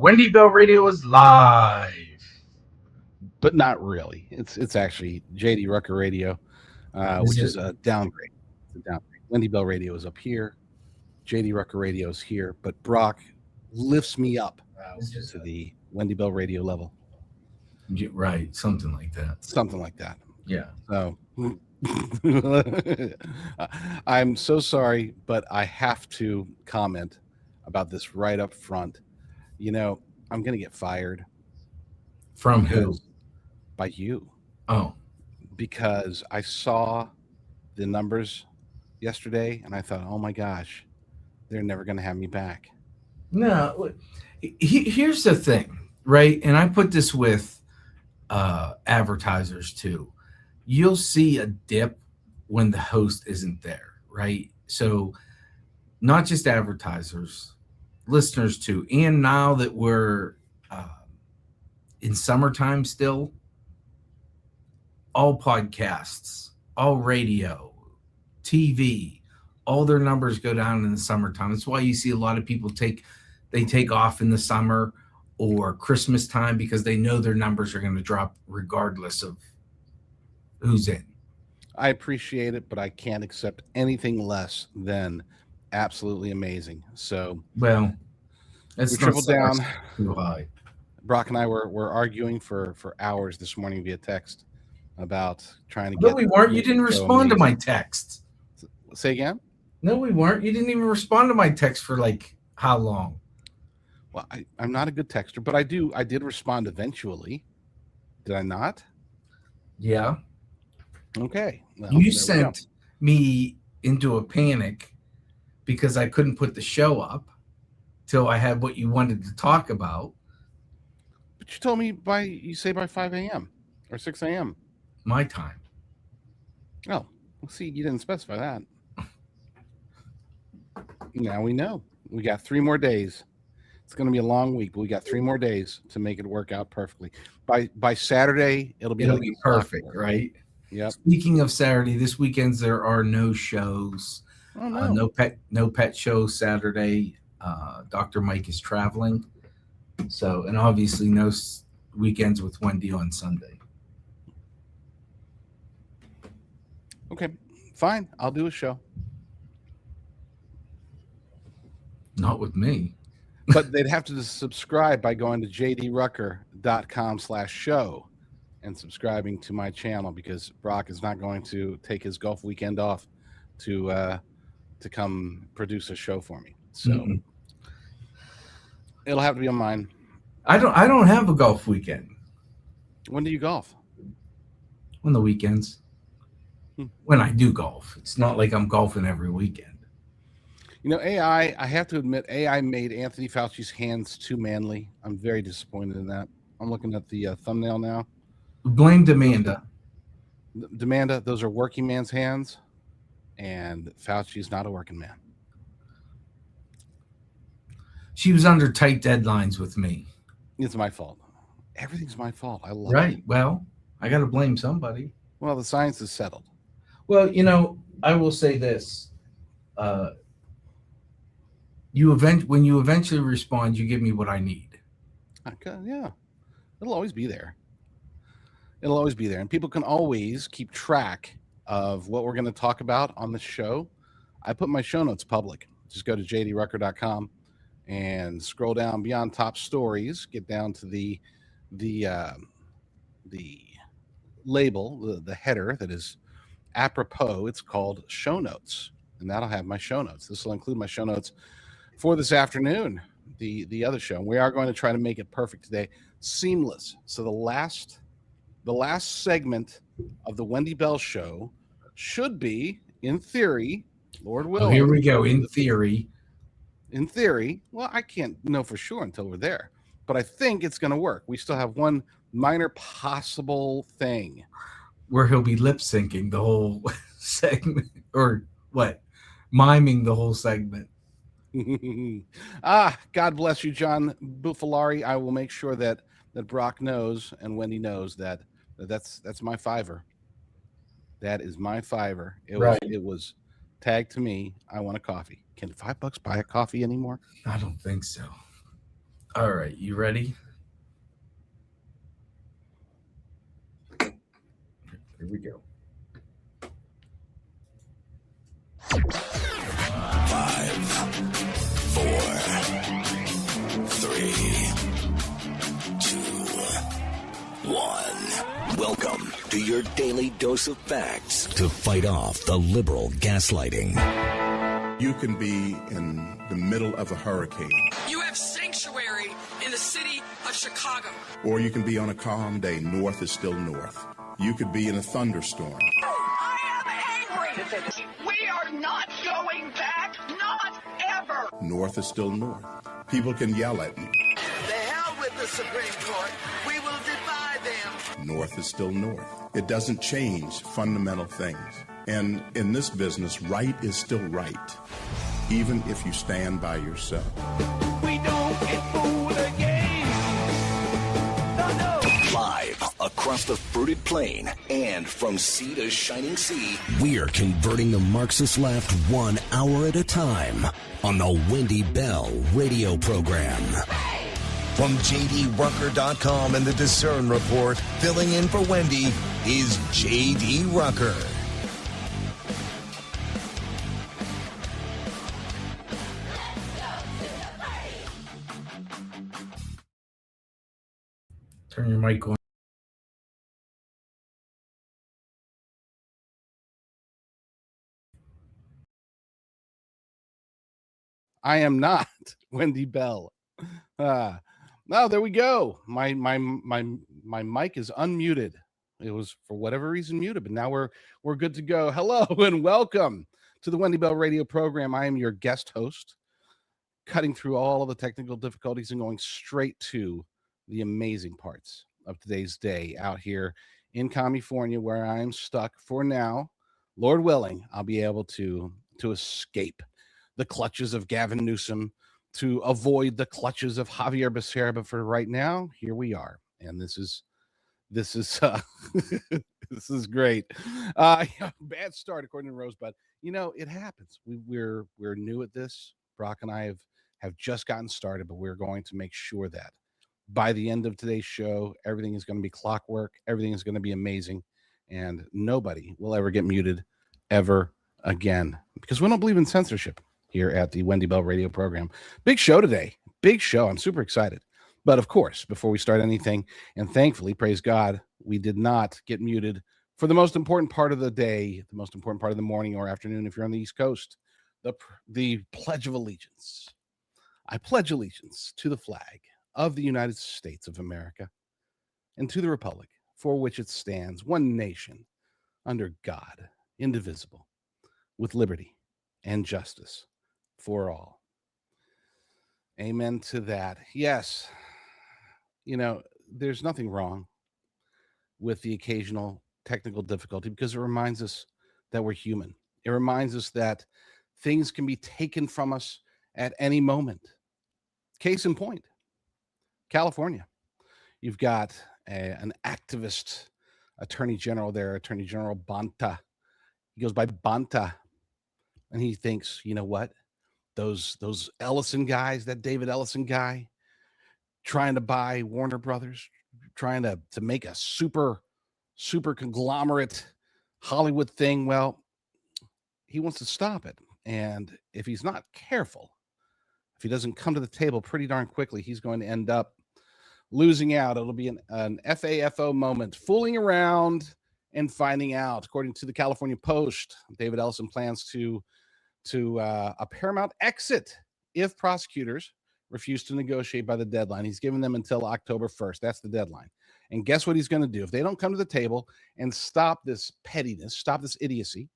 Wendy Bell Radio is live. but not really. It's actually JD Rucker Radio, Is which it? is a downgrade. It's a downgrade. Wendy Bell Radio is up here. JD Rucker Radio is here, but Brock lifts me up to the Wendy Bell Radio level, Right, something like that. something like that. Yeah. So I'm so sorry, but I have to comment about this right up front. I'm going to get fired From who? because by you Oh, because I saw the numbers yesterday and I thought, oh my gosh, they're never going to have me back. no. Here's the thing, right? And I put this with advertisers too. You'll see a dip when the host isn't there, right? So, not just advertisers, listeners too. And now that we're in summertime still, all podcasts, all radio, TV, all their numbers go down in the summertime. That's why you see a lot of people take off in the summer or Christmas time because they know their numbers are going to drop regardless of who's in. I appreciate it, but I can't accept anything less than absolutely amazing. So Well, it's we tripled so down. too high. Brock and I were arguing for hours this morning via text about trying to No, get. we weren't. You didn't so respond to my amazing. text. Say again? No, we weren't. You didn't even respond to my text for like how long? Well, I'm not a good texter, but I did respond eventually. Did I not? Yeah. Okay. Well, You there we go. sent me into a panic because I couldn't put the show up till I had what you wanted to talk about. But you told me you say by 5 a.m. or 6 a.m. My time. Oh, well, see, you didn't specify that. Now we know. We got 3 more days. It's going to be a long week, but we got 3 more days to make it work out perfectly. By Saturday, it'll be Perfect, right? Yep. Speaking of Saturday, this weekend there are no shows. Oh no. No pet show Saturday. Dr. Mike is traveling, so and obviously no weekends with Wendy on Sunday. Okay, fine. I'll do a show. Not with me. But they'd have to subscribe by going to jdrucker.com/show and subscribing to my channel because Brock is not going to take his golf weekend off to come produce a show for me. So it'll have to be on mine. I don't have a golf weekend. When do you golf? On the weekends. When I do golf. It's not like I'm golfing every weekend. AI, I have to admit, AI made Anthony Fauci's hands too manly. I'm very disappointed in that. I'm looking at the thumbnail now. Blame Demanda. Demanda, those are working man's hands, and Fauci's not a working man. She was under tight deadlines with me. It's my fault. Everything's my fault. I love Right. it. Well, I got to blame somebody. Well, the science is settled. Well, I will say this. When you eventually respond, you give me what I need. Okay, yeah. It'll always be there. It'll always be there. And people can always keep track of what we're going to talk about on the show. I put my show notes public. Just go to jdrucker.com and scroll down beyond top stories, get down to the label, the header that is apropos. It's called show notes, and that'll have my show notes. This will include my show notes for this afternoon, the other show. We are going to try to make it perfect today, seamless. So the last segment of the Wendy Bell show should be, in theory, Lord willing. Oh, here we go. In theory. Well, I can't know for sure until we're there, but I think it's going to work. We still have one minor possible thing where he'll be lip syncing the whole segment, or what? Miming the whole segment. God bless you, John Buffalari. I will make sure that Brock knows and Wendy knows that's my fiver. That is my fiver. It was tagged to me. I want a coffee. Can $5 buy a coffee anymore? I don't think so. All right, you ready? Here we go. 5, 4, 3, 2, 1. Welcome to your daily dose of facts to fight off the liberal gaslighting. You can be in the middle of a hurricane. You have sanctuary in the city of Chicago. Or you can be on a calm day. North is still north. You could be in a thunderstorm. I am angry. We are not going back. Not ever. North is still north. People can yell at you. The hell with the Supreme Court. We will defy them. North is still north. It doesn't change fundamental things. And in this business, right is still right, even if you stand by yourself. We don't get fooled again. No. Live across the fruited plain and from sea to shining sea, we're converting the Marxist left 1 hour at a time on the Wendy Bell radio program. From JDRucker.com and the Discern Report, filling in for Wendy is JD Rucker. Turn your mic on. I am not Wendy Bell. No, there we go. My mic is unmuted. It was for whatever reason muted, but now we're good to go. Hello and welcome to the Wendy Bell radio program. I am your guest host, cutting through all of the technical difficulties and going straight to the amazing parts of today's day out here in California, where I'm stuck for now. Lord willing, I'll be able to escape the clutches of Gavin Newsom, to avoid the clutches of Javier Becerra. But for right now, here we are, and this is this is great. Bad start according to Rosebud. You know, it happens. We're new at this. Brock and I have just gotten started, but we're going to make sure that by the end of today's show, everything is going to be clockwork. Everything is going to be amazing, and nobody will ever get muted ever again, because we don't believe in censorship here at the Wendy Bell radio program. Big show today. Big show. I'm super excited. But of course, before we start anything, and thankfully, praise God, we did not get muted for the most important part of the day, the most important part of the morning or afternoon if you're on the East Coast, the Pledge of Allegiance. I pledge allegiance to the flag of the United States of America and to the republic for which it stands, one nation, under God, indivisible, with liberty and justice for all. Amen to that. Yes, you know, there's nothing wrong with the occasional technical difficulty, because it reminds us that we're human. It reminds us that things can be taken from us at any moment. Case in point, California. You've got an activist attorney general there, Attorney General Bonta. He goes by Bonta, and he thinks, you know what? Those Ellison guys, that David Ellison guy, trying to buy Warner Brothers, trying to make a super conglomerate Hollywood thing. Well, he wants to stop it. And if he's not careful, if he doesn't come to the table pretty darn quickly, he's going to end up losing out. It'll be an FAFO moment, fooling around and finding out. According to the California Post, David Ellison plans to a Paramount exit if prosecutors refuse to negotiate by the deadline. He's given them until October 1st. That's the deadline. And guess what he's going to do? If they don't come to the table and stop this pettiness, stop this idiocy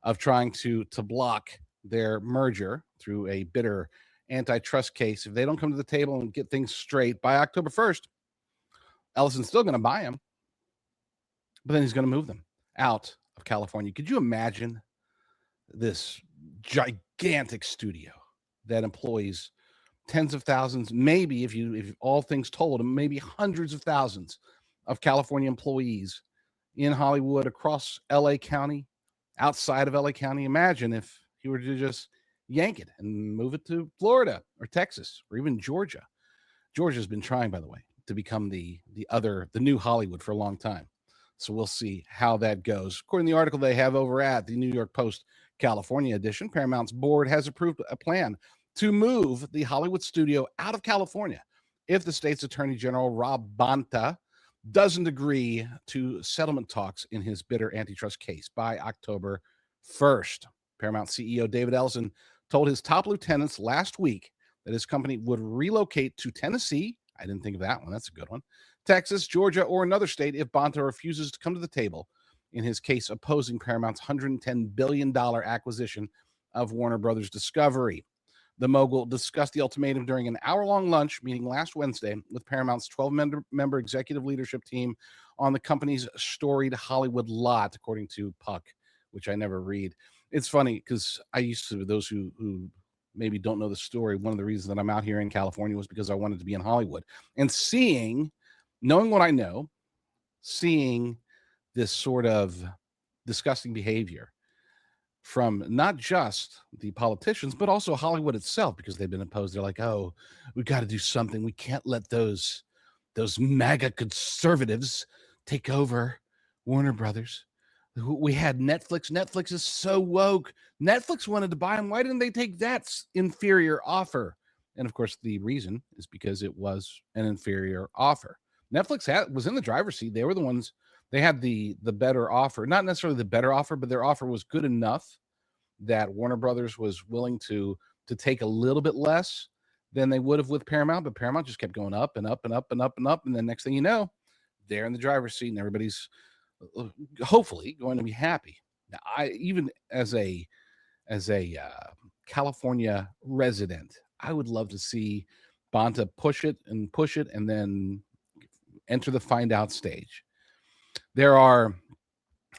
of trying to block their merger through a bitter antitrust case, if they don't come to the table and get things straight by October 1st, Ellison's still going to buy them, but then he's going to move them out of California. Could you imagine this gigantic studio that employs tens of thousands, maybe if all things told, maybe hundreds of thousands of California employees in Hollywood, across LA County, outside of LA County? Imagine if he were to just yank it and move it to Florida or Texas or even Georgia. Georgia's been trying, by the way, to become the new Hollywood for a long time. So we'll see how that goes. According to the article they have over at the New York Post California edition, Paramount's board has approved a plan to move the Hollywood studio out of California if the state's Attorney General Rob Bonta doesn't agree to settlement talks in his bitter antitrust case by October 1st. Paramount CEO David Ellison told his top lieutenants last week that his company would relocate to Tennessee. I didn't think of that one. That's a good one. Texas, Georgia, or another state if Bonta refuses to come to the table in his case opposing Paramount's $110 billion acquisition of Warner Brothers Discovery. The mogul discussed the ultimatum during an hour-long lunch meeting last Wednesday with Paramount's 12-member executive leadership team on the company's storied Hollywood lot, according to Puck, which I never read. It's funny because I used to, those who maybe don't know the story, one of the reasons that I'm out here in California was because I wanted to be in Hollywood. And knowing what I know, seeing this sort of disgusting behavior from not just the politicians, but also Hollywood itself, because they've been opposed. They're like, oh, we've got to do something. We can't let those MAGA conservatives take over Warner Brothers. We had Netflix. Netflix is so woke. Netflix wanted to buy them. Why didn't they take that inferior offer? And of course, the reason is because it was an inferior offer. Netflix was in the driver's seat. They were the ones. They had the better offer, not necessarily the better offer, but their offer was good enough that Warner Brothers was willing to take a little bit less than they would have with Paramount. But Paramount just kept going up and up and up and up and up. And then next thing you know, they're in the driver's seat and everybody's hopefully going to be happy. Now, I even as a California resident, I would love to see Bonta push it and then enter the find out stage. There are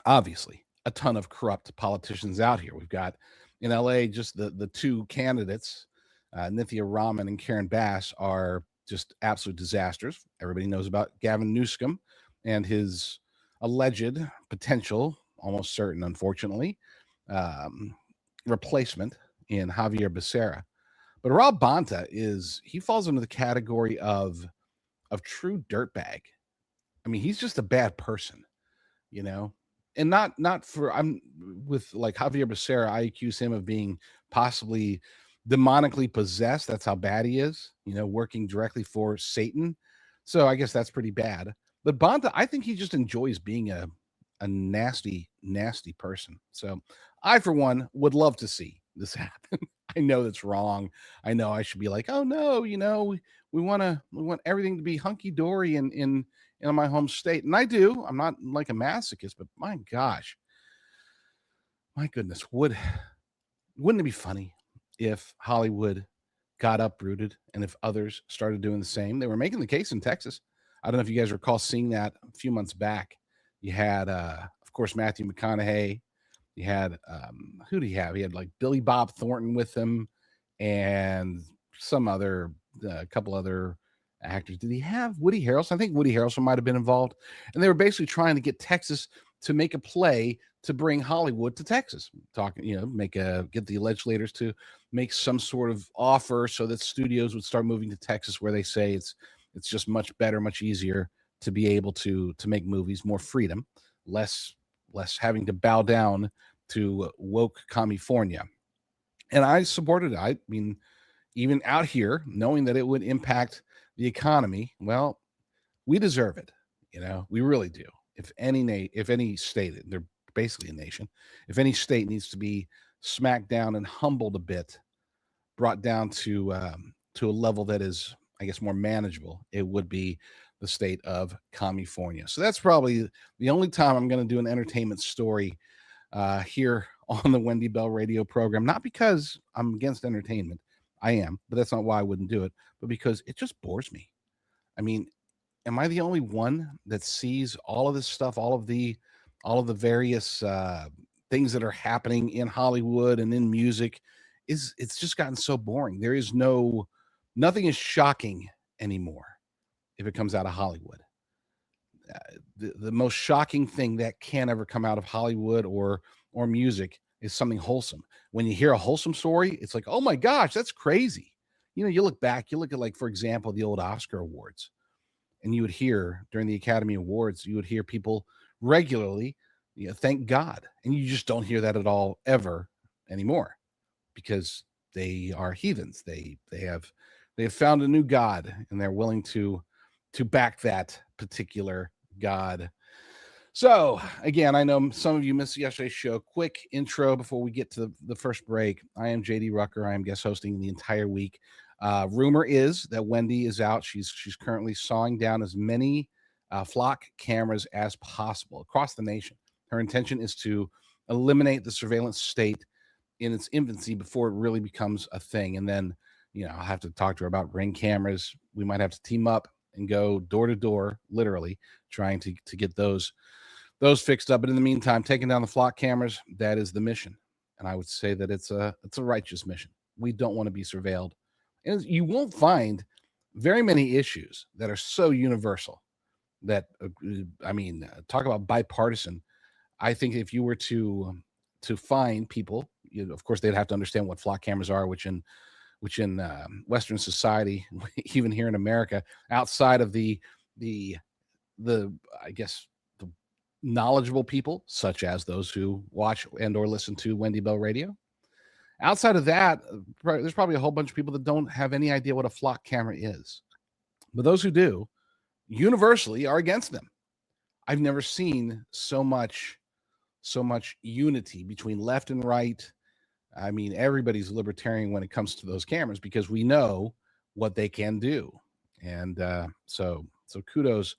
obviously a ton of corrupt politicians out here. We've got in LA, just the two candidates, Nithya Raman and Karen Bass, are just absolute disasters. Everybody knows about Gavin Newsom and his alleged potential, almost certain, unfortunately, replacement in Javier Becerra. But Rob Bonta he falls into the category of true dirtbag. I mean, he's just a bad person, and not for, I'm with like Javier Becerra. I accuse him of being possibly demonically possessed. That's how bad he is, working directly for Satan. So I guess that's pretty bad. But Bonta, I think he just enjoys being a nasty, nasty person. So I, for one, would love to see this happen. I know that's wrong. I know I should be like, oh no, we want everything to be hunky dory in my home state, and I do. I'm not like a masochist, but my gosh, my goodness, wouldn't it be funny if Hollywood got uprooted and if others started doing the same? They were making the case in Texas. I don't know if you guys recall seeing that a few months back. You had, of course, Matthew McConaughey. You had, who do you have? He had like Billy Bob Thornton with him and some other, a couple other actors. Did he have Woody Harrelson? I think Woody Harrelson might have been involved. And they were basically trying to get Texas to make a play to bring Hollywood to Texas. Get the legislators to make some sort of offer so that studios would start moving to Texas, where they say it's just much better, much easier to be able to make movies, more freedom, less having to bow down to woke California. And I supported it. I mean, even out here, knowing that it would impact the economy, well, we deserve it. We really do. If any state, they're basically a nation, if any state needs to be smacked down and humbled a bit, brought down to a level that is, I guess, more manageable, it would be the state of California. So that's probably the only time I'm going to do an entertainment story here on the Wendy Bell radio program. Not because I'm against entertainment. I am, but that's not why I wouldn't do it, but because it just bores me. I mean, am I the only one that sees all of this stuff, all of the various things that are happening in Hollywood and in music? It's just gotten so boring. There is nothing is shocking anymore if it comes out of Hollywood. The most shocking thing that can ever come out of Hollywood or music is something wholesome. When you hear a wholesome story, it's like, oh my gosh, that's crazy. You look back, you look at, like, for example, the old Oscar awards, and you would hear during the Academy Awards, you would hear people regularly, thank God. And you just don't hear that at all ever anymore, because they are heathens. They have found a new God, and they're willing to back that particular God. So again, I know some of you missed yesterday's show. Quick intro before we get to the first break. I am JD Rucker. I am guest hosting the entire week. Rumor is that Wendy is out. She's currently sawing down as many flock cameras as possible across the nation. Her intention is to eliminate the surveillance state in its infancy before it really becomes a thing. And then, I'll have to talk to her about Ring cameras. We might have to team up and go door to door, literally trying to get those fixed up. But in the meantime, taking down the flock cameras, that is the mission. And I would say that it's a righteous mission. We don't want to be surveilled. And you won't find very many issues that are so universal that, talk about bipartisan. I think if you were to find people, of course, they'd have to understand what flock cameras are, which in Western society, even here in America, outside of the I guess the knowledgeable people, such as those who watch and or listen to Wendy Bell Radio. Outside of that, there's probably a whole bunch of people that don't have any idea what a flock camera is. But those who do, universally are against them. I've never seen so much unity between left and right. I mean, everybody's libertarian when it comes to those cameras, because we know what they can do. And so kudos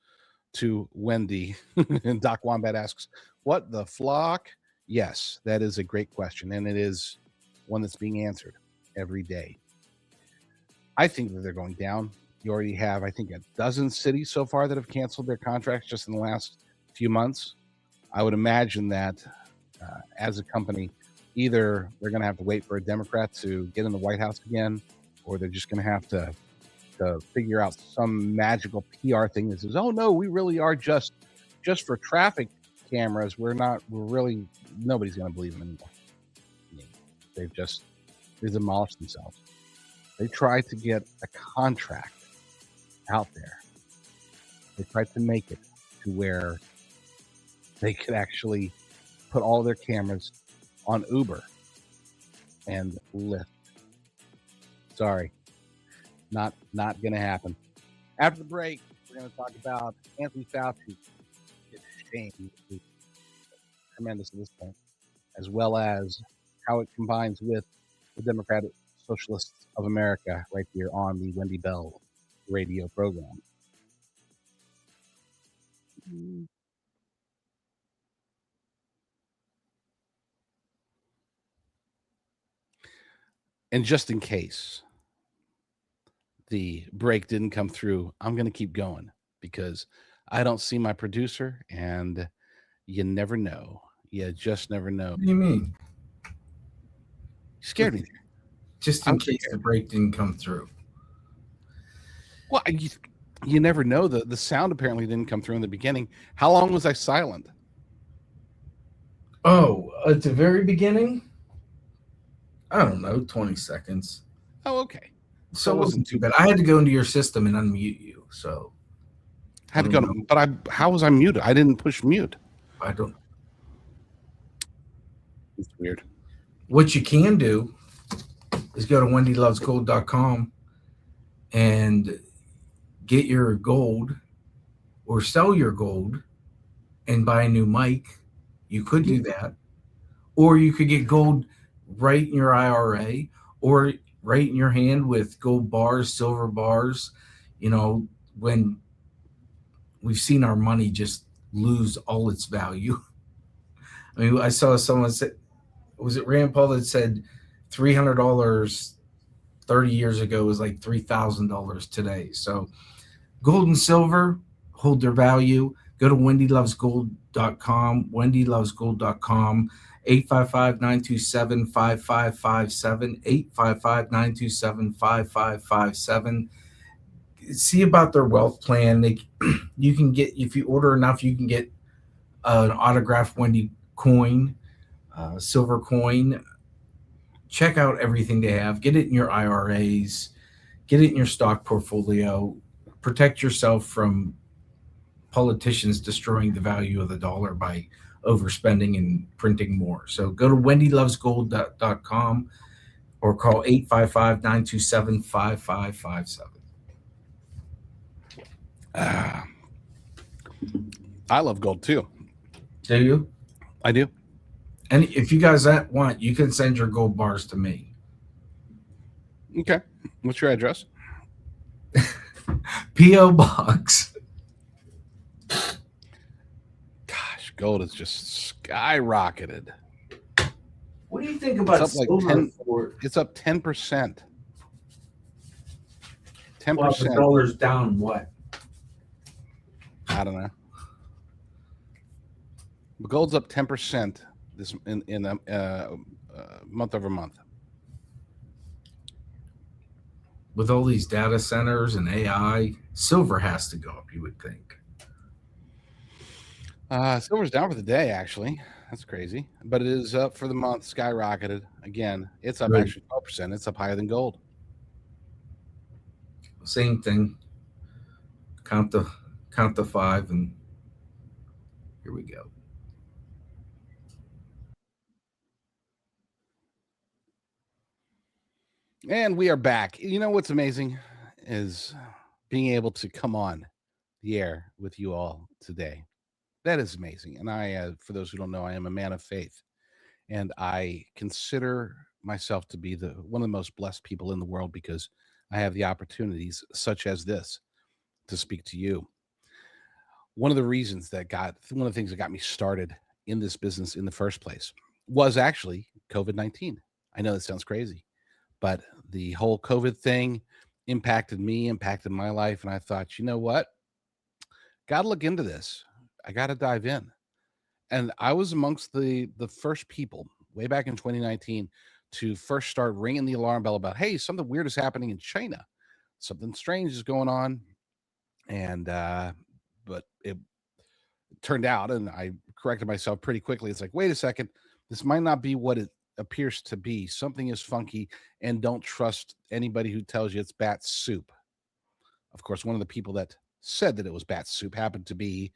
to Wendy. And Doc Wombat asks, what the flock? Yes, that is a great question. And it is one that's being answered every day. I think that they're going down. You already have, I think, a dozen cities so far that have canceled their contracts just in the last few months. I would imagine that as a company, either they're going to have to wait for a Democrat to get in the White House again, or they're just going to have to figure out some magical PR thing that says, oh no, we really are just for traffic cameras. Nobody's going to believe them anymore. They've demolished themselves. They tried to get a contract out there. They tried to make it to where they could actually put all their cameras on Uber and Lyft. Sorry, not going to happen. After the break, we're going to talk about Anthony Fauci. His shame is tremendous at this point, as well as how it combines with the Democratic Socialists of America right here on the Wendy Bell radio program. And just in case the break didn't come through, I'm going to keep going because I don't see my producer, and you never know. You just never know. What do you mean? You scared me. Just in case the break didn't come through. Well, you never know. The sound apparently didn't come through in the beginning. How long was I silent? Oh, at the very beginning? I don't know, 20 seconds. Oh, okay. So it wasn't too bad. I had to go into your system and unmute you, so. Had to go to, but how was I muted? I didn't push mute. I don't. It's weird. What you can do is go to wendylovesgold.com and get your gold or sell your gold and buy a new mic. You could do that. Or you could get gold right in your IRA or right in your hand with gold bars, silver bars. You know, when we've seen our money just lose all its value. I mean, I saw someone say, was it Rand Paul that said $300 30 years ago was like $3,000 today. So gold and silver hold their value. Go to wendylovesgold.com, wendylovesgold.com, 855-927-5557, 855-927-5557. See about their wealth plan. You can get, if you order enough, you can get an autographed Wendy coin, silver coin. Check out everything they have. Get it in your IRAs. Get it in your stock portfolio. Protect yourself from politicians destroying the value of the dollar by overspending and printing more. So go to wendylovesgold.com or call 855-927-5557. I love gold too. Do you? I do. And if you guys want, you can send your gold bars to me. Okay. What's your address? P.O. Box. Gosh, gold has just skyrocketed. What do you think about It's up silver? It's up 10%. 10%. Well, the dollar's down what? I don't know. But gold's up 10% this in month over month. With all these data centers and AI, silver has to go up, you would think. Silver's down for the day, actually. That's crazy. But it is up for the month, skyrocketed. Again, it's up Good. actually 12%. It's up higher than gold. Same thing. Count the 5, and here we go. And we are back. You know what's amazing is being able to come on the air with you all today. That is amazing. And I, for those who don't know, I am a man of faith, and I consider myself to be one of the most blessed people in the world because I have the opportunities such as this to speak to you. One of the things that got me started in this business in the first place was actually COVID-19. I know that sounds crazy, but the whole COVID thing impacted me, impacted my life. And I thought, you know what? Got to look into this. I got to dive in. And I was amongst the first people way back in 2019 to first start ringing the alarm bell about, hey, something weird is happening in China. Something strange is going on. And, but it turned out, and I corrected myself pretty quickly. It's like, wait a second, this might not be what it appears to be. Something is funky, and don't trust anybody who tells you it's bat soup. Of course, one of the people that said that it was bat soup happened to be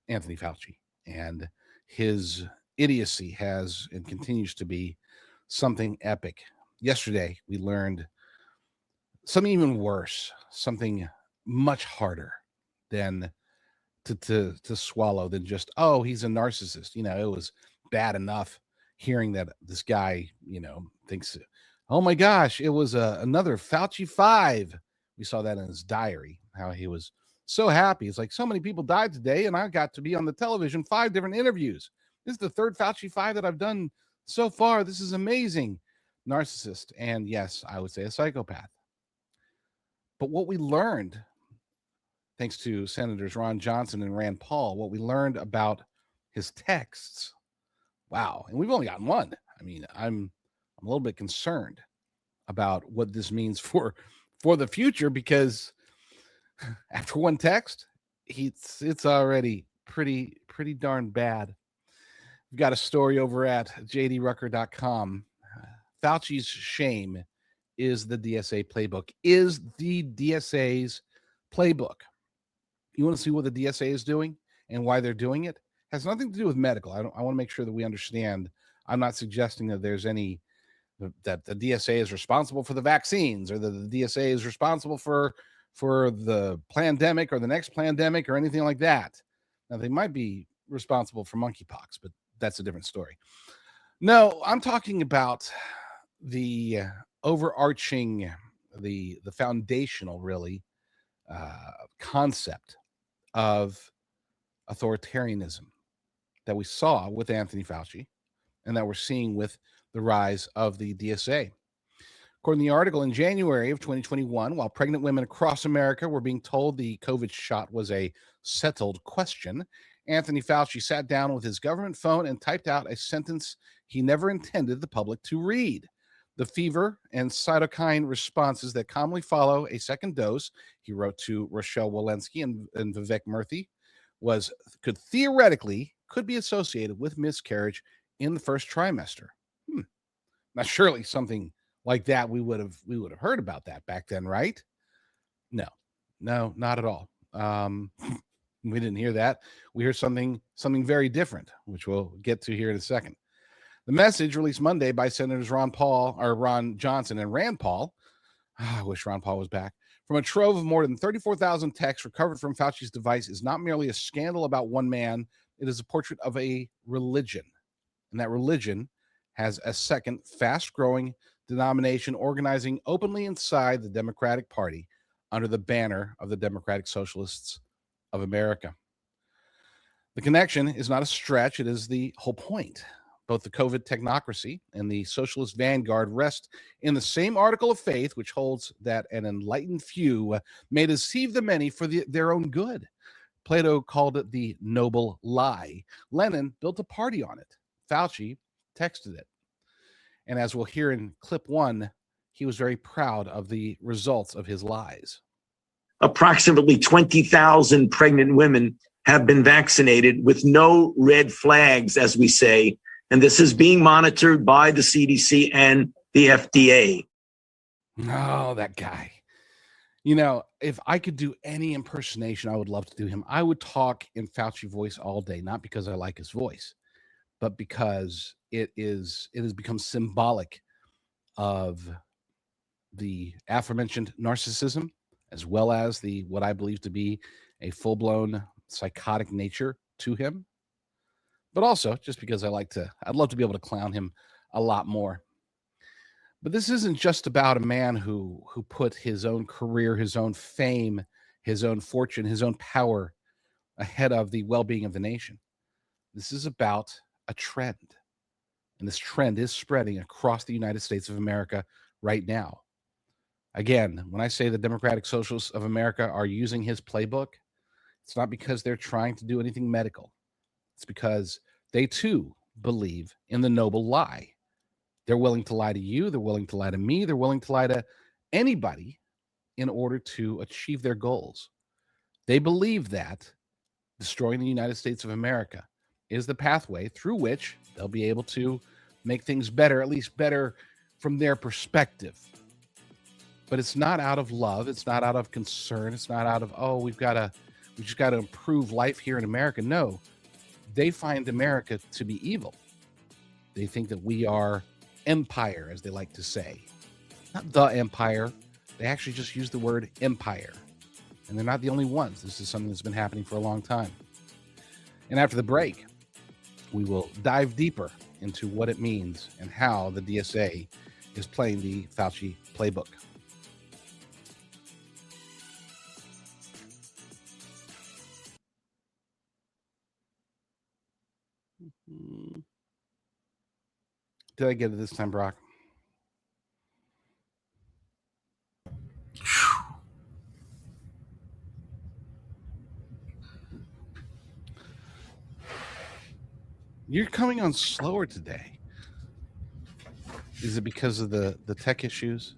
Anthony Fauci, and his idiocy has and continues to be something epic. Yesterday, we learned something even worse, something much harder than to swallow than just, oh, he's a narcissist. You know, it was bad enough hearing that this guy, you know, thinks, oh my gosh, it was another Fauci 5. We saw that in his diary, how he was so happy. It's like, so many people died today, and I got to be on the television, 5 different interviews. This is the third Fauci 5 that I've done so far. This is amazing. Narcissist. And yes, I would say a psychopath. But what we learned, thanks to Senators Ron Johnson and Rand Paul, what we learned about his texts, wow. And we've only gotten one. I mean, I'm a little bit concerned about what this means for the future, because after one text, it's already pretty darn bad. We've got a story over at jdrucker.com. Fauci's shame is the DSA playbook. Is the DSA's playbook. You want to see what the DSA is doing and why they're doing it? Has nothing to do with medical. I want to make sure that we understand. I'm not suggesting that there's that the DSA is responsible for the vaccines, or that the DSA is responsible for the pandemic or the next pandemic or anything like that. Now, they might be responsible for monkeypox, but that's a different story. No, I'm talking about the overarching, the foundational, really, concept of authoritarianism that we saw with Anthony Fauci and that we're seeing with the rise of the DSA. According to the article, in January of 2021, while pregnant women across America were being told the COVID shot was a settled question, Anthony Fauci sat down with his government phone and typed out a sentence he never intended the public to read. The fever and cytokine responses that commonly follow a second dose, he wrote to Rochelle Walensky and Vivek Murthy, could be associated with miscarriage in the first trimester. Now, surely something like that we would have heard about that back then, right? No, not at all. We didn't hear that. We hear something very different, which we'll get to here in a second. The message released Monday by Senators Ron Johnson and Rand Paul. I wish Ron Paul was back. From a trove of more than 34,000 texts recovered from Fauci's device is not merely a scandal about one man. It is a portrait of a religion. And that religion has a second fast-growing denomination organizing openly inside the Democratic Party under the banner of the Democratic Socialists of America. The connection is not a stretch. It is the whole point. Both the COVID technocracy and the socialist vanguard rest in the same article of faith, which holds that an enlightened few may deceive the many for their own good. Plato called it the noble lie. Lenin built a party on it. Fauci texted it. And as we'll hear in clip 1, he was very proud of the results of his lies. Approximately 20,000 pregnant women have been vaccinated with no red flags, as we say, and this is being monitored by the CDC and the FDA. Oh, that guy. You know, if I could do any impersonation, I would love to do him. I would talk in Fauci voice all day, not because I like his voice, but because it has become symbolic of the aforementioned narcissism, as well as the what I believe to be a full-blown psychotic nature to him. But also just because I'd love to be able to clown him a lot more. But this isn't just about a man who put his own career, his own fame, his own fortune, his own power ahead of the well-being of the nation. This is about a trend. And this trend is spreading across the United States of America right now. Again, when I say the Democratic Socialists of America are using his playbook, it's not because they're trying to do anything medical. It's because they too believe in the noble lie. They're willing to lie to you. They're willing to lie to me. They're willing to lie to anybody in order to achieve their goals. They believe that destroying the United States of America is the pathway through which they'll be able to make things better, at least better from their perspective. But it's not out of love. It's not out of concern. It's not out of, we just got to improve life here in America. No, they find America to be evil. They think that we are empire, as they like to say. Not the empire. They actually just use the word empire. And they're not the only ones. This is something that's been happening for a long time. And after the break, we will dive deeper into what it means and how the DSA is playing the Fauci playbook. Did I get it this time, Brock? You're coming on slower today. Is it because of the tech issues?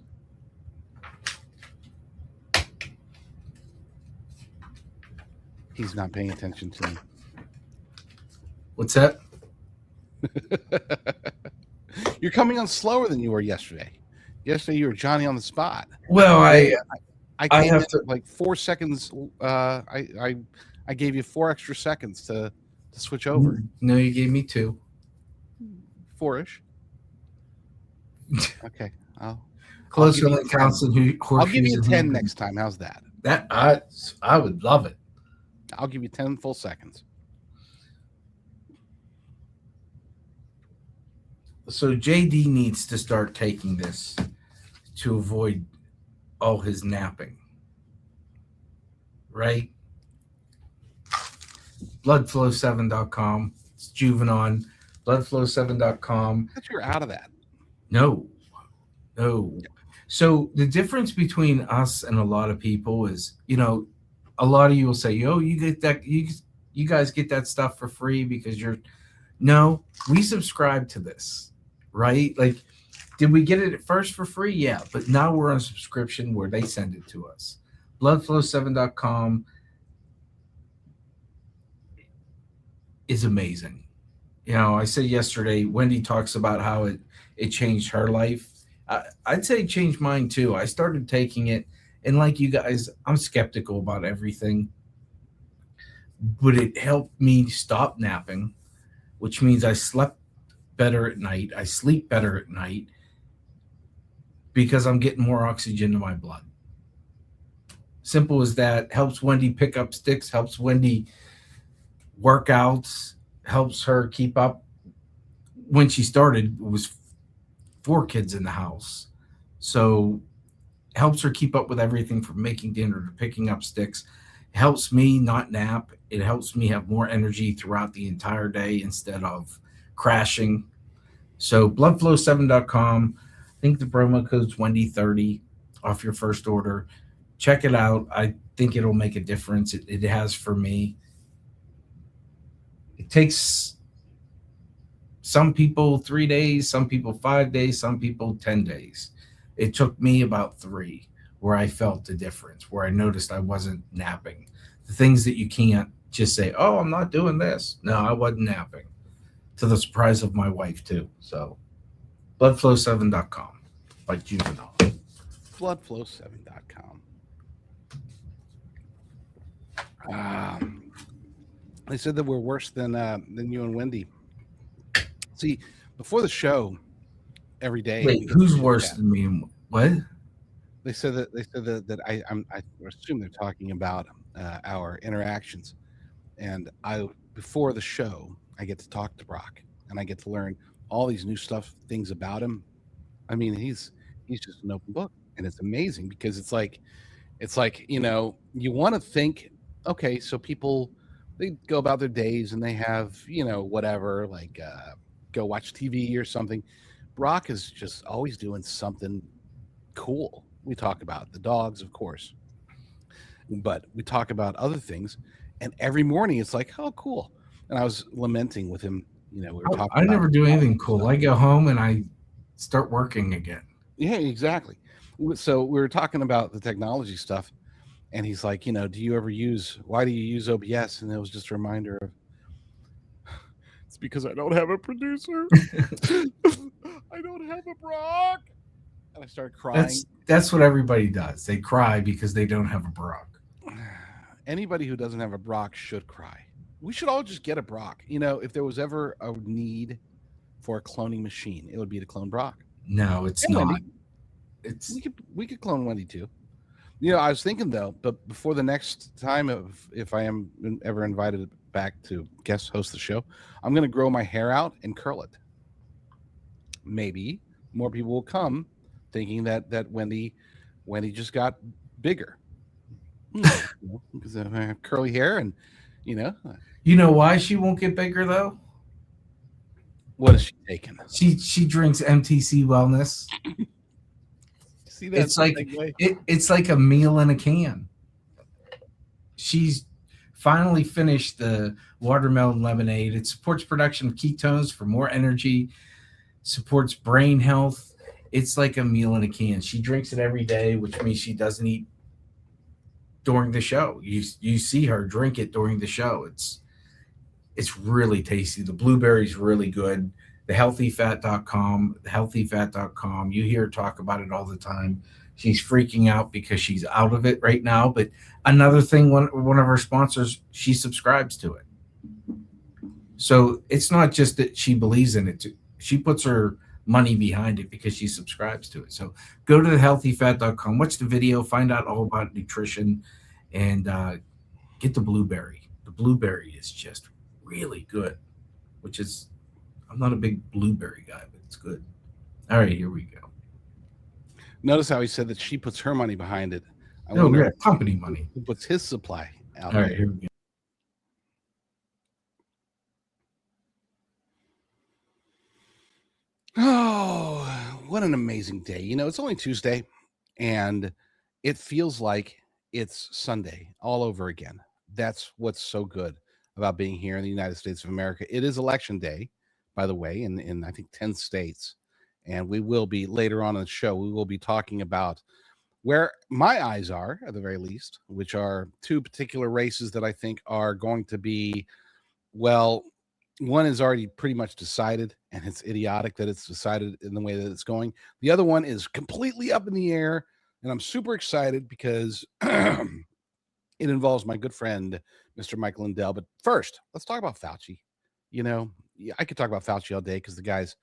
He's not paying attention to me. What's that? You're coming on slower than you were yesterday. Yesterday you were Johnny on the spot. Well, I came have in to like 4 seconds. I gave you 4 extra seconds to switch over. No, you gave me 2. 4-ish. Okay. Closer than Council. I'll give you 10 next time. How's that? That I would love it. I'll give you 10 full seconds. So JD needs to start taking this to avoid all his napping. Right? Bloodflow7.com. It's Juvenon. Bloodflow7.com. I thought you were out of that. No. So the difference between us and a lot of people is, a lot of you will say, you get that, you guys get that stuff for free because no, we subscribe to this, right? Like, did we get it at first for free? Yeah, but now we're on a subscription where they send it to us. Bloodflow7.com is amazing. I said yesterday, Wendy talks about how it changed her life. I'd say it changed mine too. I started taking it And like you guys, I'm skeptical about everything, but it helped me stop napping, which means I slept better at night. I sleep better at night because I'm getting more oxygen to my blood. Simple as that. Helps Wendy pick up sticks, helps Wendy workouts, helps her keep up. When she started, it was 4 kids in the house. So helps her keep up with everything from making dinner to picking up sticks. It helps me not nap. It helps me have more energy throughout the entire day instead of crashing. So bloodflow7.com. I think the promo code's Wendy30 off your first order. Check it out. I think it'll make a difference. It has for me. It takes some people 3 days, some people 5 days, some people 10 days. It took me about 3 where I felt the difference, where I noticed I wasn't napping. The things that you can't just say, oh, I'm not doing this. No, I wasn't napping, to the surprise of my wife, too. So, bloodflow7.com by Juvenile. Bloodflow7.com. They said that we're worse than you and Wendy. See, before the show, every day. Wait, who's worse than me? What? They said that I assume they're talking about our interactions, and before the show I get to talk to Brock and I get to learn all these new things about him. I mean, he's just an open book, and it's amazing because it's like you want to think, okay, so people, they go about their days and they have whatever, like go watch TV or something. Brock is just always doing something cool. We talk about the dogs, of course, but we talk about other things, and every morning it's like, oh, cool. And I was lamenting with him, we were talking. I never do anything cool. I go home and I start working again. Yeah, exactly. So we were talking about the technology stuff, and he's like, why do you use OBS? And it was just a reminder of, it's because I don't have a producer. I don't have a Brock. And I started crying. That's what everybody does. They cry because they don't have a Brock. Anybody who doesn't have a Brock should cry. We should all just get a Brock. If there was ever a need for a cloning machine, it would be to clone Brock. No, it's not. Wendy. We could clone Wendy too. I was thinking though, but before the next time, if I am ever invited back to guest host the show, I'm going to grow my hair out and curl it. Maybe more people will come thinking that Wendy just got bigger. Because I have curly hair, and You know why she won't get bigger though? What is she taking? She drinks MTC Wellness. See that? It's like a meal in a can. She's finally finished the watermelon lemonade. It supports production of ketones for more energy, supports brain health. It's like a meal in a can. She drinks it every day, which means she doesn't eat during the show. You see her drink it during the show. It's really tasty. The blueberry's really good. The healthyfat.com, you hear her talk about it all the time. She's freaking out because she's out of it right now. But another thing, one of our sponsors, she subscribes to it. So it's not just that she believes in it. She puts her money behind it because she subscribes to it. So go to thehealthyfat.com, watch the video, find out all about nutrition, and get the blueberry. The blueberry is just really good, I'm not a big blueberry guy, but it's good. All right, here we go. Notice how he said that she puts her money behind it. Company money. Who puts his supply out? All right, here we go. Oh, what an amazing day. It's only Tuesday, and it feels like it's Sunday all over again. That's what's so good about being here in the United States of America. It is election day, by the way, in I think 10 states. And we will be, later on in the show, we will be talking about where my eyes are, at the very least, which are 2 particular races that I think are going to be, well, one is already pretty much decided, and it's idiotic that it's decided in the way that it's going. The other one is completely up in the air, And I'm super excited because it involves my good friend, Mr. Michael Lindell. But first, let's talk about Fauci. You know, I could talk about Fauci all day because the guy's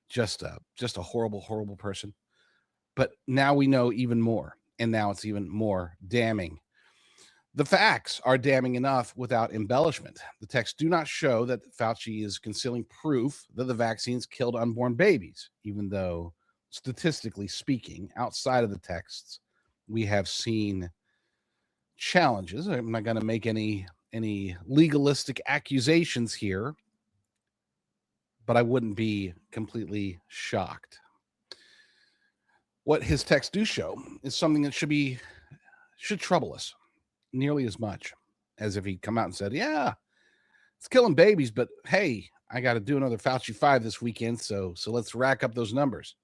just a horrible, horrible person. But now we know even more, and now it's even more damning. The facts are damning enough without embellishment. The texts do not show that Fauci is concealing proof that the vaccines killed unborn babies, even though, statistically speaking, outside of the texts, we have seen challenges. I'm not going to make any legalistic accusations here, but I wouldn't be completely shocked. What his texts do show is something that should trouble us nearly as much as if he'd come out and said, yeah, it's killing babies, but hey, I got to do another Fauci 5 this weekend, so let's rack up those numbers.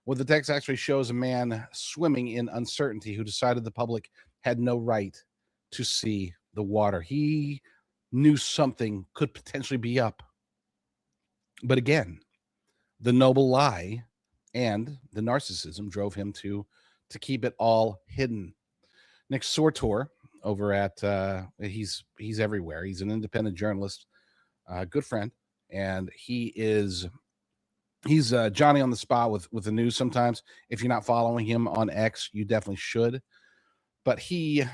What the text actually shows a man swimming in uncertainty who decided the public had no right to see the water. He knew something could potentially be up. But again, the noble lie and the narcissism drove him to keep it all hidden. Nick Sortor over at he's everywhere. He's an independent journalist, good friend, and he's Johnny on the spot with the news sometimes. If you're not following him on X, you definitely should. But he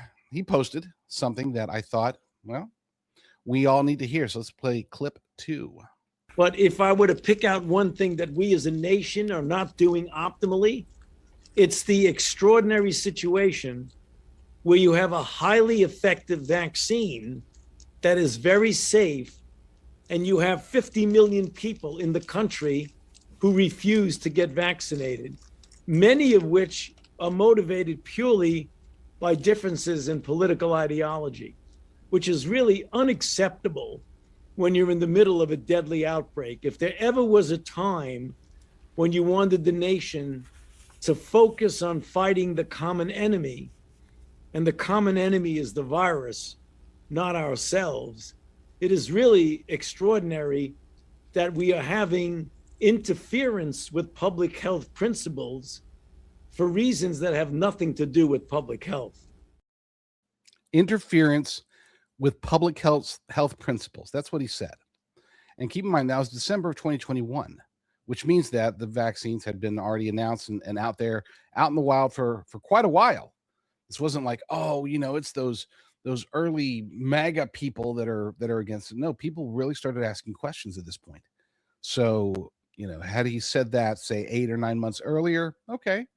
posted something that I thought, well, we all need to hear. So let's play clip 2. But if I were to pick out one thing that we as a nation are not doing optimally, it's the extraordinary situation where you have a highly effective vaccine that is very safe, and you have 50 million people in the country who refuse to get vaccinated, many of which are motivated purely by differences in political ideology, which is really unacceptable when you're in the middle of a deadly outbreak. If there ever was a time when you wanted the nation to focus on fighting the common enemy, and the common enemy is the virus, not ourselves, it is really extraordinary that we are having interference with public health principles for reasons that have nothing to do with public health. Interference with public health principles. That's what he said. And keep in mind, that was December of 2021, which means that the vaccines had been already announced and out there, out in the wild for quite a while. This wasn't like, oh, it's those early MAGA people that are against it. No, people really started asking questions at this point. So, had he said that, say, 8 or 9 months earlier, okay,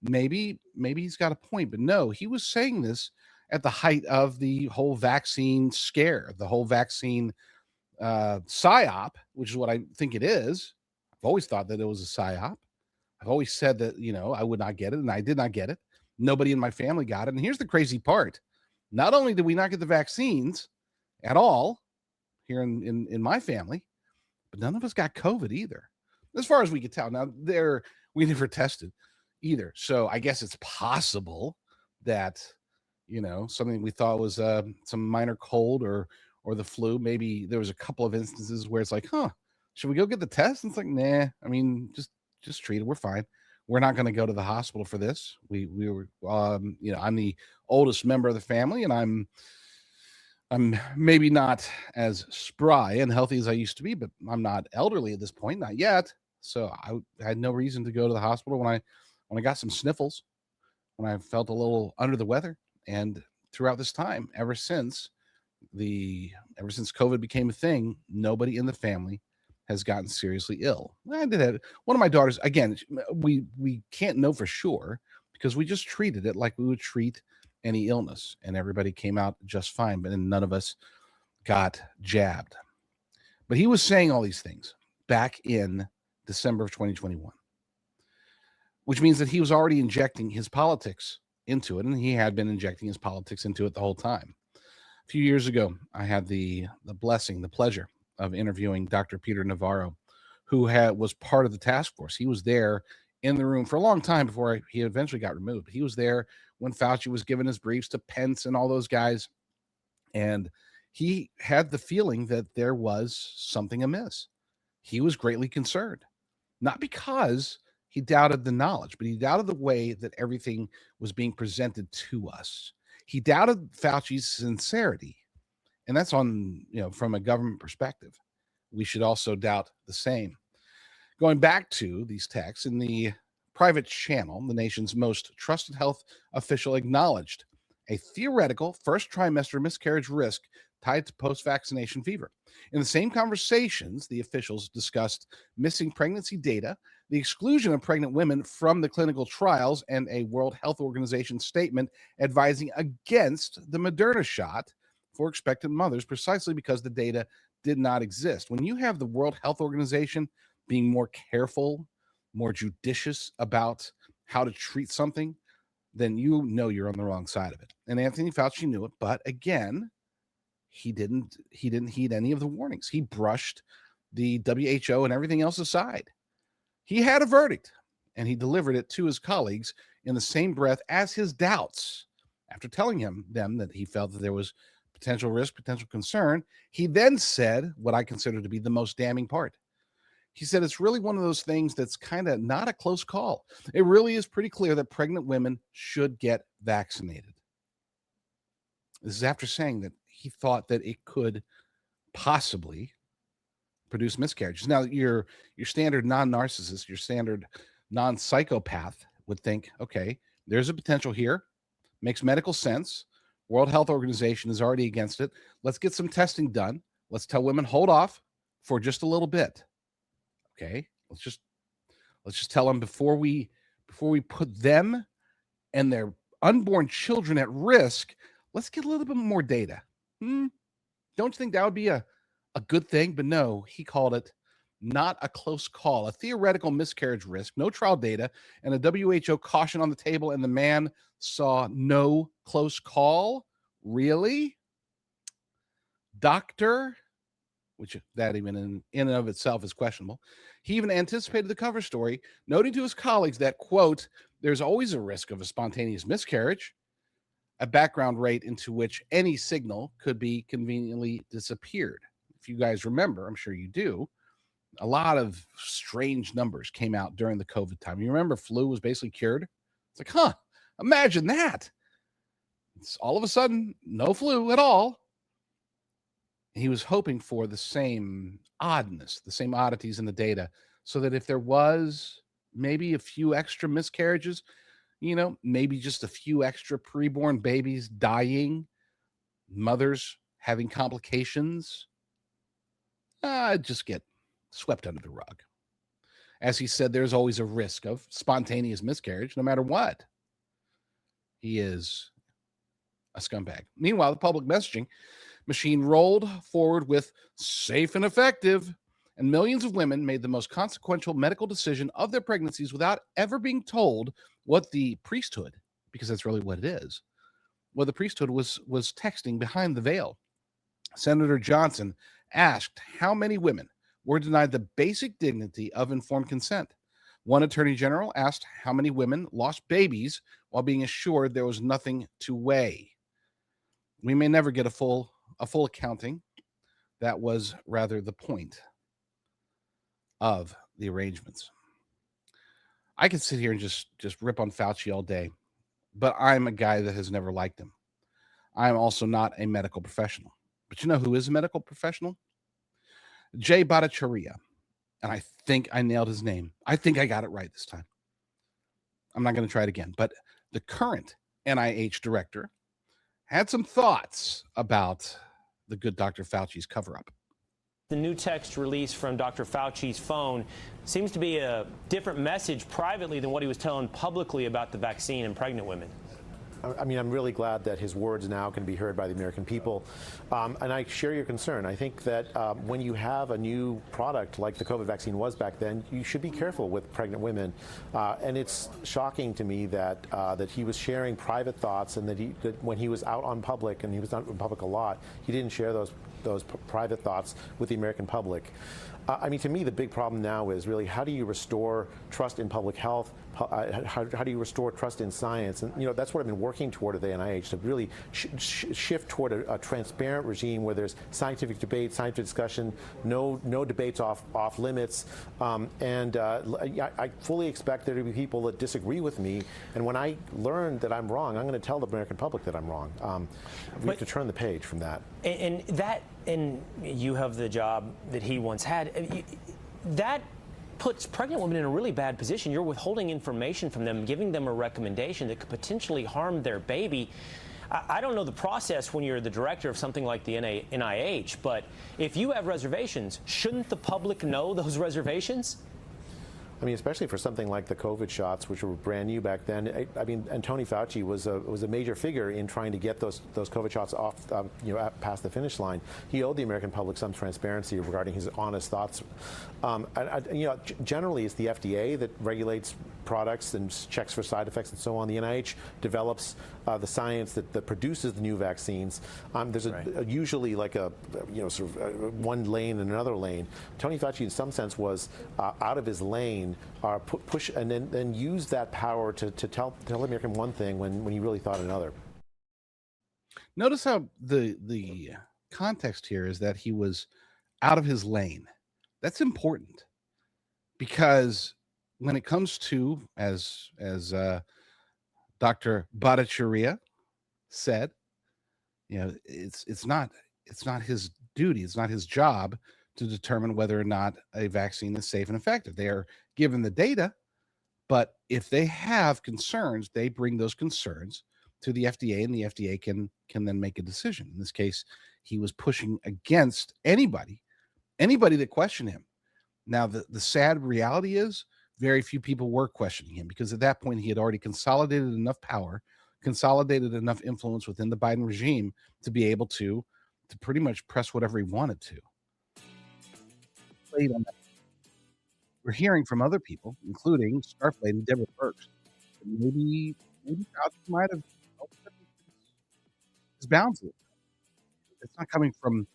maybe he's got a point. But no, he was saying this at the height of the whole vaccine scare, the whole vaccine psyop, which is what I think it is. I've always thought that it was a psyop. I've always said that, I would not get it, and I did not get it. Nobody in my family got it. And here's the crazy part. Not only did we not get the vaccines at all here in my family, but none of us got COVID either, as far as we could tell. Now, we never tested either. So I guess it's possible that, something we thought was some minor cold or the flu. Maybe there was a couple of instances where it's like, should we go get the test? And it's like, nah, I mean, just treat it. We're fine. We're not going to go to the hospital for this. We were, I'm the oldest member of the family, and I'm maybe not as spry and healthy as I used to be, but I'm not elderly at this point, not yet. So I had no reason to go to the hospital when I got some sniffles, when I felt a little under the weather. And throughout this time, ever since COVID became a thing, nobody in the family has gotten seriously ill. I did have one of my daughters. Again, we can't know for sure because we just treated it like we would treat any illness, and everybody came out just fine, but then none of us got jabbed. But he was saying all these things back in December of 2021, which means that he was already injecting his politics into it, and he had been injecting his politics into it the whole time. A few years ago, I had the pleasure of interviewing Dr. Peter Navarro, who was part of the task force. He was there in the room for a long time before he eventually got removed. He was there when Fauci was giving his briefs to Pence and all those guys. And he had the feeling that there was something amiss. He was greatly concerned, not because He doubted the knowledge, but he doubted the way that everything was being presented to us. He doubted Fauci's sincerity. And that's on, from a government perspective. We should also doubt the same. Going back to these texts, in the private channel, the nation's most trusted health official acknowledged a theoretical first trimester miscarriage risk tied to post-vaccination fever. In the same conversations, the officials discussed missing pregnancy data, the exclusion of pregnant women from the clinical trials, and a World Health Organization statement advising against the Moderna shot for expectant mothers, precisely because the data did not exist. When you have the World Health Organization being more careful, more judicious about how to treat something, then you know you're on the wrong side of it. And Anthony Fauci knew it, but again, he didn't heed any of the warnings. He brushed the WHO and everything else aside. He had a verdict, and he delivered it to his colleagues in the same breath as his doubts. After telling them that he felt that there was potential risk, potential concern, he then said what I consider to be the most damning part. He said it's really one of those things that's kind of not a close call. It really is pretty clear that pregnant women should get vaccinated. This is after saying that he thought that it could possibly produce miscarriages. Now, your standard non-narcissist, your standard non-psychopath would think, okay, there's a potential here. Makes medical sense. World Health Organization is already against it. Let's get some testing done. Let's tell women, hold off for just a little bit. Okay, let's just tell them before we put them and their unborn children at risk, let's get a little bit more data. Don't you think that would be a good thing? But no, he called it not a close call, a theoretical miscarriage risk, no trial data, and a WHO caution on the table, and the man saw no close call? Really? Doctor? Which that even in and of itself is questionable. He even anticipated the cover story, noting to his colleagues that, quote, there's always a risk of a spontaneous miscarriage, a background rate into which any signal could be conveniently disappeared. If you guys remember, I'm sure you do, a lot of strange numbers came out during the COVID time. You remember flu was basically cured? It's like, imagine that. It's all of a sudden, no flu at all. He was hoping for the same oddness, the same oddities in the data, so that if there was maybe a few extra miscarriages, maybe just a few extra preborn babies dying, mothers having complications, just get swept under the rug. As he said, there's always a risk of spontaneous miscarriage, no matter what. He is a scumbag. Meanwhile, the public messaging machine rolled forward with safe and effective, and millions of women made the most consequential medical decision of their pregnancies without ever being told what the priesthood, because that's really what it is, what the priesthood was texting behind the veil. Senator Johnson asked how many women were denied the basic dignity of informed consent. One attorney general asked how many women lost babies while being assured there was nothing to weigh. We may never get a full accounting. That was rather the point of the arrangements. I could sit here and just rip on Fauci all day, but I'm a guy that has never liked him. I'm also not a medical professional. But you know who is a medical professional? Jay Bhattacharya. And I think I nailed his name. I think I got it right this time. I'm not going to try it again. But the current NIH director had some thoughts about the good Dr. Fauci's cover-up. The new text release from Dr. Fauci's phone seems to be a different message privately than what he was telling publicly about the vaccine and pregnant women. I mean, I'm really glad that his words now can be heard by the American people. And I share your concern. I think that when you have a new product like the COVID vaccine was back then, you should be careful with pregnant women. And it's shocking to me that that he was sharing private thoughts, and that when he was out on public, and he was out in public a lot, he didn't share those private thoughts with the American public. I mean, to me, the big problem now is really how do you restore trust in public health? How do you restore trust in science? And that's what I've been working toward at the NIH, to really shift toward a transparent regime where there's scientific debate, scientific discussion, no debates off limits, and I fully expect there to be people that disagree with me. And when I learn that I'm wrong, I'm going to tell the American public that I'm wrong. We have to turn the page from that. And you have the job that he once had. That puts pregnant women in a really bad position. You're withholding information from them, giving them a recommendation that could potentially harm their baby. I don't know the process when you're the director of something like the NIH, but if you have reservations, shouldn't the public know those reservations? I mean, especially for something like the COVID shots, which were brand new back then. I mean, and Tony Fauci was a major figure in trying to get those COVID shots off, past the finish line. He owed the American public some transparency regarding his honest thoughts. Generally, it's the FDA that regulates products and checks for side effects and so on. The NIH develops the science that produces the new vaccines. There's usually like a one lane and another lane. Tony Fauci, in some sense, was out of his lane, push and then use that power to tell the American one thing when he really thought another. Notice how the context here is that he was out of his lane. That's important, because when it comes to, as Dr. Bhattacharya said, it's not his duty, it's not his job to determine whether or not a vaccine is safe and effective. They are given the data, but if they have concerns, they bring those concerns to the FDA, and the FDA can then make a decision. In this case, he was pushing against anybody that questioned him. Now, the sad reality is very few people were questioning him, because at that point he had already consolidated enough power, consolidated enough influence within the Biden regime to be able to pretty much press whatever he wanted to. We're hearing from other people, including Scarf Lady Deborah Burks, that maybe Fauci might have his boundaries. It's not coming from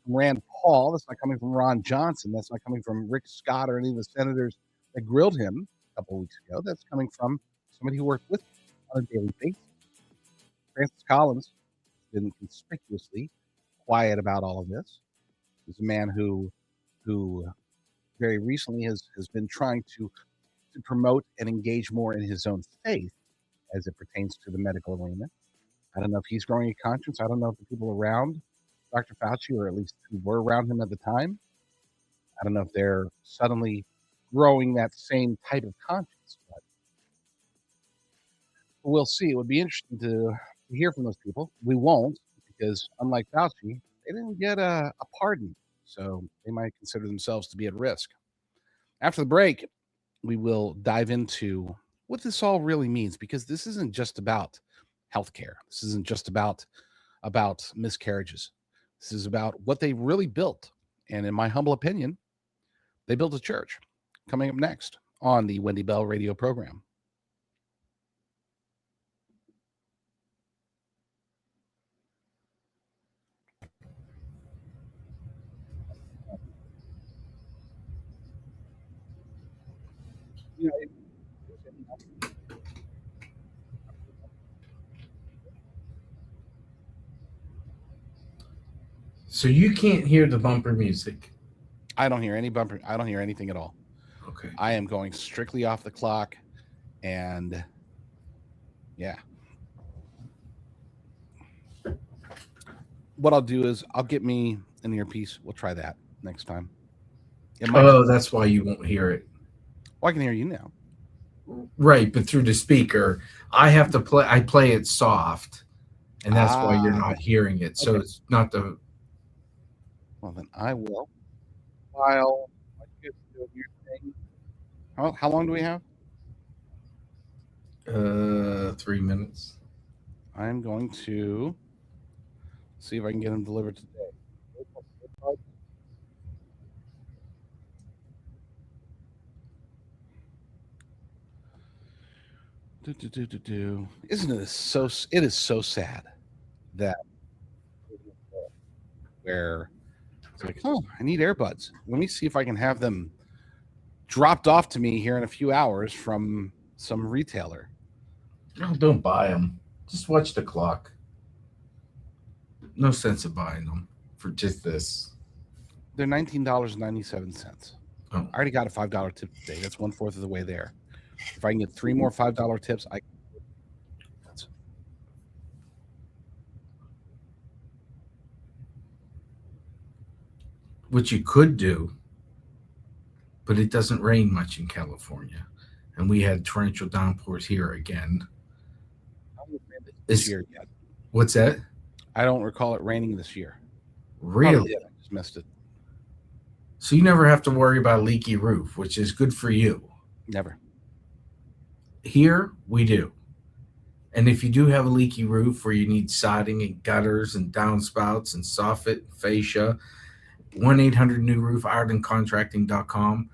Rand Paul. That's not coming from Ron Johnson. That's not coming from Rick Scott or any of the senators that grilled him a couple of weeks ago. That's coming from somebody who worked with him on a daily basis. Francis Collins has been conspicuously quiet about all of this. He's a man who very recently has been trying to promote and engage more in his own faith as it pertains to the medical arena. I don't know if he's growing a conscience. I don't know if the people around Dr. Fauci, or at least who were around him at the time, I don't know if they're suddenly growing that same type of conscience. But we'll see. It would be interesting to hear from those people. We won't, because unlike Fauci, they didn't get a pardon. So they might consider themselves to be at risk. After the break, we will dive into what this all really means, because this isn't just about healthcare. This isn't just about miscarriages. This is about what they really built. And in my humble opinion, they built a church. Coming up next on the Wendy Bell radio program. So you can't hear the bumper music? I don't hear any bumper. I don't hear anything at all. Okay. I am going strictly off the clock, and yeah. What I'll do is I'll get me an earpiece. We'll try that next time. That's why you won't hear it. Well, I can hear you now. Right, but through the speaker, I have to play. I play it soft, and that's why you're not hearing it. So it's not the. Well, then I will. While you do your thing. How long do we have? 3 minutes. I'm going to see if I can get them delivered today. Isn't it so? It is so sad that where It's like, I need earbuds. Let me see if I can have them dropped off to me here in a few hours from some retailer. No, don't buy them. Just watch the clock. No sense of buying them for just this. They're $19.97. Oh. I already got a $5 tip today. That's 1/4 of the way there. If I can get 3 more $5 tips, What you could do, but it doesn't rain much in California, and we had torrential downpours here again. This year yet. What's that? I don't recall it raining this year. Really? I just missed it. So you never have to worry about a leaky roof, which is good for you. Never. Here, we do. And if you do have a leaky roof where you need siding and gutters and downspouts and soffit, fascia, 1-800-NEW-ROOF, IrelandContracting.com.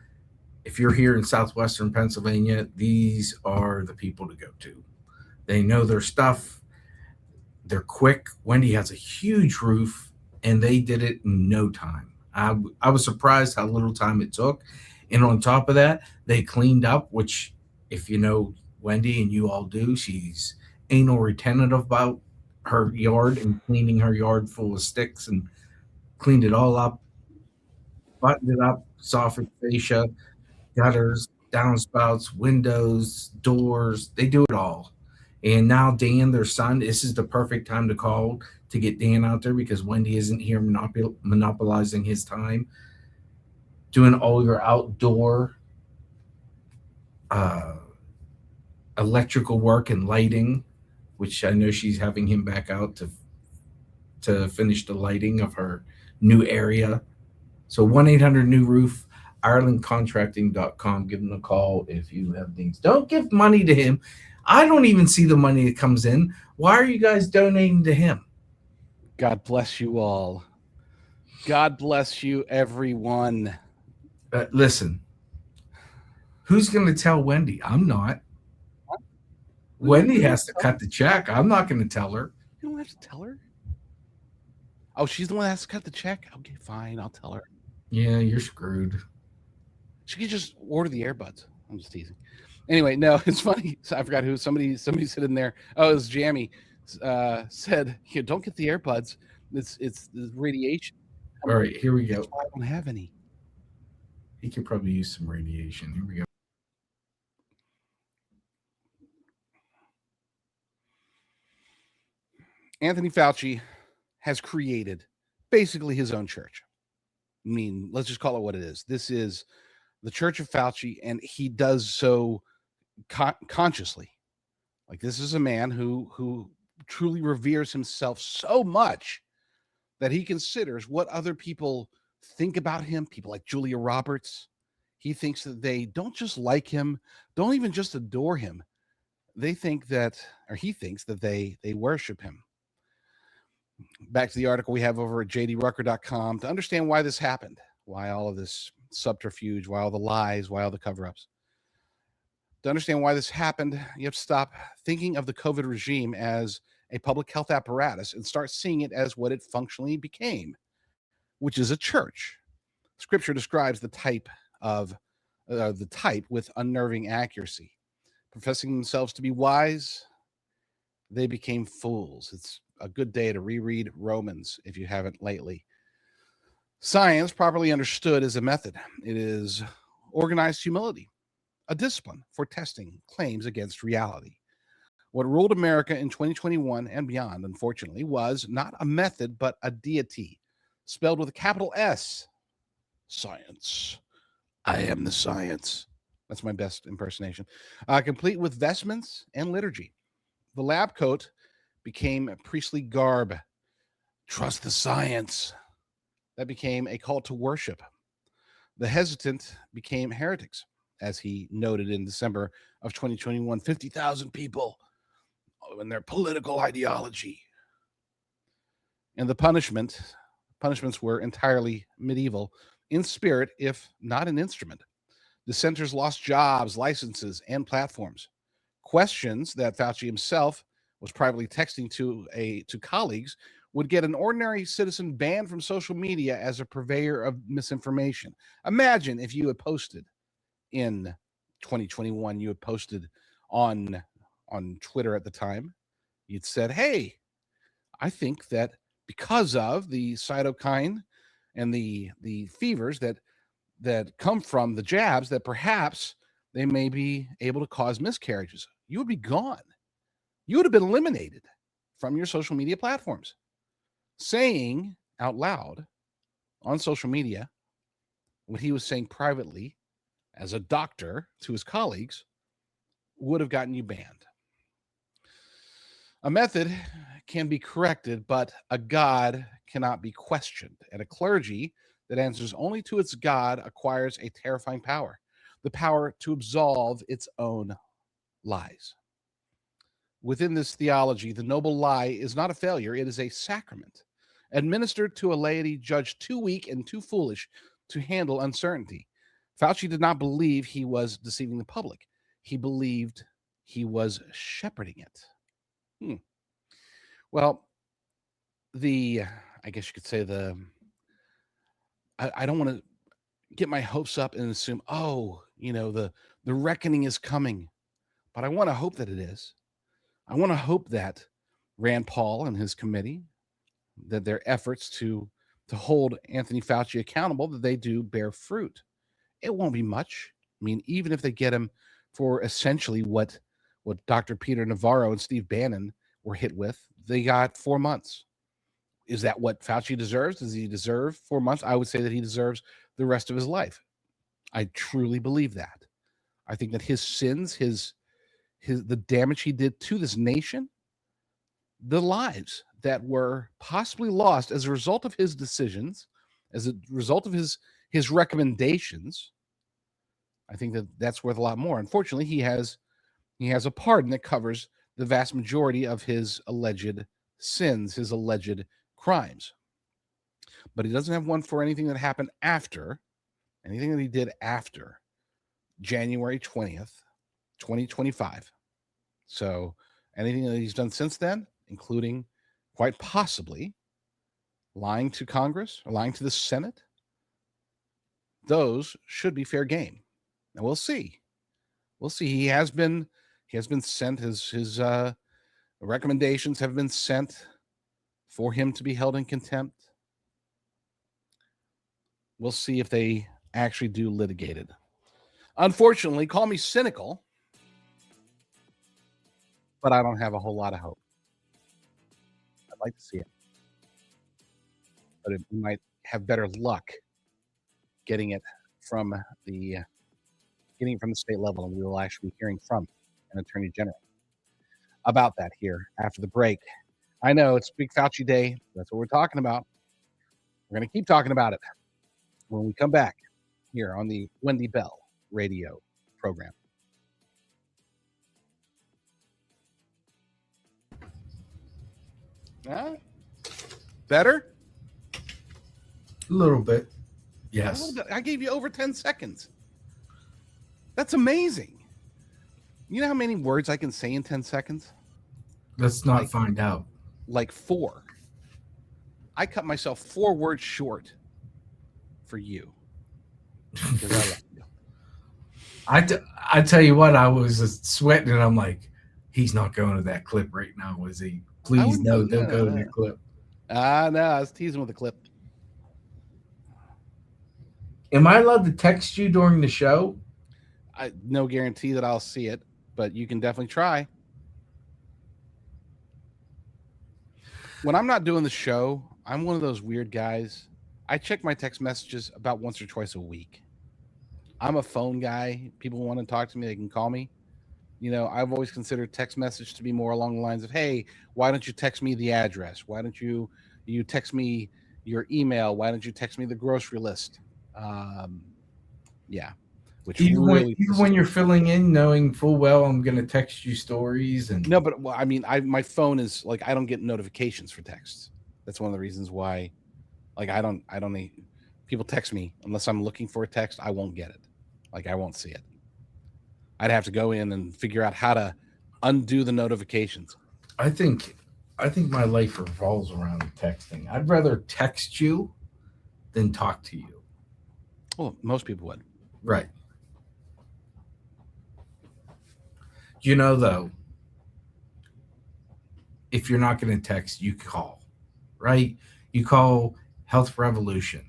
If you're here in southwestern Pennsylvania, these are the people to go to. They know their stuff. They're quick. Wendy has a huge roof, and they did it in no time. I was surprised how little time it took. And on top of that, they cleaned up, which if you know Wendy, and you all do, she's anal retentive about her yard and cleaning her yard full of sticks, and cleaned it all up, buttoned it up, soffit, fascia, gutters, downspouts, windows, doors. They do it all. And now Dan, their son, this is the perfect time to call to get Dan out there because Wendy isn't here monopolizing his time, doing all your outdoor electrical work and lighting, which I know she's having him back out to finish the lighting of her new area. So 1-800-NEW-ROOF, IrelandContracting.com. Give him a call if you have things. Don't give money to him. I don't even see the money that comes in. Why are you guys donating to him? God bless you all. God bless you, everyone. Listen, who's going to tell Wendy? I'm not. Wendy has to cut the check. I'm not going to tell her. You don't have to tell her. Oh, she's the one that has to cut the check? Okay, fine. I'll tell her. Yeah, you're screwed. She could just order the earbuds. I'm just teasing. Anyway, no, it's funny. So I forgot who. Somebody said in there. Oh, it was Jamie. Said, don't get the earbuds. It's radiation. All right, here we go. I don't have any. He could probably use some radiation. Here we go. Anthony Fauci has created basically his own church. I mean, let's just call it what it is. This is the Church of Fauci, and he does so consciously. Like, this is a man who truly reveres himself so much that he considers what other people think about him, people like Julia Roberts. He thinks that they don't just like him, don't even just adore him. They think that, or he thinks that they worship him. Back to the article we have over at jdrucker.com to understand why this happened, why all of this subterfuge, why all the lies, why all the cover-ups. To understand why this happened, you have to stop thinking of the COVID regime as a public health apparatus and start seeing it as what it functionally became, which is a church. Scripture describes the type with unnerving accuracy. Professing themselves to be wise, they became fools. It's a good day to reread Romans if you haven't lately. Science, properly understood, is a method. It is organized humility, a discipline for testing claims against reality. What ruled America in 2021 and beyond, unfortunately, was not a method, but a deity, spelled with a capital S. Science. I am the science. That's my best impersonation. Complete with vestments and liturgy. The lab coat became priestly garb. Trust the science. That became a call to worship. The hesitant became heretics, as he noted in December of 2021, 50,000 people in their political ideology. And the punishments were entirely medieval in spirit, if not in instrument. Dissenters lost jobs, licenses, and platforms. Questions that Fauci himself was privately texting to colleagues would get an ordinary citizen banned from social media as a purveyor of misinformation. Imagine if you had posted in 2021, you had posted on Twitter at the time, you'd said, hey, I think that because of the cytokine and the fevers that come from the jabs, that perhaps they may be able to cause miscarriages. You would be gone. You would have been eliminated from your social media platforms. Saying out loud on social media what he was saying privately as a doctor to his colleagues would have gotten you banned. A method can be corrected, but a God cannot be questioned. And a clergy that answers only to its God acquires a terrifying power, the power to absolve its own lies. Within this theology, the noble lie is not a failure, it is a sacrament, administered to a laity judged too weak and too foolish to handle uncertainty. Fauci did not believe he was deceiving the public. He believed he was shepherding it. Well, I guess you could say I don't want to get my hopes up and assume, the reckoning is coming. But I want to hope that it is. I want to hope that Rand Paul and his committee, that their efforts to hold Anthony Fauci accountable, that they do bear fruit. It won't be much. I mean, even if they get him for essentially what Dr. Peter Navarro and Steve Bannon were hit with, they got 4 months. Is that what Fauci deserves? Does he deserve 4 months? I would say that he deserves the rest of his life. I truly believe that. I think that his sins, the damage he did to this nation, the lives that were possibly lost as a result of his decisions, as a result of his recommendations, I think that that's worth a lot more. Unfortunately, he has a pardon that covers the vast majority of his alleged sins, his alleged crimes. But he doesn't have one for anything that happened after, anything that he did after January 20th, 2025. So anything that he's done since then, including quite possibly lying to Congress or lying to the Senate, those should be fair game. And we'll see. We'll see. He has been sent, his recommendations have been sent for him to be held in contempt. We'll see if they actually do litigate it. Unfortunately, call me cynical, but I don't have a whole lot of hope. I'd like to see it, but we might have better luck getting it from the state level, and we will actually be hearing from an attorney general about that here after the break. I know it's Big Fauci Day. That's what we're talking about. We're going to keep talking about it when we come back here on the Wendy Bell radio program. Better? A little bit. Yes. I gave you over 10 seconds. That's amazing. You know how many words I can say in 10 seconds? Let's not find out. Like 4. I cut myself 4 words short for you. Because I love you. I tell you what, I was sweating and I'm like, he's not going to that clip right now, was he? Please no, don't go to that clip. No, I was teasing with the clip. Am I allowed to text you during the show? No guarantee that I'll see it, but you can definitely try. When I'm not doing the show, I'm one of those weird guys. I check my text messages about once or twice a week. I'm a phone guy. People want to talk to me, they can call me. You know, I've always considered text message to be more along the lines of, hey, why don't you text me the address? Why don't you text me your email? Why don't you text me the grocery list? Yeah. Which even really when you're filling in, knowing full well I'm going to text you stories and no, but well, I mean, my phone is like, I don't get notifications for texts. That's one of the reasons why, like, I don't need people text me unless I'm looking for a text. I won't get it. Like, I won't see it. I'd have to go in and figure out how to undo the notifications. I think I think my life revolves around texting. I'd rather text you than talk to you. Well, most people would. Right. You know, though, if you're not going to text, you call, right? You call Health Revolution.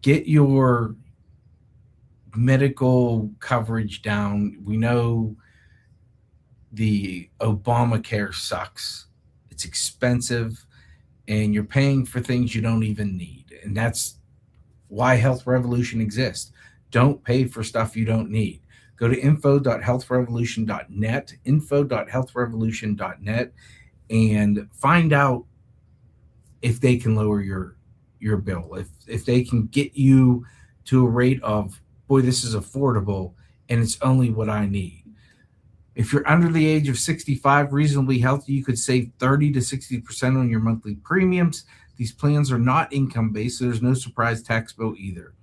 Get your medical coverage down. We know the Obamacare sucks. It's expensive, and you're paying for things you don't even need. And that's why Health Revolution exists. Don't pay for stuff you don't need. Go to info.healthrevolution.net, info.healthrevolution.net, and find out if they can lower your bill. If they can get you to a rate of, boy, this is affordable and it's only what I need. If you're under the age of 65, reasonably healthy, you could save 30 to 60% on your monthly premiums. These plans are not income-based, so there's no surprise tax bill either.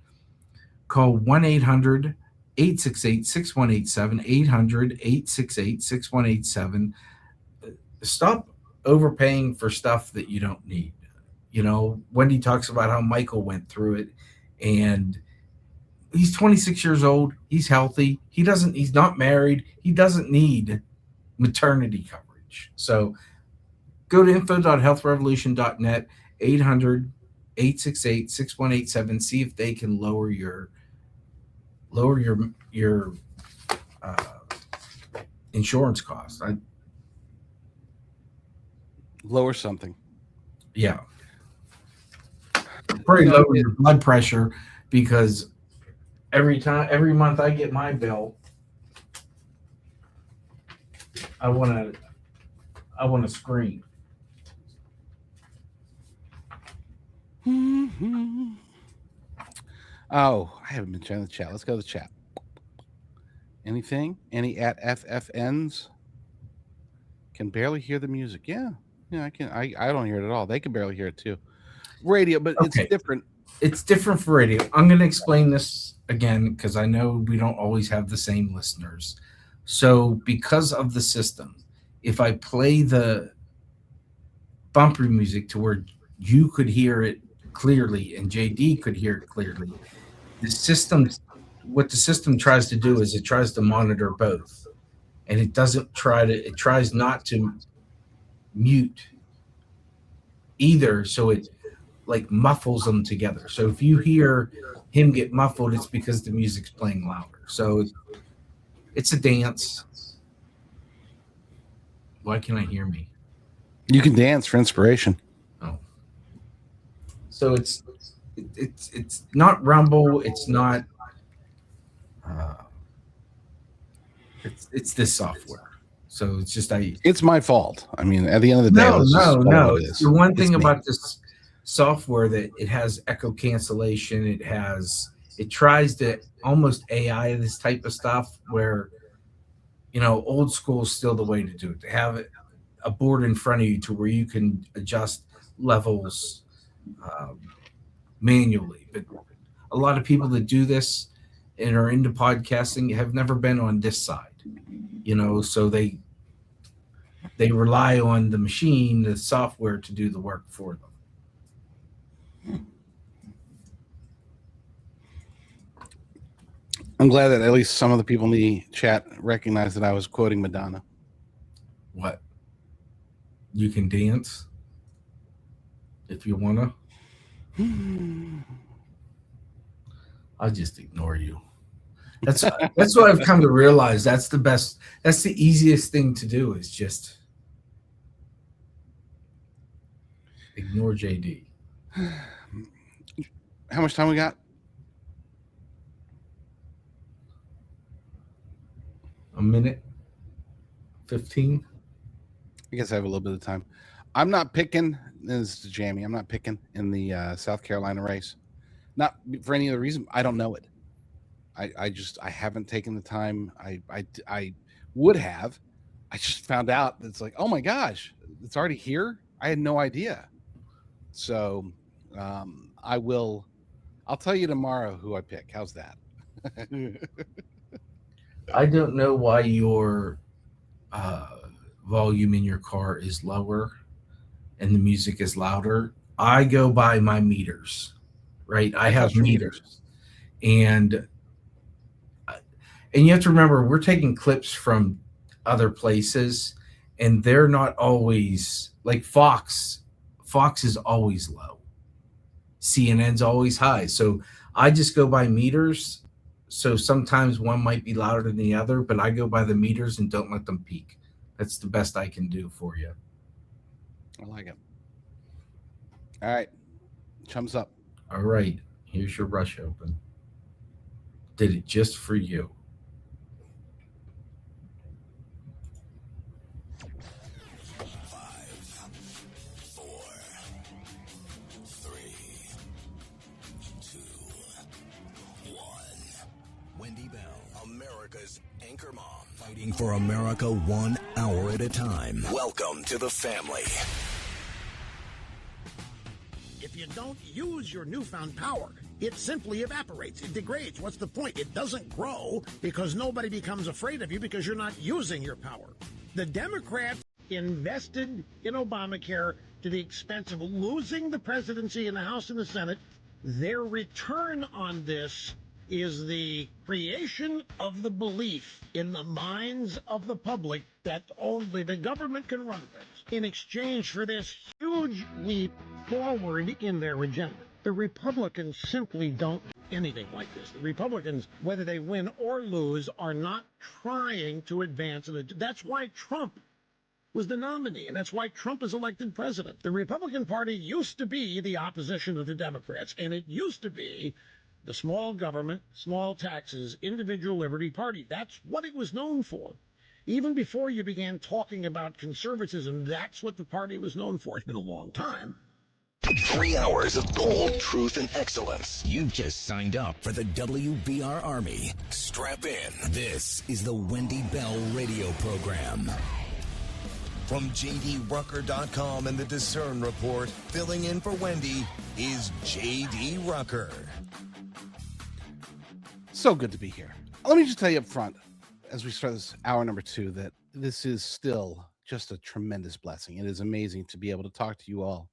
Call 1-800-868-6187, 800-868-6187. Stop overpaying for stuff that you don't need. You know, Wendy talks about how Michael went through it, and he's 26 years old. He's healthy. He's not married. He doesn't need maternity coverage. So go to info.healthrevolution.net, 800-868-6187. See if they can lower your insurance costs. Lower something. Yeah. Probably lower your blood pressure, because every month I get my bill, I want to scream. Oh, I haven't been trying the chat. Let's go to the chat. Anything? Any at FFNs? Can barely hear the music. Yeah, I can. I don't hear it at all. They can barely hear it too. Radio, but Okay. It's different. It's different for radio. I'm going to explain this again because I know we don't always have the same listeners. So because of the system, if I play the bumper music to where you could hear it clearly and JD could hear it clearly, what the system tries to do is it tries to monitor both. And it tries not to mute either, so it like muffles them together. So if you hear him get muffled, it's because the music's playing louder. So it's a dance. Why can't I hear me? You can dance for inspiration. Oh. So it's not Rumble. It's not. It's this software. So it's just It's my fault. I mean, at the end of the day, no. It's The one thing about this software that it has echo cancellation. It tries to almost AI this type of stuff where, old school is still the way to do it. To have a board in front of you to where you can adjust levels manually. But a lot of people that do this and are into podcasting have never been on this side, so they rely on the machine, the software to do the work for them. I'm glad that at least some of the people in the chat recognize that I was quoting Madonna. What? You can dance if you want to. I'll just ignore you. That's what I've come to realize. That's the easiest thing to do is just ignore JD. How much time we got? A minute 15. I guess I have a little bit of time. I'm not picking. This is Jamie. I'm not picking in the South Carolina race. Not for any other reason. I don't know it. I haven't taken the time. I would have. I just found out. It's like, oh my gosh, it's already here. I had no idea. So I'll tell you tomorrow who I pick. How's that? I don't know why your volume in your car is lower. and the music is louder, I go by my meters, right? I have meters. And you have to remember, we're taking clips from other places, and they're not always like Fox. Fox is always low. CNN's always high. So I just go by meters. So sometimes one might be louder than the other, but I go by the meters and don't let them peak. That's the best I can do for you. I like it. All right. Chums up. All right. Here's your rush open. Did it just for you. Wendy Bell, America's anchor mom, fighting for America 1 hour at a time. Welcome to the family. If you don't use your newfound power, it simply evaporates. It degrades. What's the point? It doesn't grow because nobody becomes afraid of you because you're not using your power. The Democrats invested in Obamacare to the expense of losing the presidency in the House and the Senate. Their return on this is the creation of the belief in the minds of the public that only the government can run things in exchange for this huge leap forward in their agenda. The Republicans simply don't do anything like this. The Republicans, whether they win or lose, are not trying to advance it. That's why Trump was the nominee, and that's why Trump is elected president. The Republican Party used to be the opposition to the Democrats, and it used to be the small government, small taxes, individual liberty party. That's what it was known for. Even before you began talking about conservatism, that's what the party was known for. It's been a long time. 3 hours of gold, truth, and excellence. You've just signed up for the WBR Army. Strap in. This is the Wendy Bell radio program. From JDRucker.com and the Discern Report, filling in for Wendy is J.D. Rucker. So good to be here. Let me just tell you up front, as we start this hour number 2, that this is still just a tremendous blessing. It is amazing to be able to talk to you all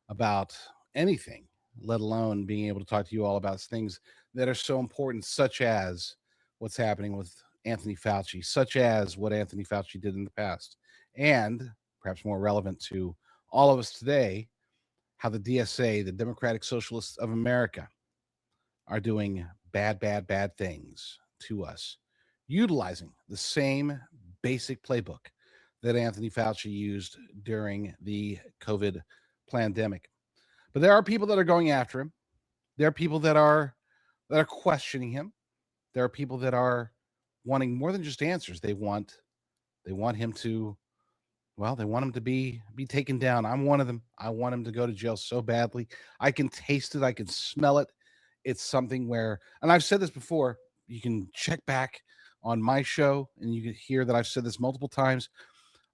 about anything, let alone being able to talk to you all about things that are so important, such as what's happening with Anthony Fauci, such as what Anthony Fauci did in the past, and perhaps more relevant to all of us today, how the DSA, the Democratic Socialists of America, are doing bad things to us, utilizing the same basic playbook that Anthony Fauci used during the COVID pandemic. But there are people that are going after him. There are people that are questioning him. There are people that are wanting more than just answers. They want him to, well, they want him to be taken down. I'm one of them. I want him to go to jail so badly. I can taste it. I can smell it. It's something where, and I've said this before, you can check back on my show and you can hear that I've said this multiple times.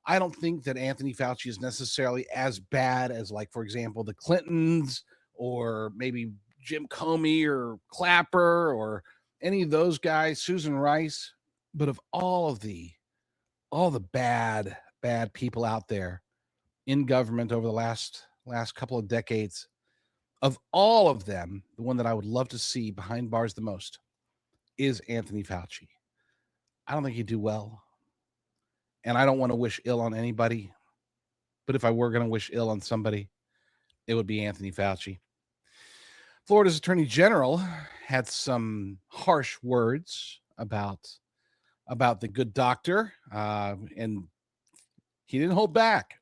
I don't think that Anthony Fauci is necessarily as bad as, like, for example, the Clintons or maybe Jim Comey or Clapper or any of those guys, Susan Rice. But of all the bad people out there in government over the last couple of decades, of all of them, the one that I would love to see behind bars the most is Anthony Fauci. I don't think he'd do well. And I don't want to wish ill on anybody. But if I were going to wish ill on somebody, it would be Anthony Fauci. Florida's Attorney General had some harsh words about the good doctor, and he didn't hold back.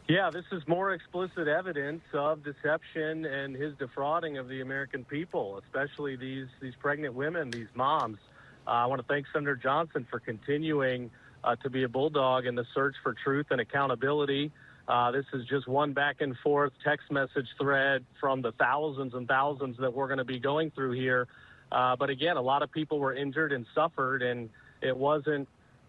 Yeah, this is more explicit evidence of deception and his defrauding of the American people, especially these pregnant women, these moms. I want to thank Senator Johnson for continuing to be a bulldog in the search for truth and accountability. This is just one back and forth text message thread from the thousands and thousands that we're going to be going through here. But again, a lot of people were injured and suffered, and it wasn't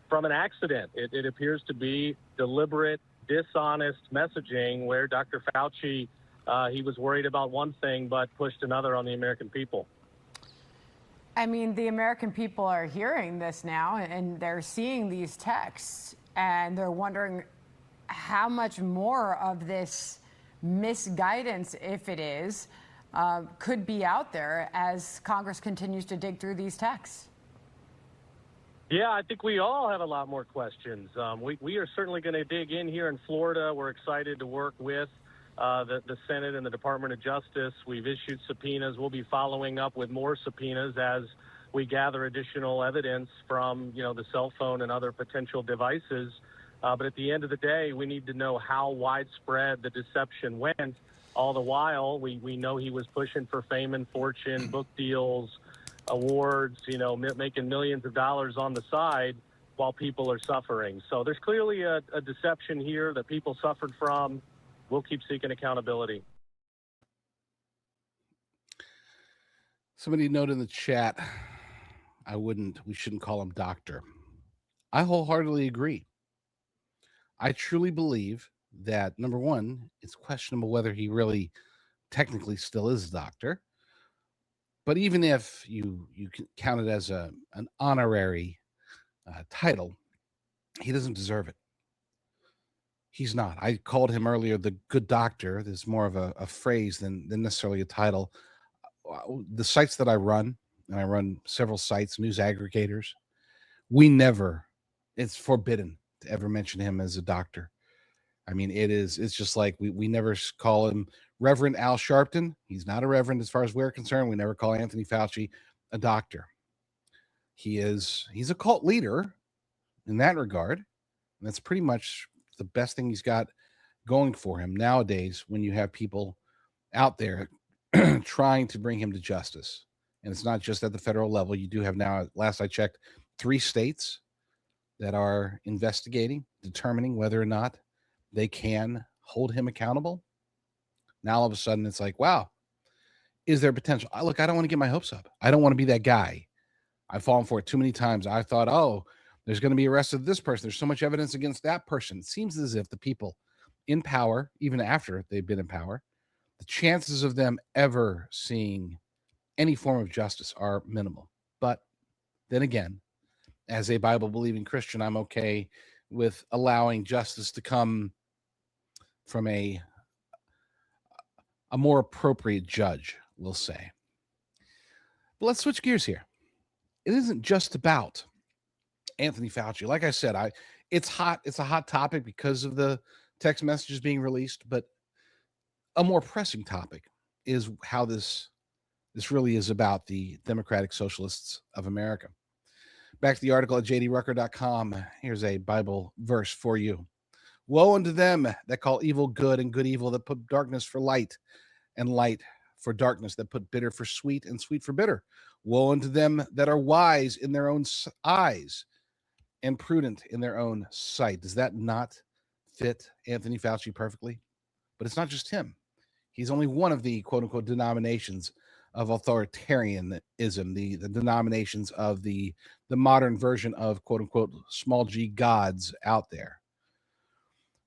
from an accident. It appears to be deliberate, dishonest messaging where Dr. Fauci, he was worried about one thing but pushed another on the American people. I mean, the American people are hearing this now, and they're seeing these texts, and they're wondering, how much more of this misguidance, if it is, could be out there as Congress continues to dig through these texts? Yeah, I think we all have a lot more questions. We are certainly going to dig in here in Florida. We're excited to work with the Senate and the Department of Justice. We've issued subpoenas. We'll be following up with more subpoenas as we gather additional evidence from, the cell phone and other potential devices. But at the end of the day, we need to know how widespread the deception went. All the while, we know he was pushing for fame and fortune, book deals, awards, making millions of dollars on the side while people are suffering. So there's clearly a deception here that people suffered from. We'll keep seeking accountability. Somebody noted in the chat, we shouldn't call him doctor. I wholeheartedly agree. I truly believe that, number one, it's questionable whether he really technically still is a doctor. But even if you count it as an honorary title, he doesn't deserve it. He's not. I called him earlier the good doctor. There's more of a phrase than necessarily a title. The sites that I run, and I run several sites, news aggregators, it's forbidden to ever mention him as a doctor. I mean, it's just like we never call him Reverend Al Sharpton. He's not a reverend as far as we're concerned. We never call Anthony Fauci a doctor. He's a cult leader in that regard. And that's pretty much the best thing he's got going for him nowadays when you have people out there trying to bring him to justice. And it's not just at the federal level. You do have now, last I checked, 3 states that are investigating, determining whether or not they can hold him accountable. Now, all of a sudden, it's like, wow, is there potential? Look, I don't want to get my hopes up. I don't want to be that guy. I've fallen for it too many times. I thought, oh, there's going to be arrested this person. There's so much evidence against that person. It seems as if the people in power, even after they've been in power, the chances of them ever seeing any form of justice are minimal. But then again, as a Bible-believing Christian, I'm okay with allowing justice to come from a more appropriate judge, we'll say. But let's switch gears here. It isn't just about Anthony Fauci. Like I said, it's hot. It's a hot topic because of the text messages being released, but a more pressing topic is how this really is about the Democratic Socialists of America. Back to the article at jdrucker.com. Here's a Bible verse for you. Woe unto them that call evil good and good evil, that put darkness for light and light for darkness, that put bitter for sweet and sweet for bitter. Woe unto them that are wise in their own eyes and prudent in their own sight. Does that not fit Anthony Fauci perfectly? But it's not just him. He's only one of the quote-unquote denominations of authoritarianism, the denominations of the modern version of quote-unquote small g gods out there.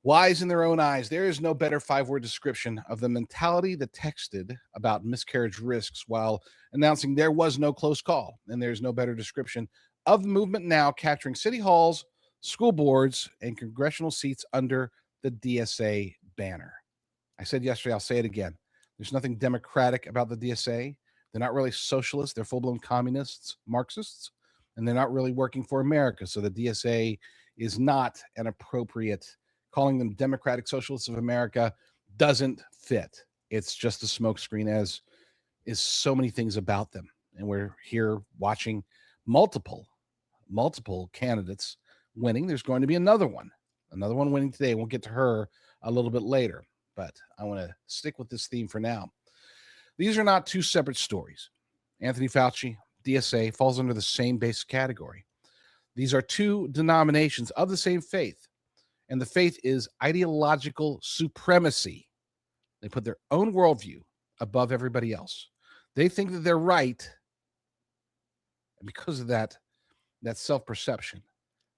Wise in their own eyes. There is no better 5-word description of the mentality that texted about miscarriage risks while announcing there was no close call. And there's no better description of the movement now capturing city halls, school boards, and congressional seats under the DSA banner. I said yesterday, I'll say it again. There's nothing democratic about the DSA. They're not really socialists. They're full-blown communists, Marxists, and they're not really working for America. So the DSA is not an appropriate. Calling them Democratic Socialists of America doesn't fit. It's just a smokescreen, as is so many things about them. And we're here watching multiple candidates winning. There's going to be another one winning today. We'll get to her a little bit later, but I want to stick with this theme for now. These are not two separate stories. Anthony Fauci, DSA, falls under the same basic category. These are two denominations of the same faith. And the faith is ideological supremacy. They put their own worldview above everybody else. They think that they're right. And because of that self-perception,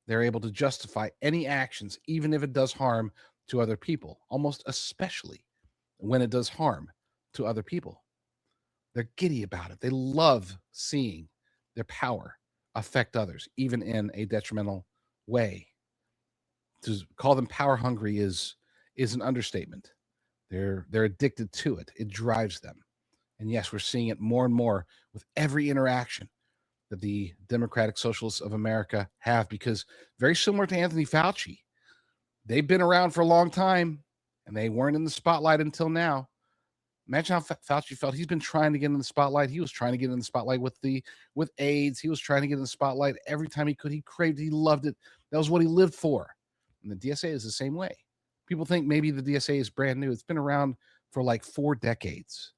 they're able to justify any actions, even if it does harm to other people, almost especially when it does harm to other people. They're giddy about it. They love seeing their power affect others, even in a detrimental way. to call them power hungry is an understatement. They're addicted to it. It drives them. And yes, we're seeing it more and more with every interaction that the Democratic Socialists of America have, because very similar to Anthony Fauci, they've been around for a long time and they weren't in the spotlight until now. Imagine how Fauci felt. He's been trying to get in the spotlight. He was trying to get in the spotlight with AIDS. He was trying to get in the spotlight every time he could. He craved it. He loved it. That was what he lived for. And the DSA is the same way. People think maybe the DSA is brand new. It's been around for like 4 decades.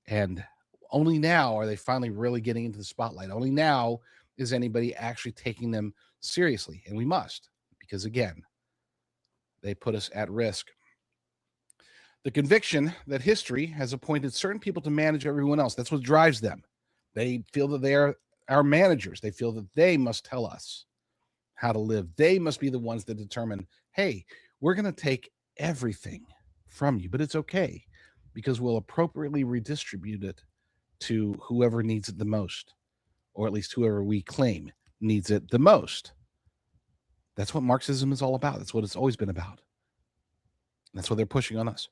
And only now are they finally really getting into the spotlight. Only now is anybody actually taking them seriously. And we must, because again, they put us at risk. The conviction that history has appointed certain people to manage everyone else. That's what drives them. They feel that they are our managers. They feel that they must tell us how to live. They must be the ones that determine, hey, we're going to take everything from you, but it's okay because we'll appropriately redistribute it to whoever needs it the most, or at least whoever we claim needs it the most. That's what Marxism is all about. That's what it's always been about. That's what they're pushing on us.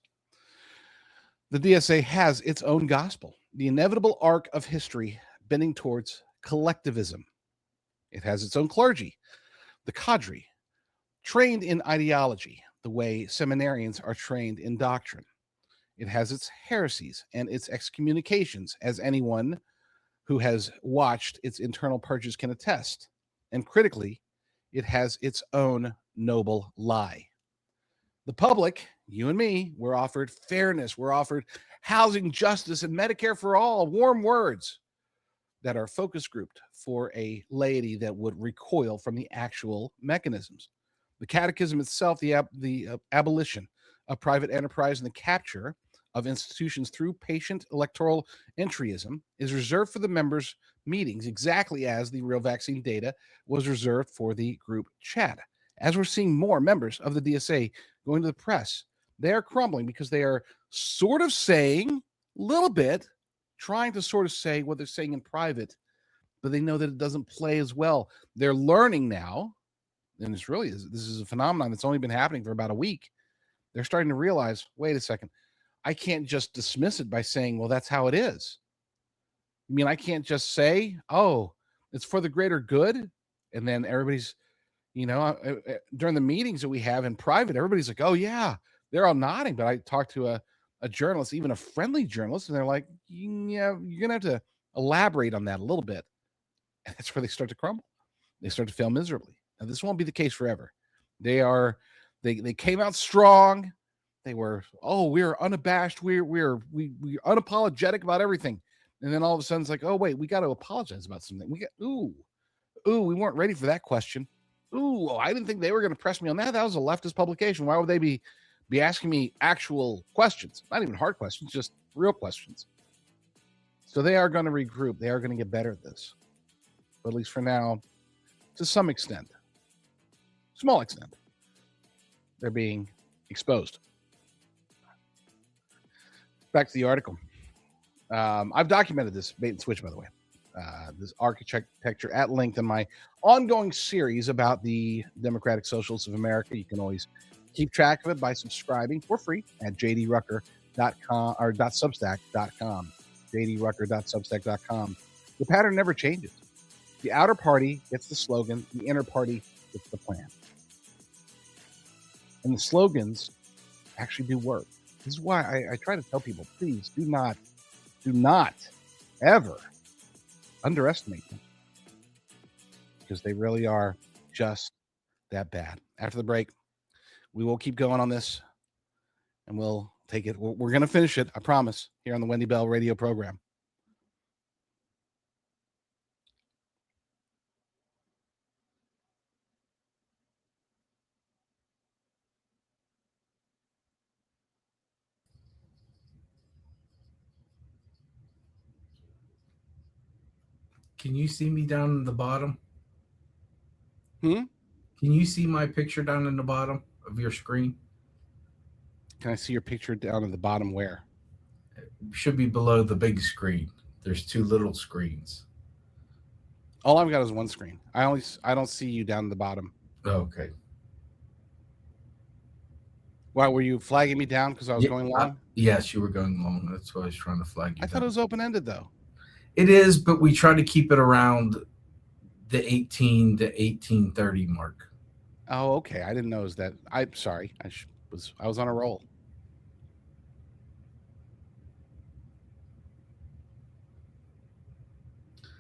The DSA has its own gospel, the inevitable arc of history bending towards collectivism. It has its own clergy, the cadre, trained in ideology, the way seminarians are trained in doctrine. It has its heresies and its excommunications, as anyone who has watched its internal purges can attest. And critically, it has its own noble lie. The public, you and me, we're offered fairness, we're offered housing justice and Medicare for all, warm words that are focus grouped for a laity that would recoil from the actual mechanisms. The catechism itself, the abolition of private enterprise and the capture of institutions through patient electoral entryism is reserved for the members' meetings, exactly as the real vaccine data was reserved for the group chat. As we're seeing more members of the DSA going to the press, they are crumbling because they are sort of saying a little bit, trying to sort of say what they're saying in private, but they know that it doesn't play as well. They're learning now, and this is a phenomenon that's only been happening for about a week. They're starting to realize, wait a second, I can't just dismiss it by saying, well, that's how it is. I mean, I can't just say, oh, it's for the greater good. And then everybody's, during the meetings that we have in private, everybody's like, oh, yeah, they're all nodding. But I talked to a journalist, even a friendly journalist, and they're like, yeah, you're going to have to elaborate on that a little bit. And that's where they start to crumble. They start to fail miserably. Now, this won't be the case forever. They came out strong. They were, we're unabashed. We're unapologetic about everything. And then all of a sudden it's like, oh, wait, we got to apologize about something. We weren't ready for that question. I didn't think they were going to press me on that. That was a leftist publication. Why would they be asking me actual questions? Not even hard questions, just real questions. So they are going to regroup. They are going to get better at this. But at least for now, to some extent, small extent, they're being exposed. Back to the article. I've documented this bait and switch, by the way. This architecture at length in my ongoing series about the Democratic Socialists of America. You can always keep track of it by subscribing for free at jdrucker.com or .substack.com. jdrucker.substack.com. The pattern never changes. The outer party gets the slogan, the inner party gets the plan. And the slogans actually do work. This is why I try to tell people, please do not ever underestimate them, because they really are just that bad. After the break, we will keep going on this, and we'll take it. We're going to finish it, I promise, here on the Wendy Bell radio program. Can you see me down in the bottom? Can you see my picture down in the bottom of your screen? Can I see your picture down at the bottom where? It should be below the big screen. There's 2 little screens. All I've got is one screen. I don't see you down at the bottom. Okay. Why were you flagging me down because I was going long? Yes, you were going long. That's why I was trying to flag you I down. thought it was open-ended, though. It is, but we try to keep it around the 18 to 18:30 mark. Oh, okay. I didn't know it was that. I'm sorry. I was on a roll.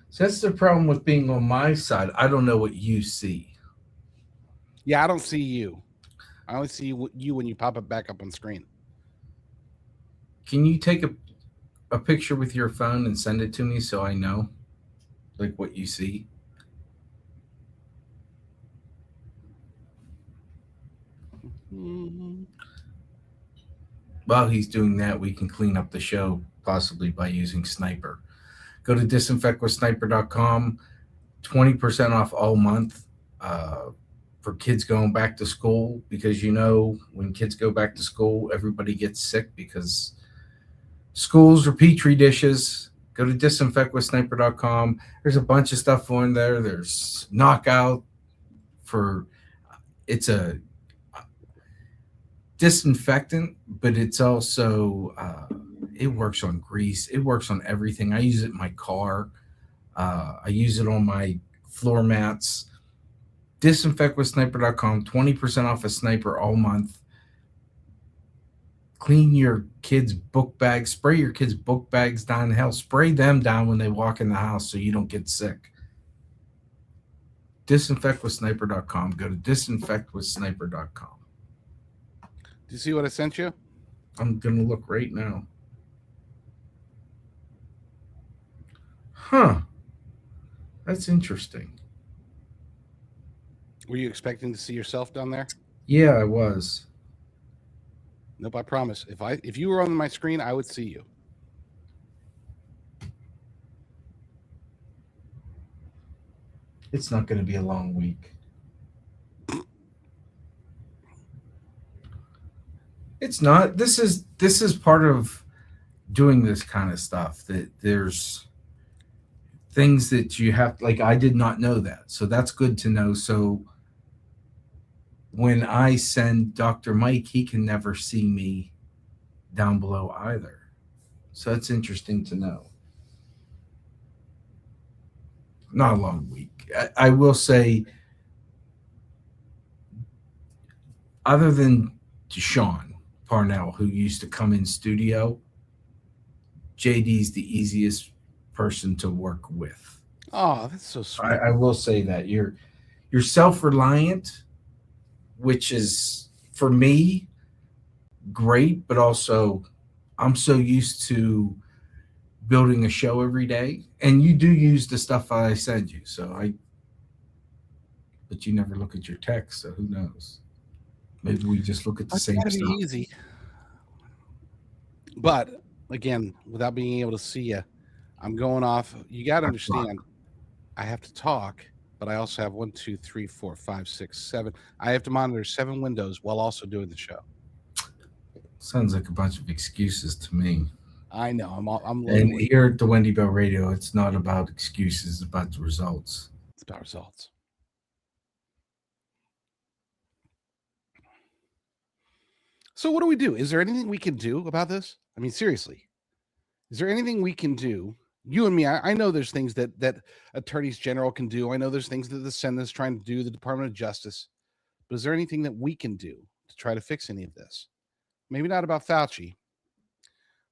So that's the problem with being on my side. I don't know what you see. Yeah, I don't see you. I only see you when you pop it back up on screen. Can you take a picture with your phone and send it to me so I know, like, what you see? While he's doing that, we can clean up the show possibly by using Sniper. Go to disinfectwithsniper.com, 20% off all month for kids going back to school, because when kids go back to school, everybody gets sick because schools are petri dishes. Go to disinfectwithsniper.com. There's a bunch of stuff on there. There's Knockout it's a disinfectant, but it's also it works on grease. It works on everything. I use it in my car. I use it on my floor mats. Disinfectwithsniper.com, 20% off a Sniper all month. Clean your kids' book bags. Spray your kids' book bags down. Hell, spray them down when they walk in the house so you don't get sick. Disinfectwithsniper.com. Go to disinfectwithsniper.com. Do you see what I sent you? I'm going to look right now. Huh. That's interesting. Were you expecting to see yourself down there? Yeah, I was. Nope, I promise. If you were on my screen, I would see you. It's not going to be a long week. It's not. This is part of doing this kind of stuff, that there's things that you have, like, I did not know that. So that's good to know. So when I send Dr. Mike, he can never see me down below either. So that's interesting to know. Not a long week. I will say, other than Sean Parnell, who used to come in studio, JD's the easiest person to work with. Oh, that's so sweet. I will say that you're self-reliant, which is, for me, great, but also I'm so used to building a show every day, and you do use the stuff I send you. But you never look at your text, so who knows? Maybe we just look at the same That'd stuff. be easy. But again, without being able to see you, I'm going off. You got to understand, I have to talk, but I also have 1, 2, 3, 4, 5, 6, 7. I have to monitor 7 windows while also doing the show. Sounds like a bunch of excuses to me. I know. I'm and here at the Wendy Bell Radio, it's not about excuses, it's about the results. It's about results. So what do we do? Is there anything we can do about this? I mean, seriously, is there anything we can do? You and me, I know there's things that attorneys general can do. I know there's things that the Senate is trying to do, the Department of Justice. But is there anything that we can do to try to fix any of this? Maybe not about Fauci,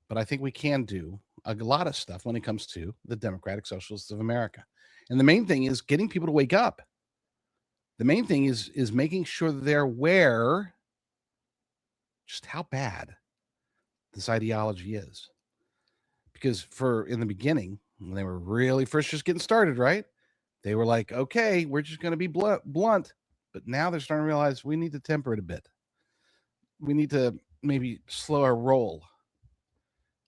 but I think we can do a lot of stuff when it comes to the Democratic Socialists of America. And the main thing is getting people to wake up. The main thing is making sure that they're aware just how bad this ideology is. Because in the beginning, when they were really first just getting started, right? They were like, okay, we're just going to be blunt. But now they're starting to realize we need to temper it a bit. We need to maybe slow our roll.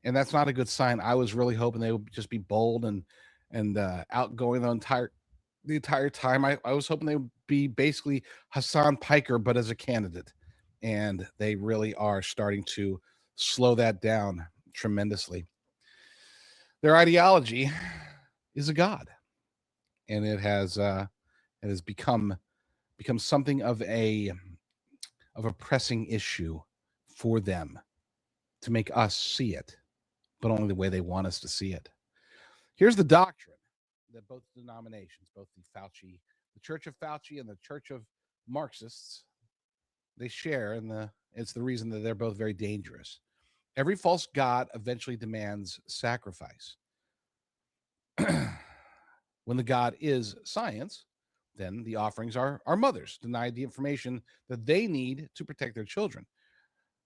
And that's not a good sign. I was really hoping they would just be bold and outgoing the entire time. I was hoping they would be basically Hassan Piker, but as a candidate. And they really are starting to slow that down tremendously. Their ideology is a god, and it has become something of a pressing issue for them to make us see it, but only the way they want us to see it. Here's the doctrine that both denominations, both the Church of Fauci and the Church of Marxists, they share, and it's the reason that they're both very dangerous. Every false god eventually demands sacrifice. When the god is science, then the offerings are mothers, denied the information that they need to protect their children.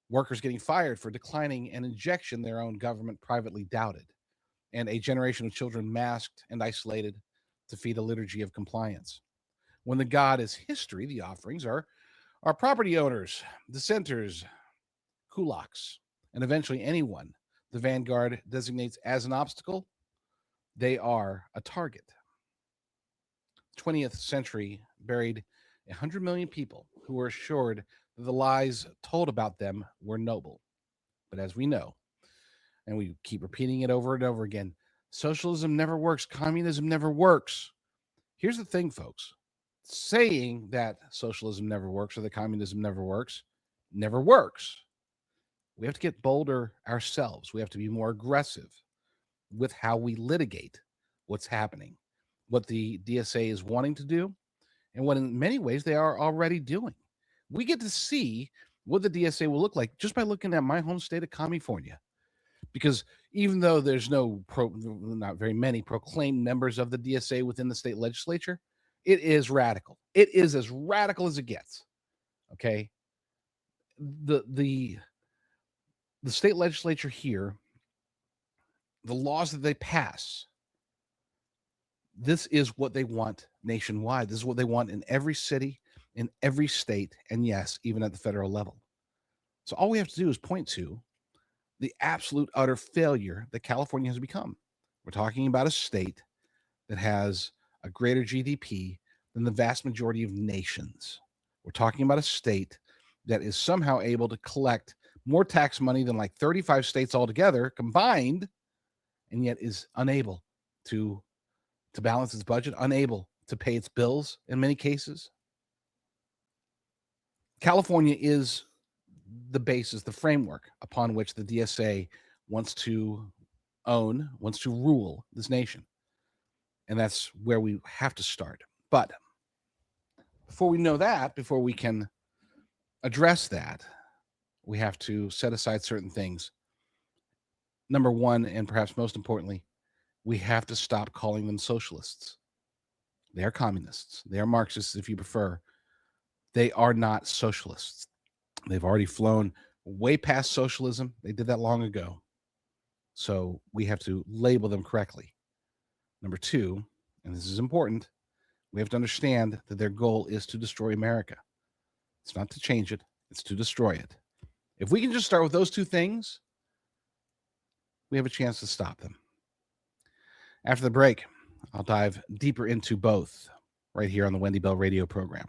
Workers getting fired for declining an injection their own government privately doubted. And a generation of children masked and isolated to feed a liturgy of compliance. When the god is history, the offerings are property owners, dissenters, kulaks, and eventually anyone the vanguard designates as an obstacle. They are a target. 20th century buried 100 million people who were assured that the lies told about them were noble. But as we know, and we keep repeating it over and over again, socialism never works. Communism never works. Here's the thing, folks. Saying that socialism never works or that communism never works. We have to get bolder ourselves. We have to be more aggressive with how we litigate what's happening, what the DSA is wanting to do, and what in many ways they are already doing. We get to see what the DSA will look like just by looking at my home state of California. Because even though there's not very many proclaimed members of the DSA within the state legislature, it is radical. It is as radical as it gets. Okay. The state legislature here, the laws that they pass, this is what they want nationwide. This is what they want in every city, in every state, and yes, even at the federal level. So all we have to do is point to the absolute utter failure that California has become. We're talking about a state that has a greater GDP than the vast majority of nations. We're talking about a state that is somehow able to collect more tax money than like 35 states altogether combined, and yet is unable to balance its budget, unable to pay its bills in many cases. California is the basis, the framework upon which the DSA wants to rule this nation. And that's where we have to start. But before we know that, before we can address that, we have to set aside certain things. Number one, and perhaps most importantly, we have to stop calling them socialists. They are communists. They are Marxists, if you prefer. They are not socialists. They've already flown way past socialism. They did that long ago. So we have to label them correctly. Number two, and this is important, we have to understand that their goal is to destroy America. It's not to change it. It's to destroy it. If we can just start with those two things, we have a chance to stop them. After the break, I'll dive deeper into both right here on the Wendy Bell radio program.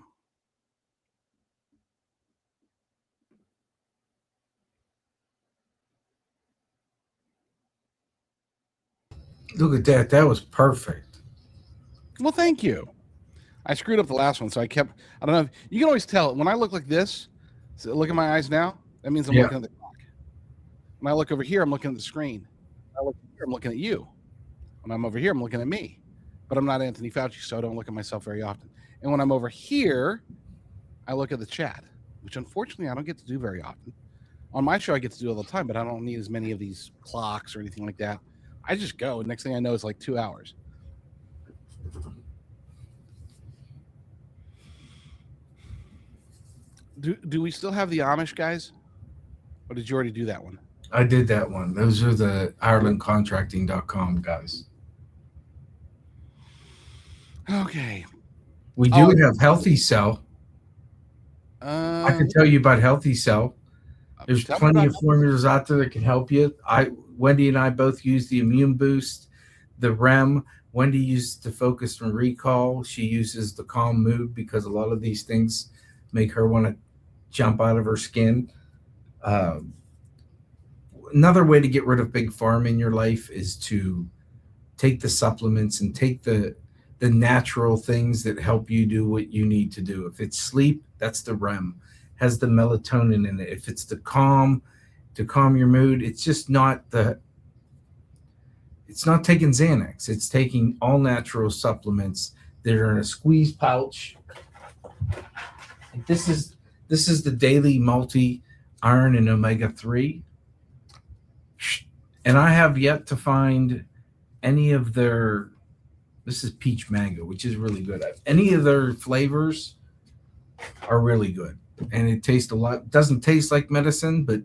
Look at that. That was perfect. Well, thank you. I screwed up the last one, so I don't know. You can always tell when I look like this. So look at my eyes now. That means I'm looking at the clock. When I look over here, I'm looking at the screen. When I look here, I'm looking at you. When I'm over here, I'm looking at me. But I'm not Anthony Fauci, so I don't look at myself very often. And when I'm over here, I look at the chat, which unfortunately I don't get to do very often. On my show, I get to do it all the time, but I don't need as many of these clocks or anything like that. I just go, and next thing I know, it's like 2 hours. Do we still have the Amish guys? Or did you already do that one? I did that one. Those are the IrelandContracting.com guys. Okay. We do have Healthy Cell. I can tell you about Healthy Cell. There's plenty of formulas out there that can help you. Wendy and I both use the Immune Boost, the REM. Wendy uses the Focus and Recall. She uses the Calm Mood because a lot of these things make her want to jump out of her skin. Another way to get rid of big pharma in your life is to take the supplements and take the natural things that help you do what you need to do. If it's sleep, that's the REM. has the melatonin in it. If it's to calm your mood, it's just not it's not taking Xanax. It's taking all natural supplements that are in a squeeze pouch. This is the daily multi iron and omega-3. And I have yet to find any of their, this is peach mango, which is really good. Any of their flavors are really good. And it tastes a lot, doesn't taste like medicine, but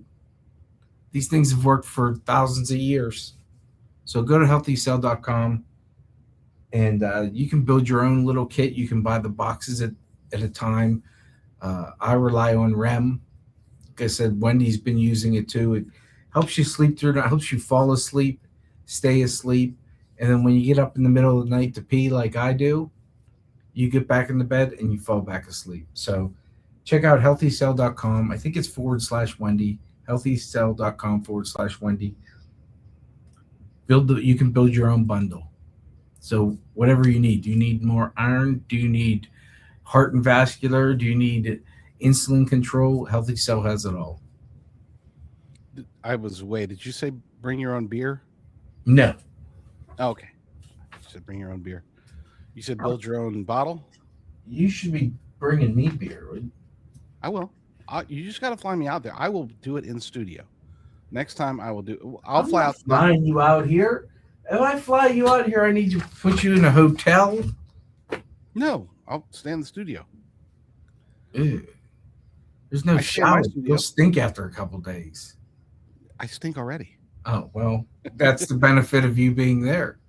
these things have worked for thousands of years. So go to healthycell.com and you can build your own little kit. You can buy the boxes at a time. I rely on REM. Like I said, Wendy's been using it too. It helps you sleep through it, helps you fall asleep, stay asleep. And then when you get up in the middle of the night to pee like I do, you get back in the bed and you fall back asleep. So check out healthycell.com. I think it's /Wendy, healthycell.com/Wendy. You can build your own bundle. So whatever you need. Do you need more iron? Do you need heart and vascular? Do you need insulin control? Healthy Cell has it all. Did you say bring your own beer? No. Oh, okay. You said bring your own beer. You said build your own bottle? You should be bringing me beer. Right? I will. You just got to fly me out there. I will do it in studio. Next time I will do. I'll fly out. Flying you out here? If I fly you out here, I need to put you in a hotel. No, I'll stay in the studio. Ew. There's no shower. You'll stink after a couple days. I stink already. Oh, well, that's the benefit of you being there.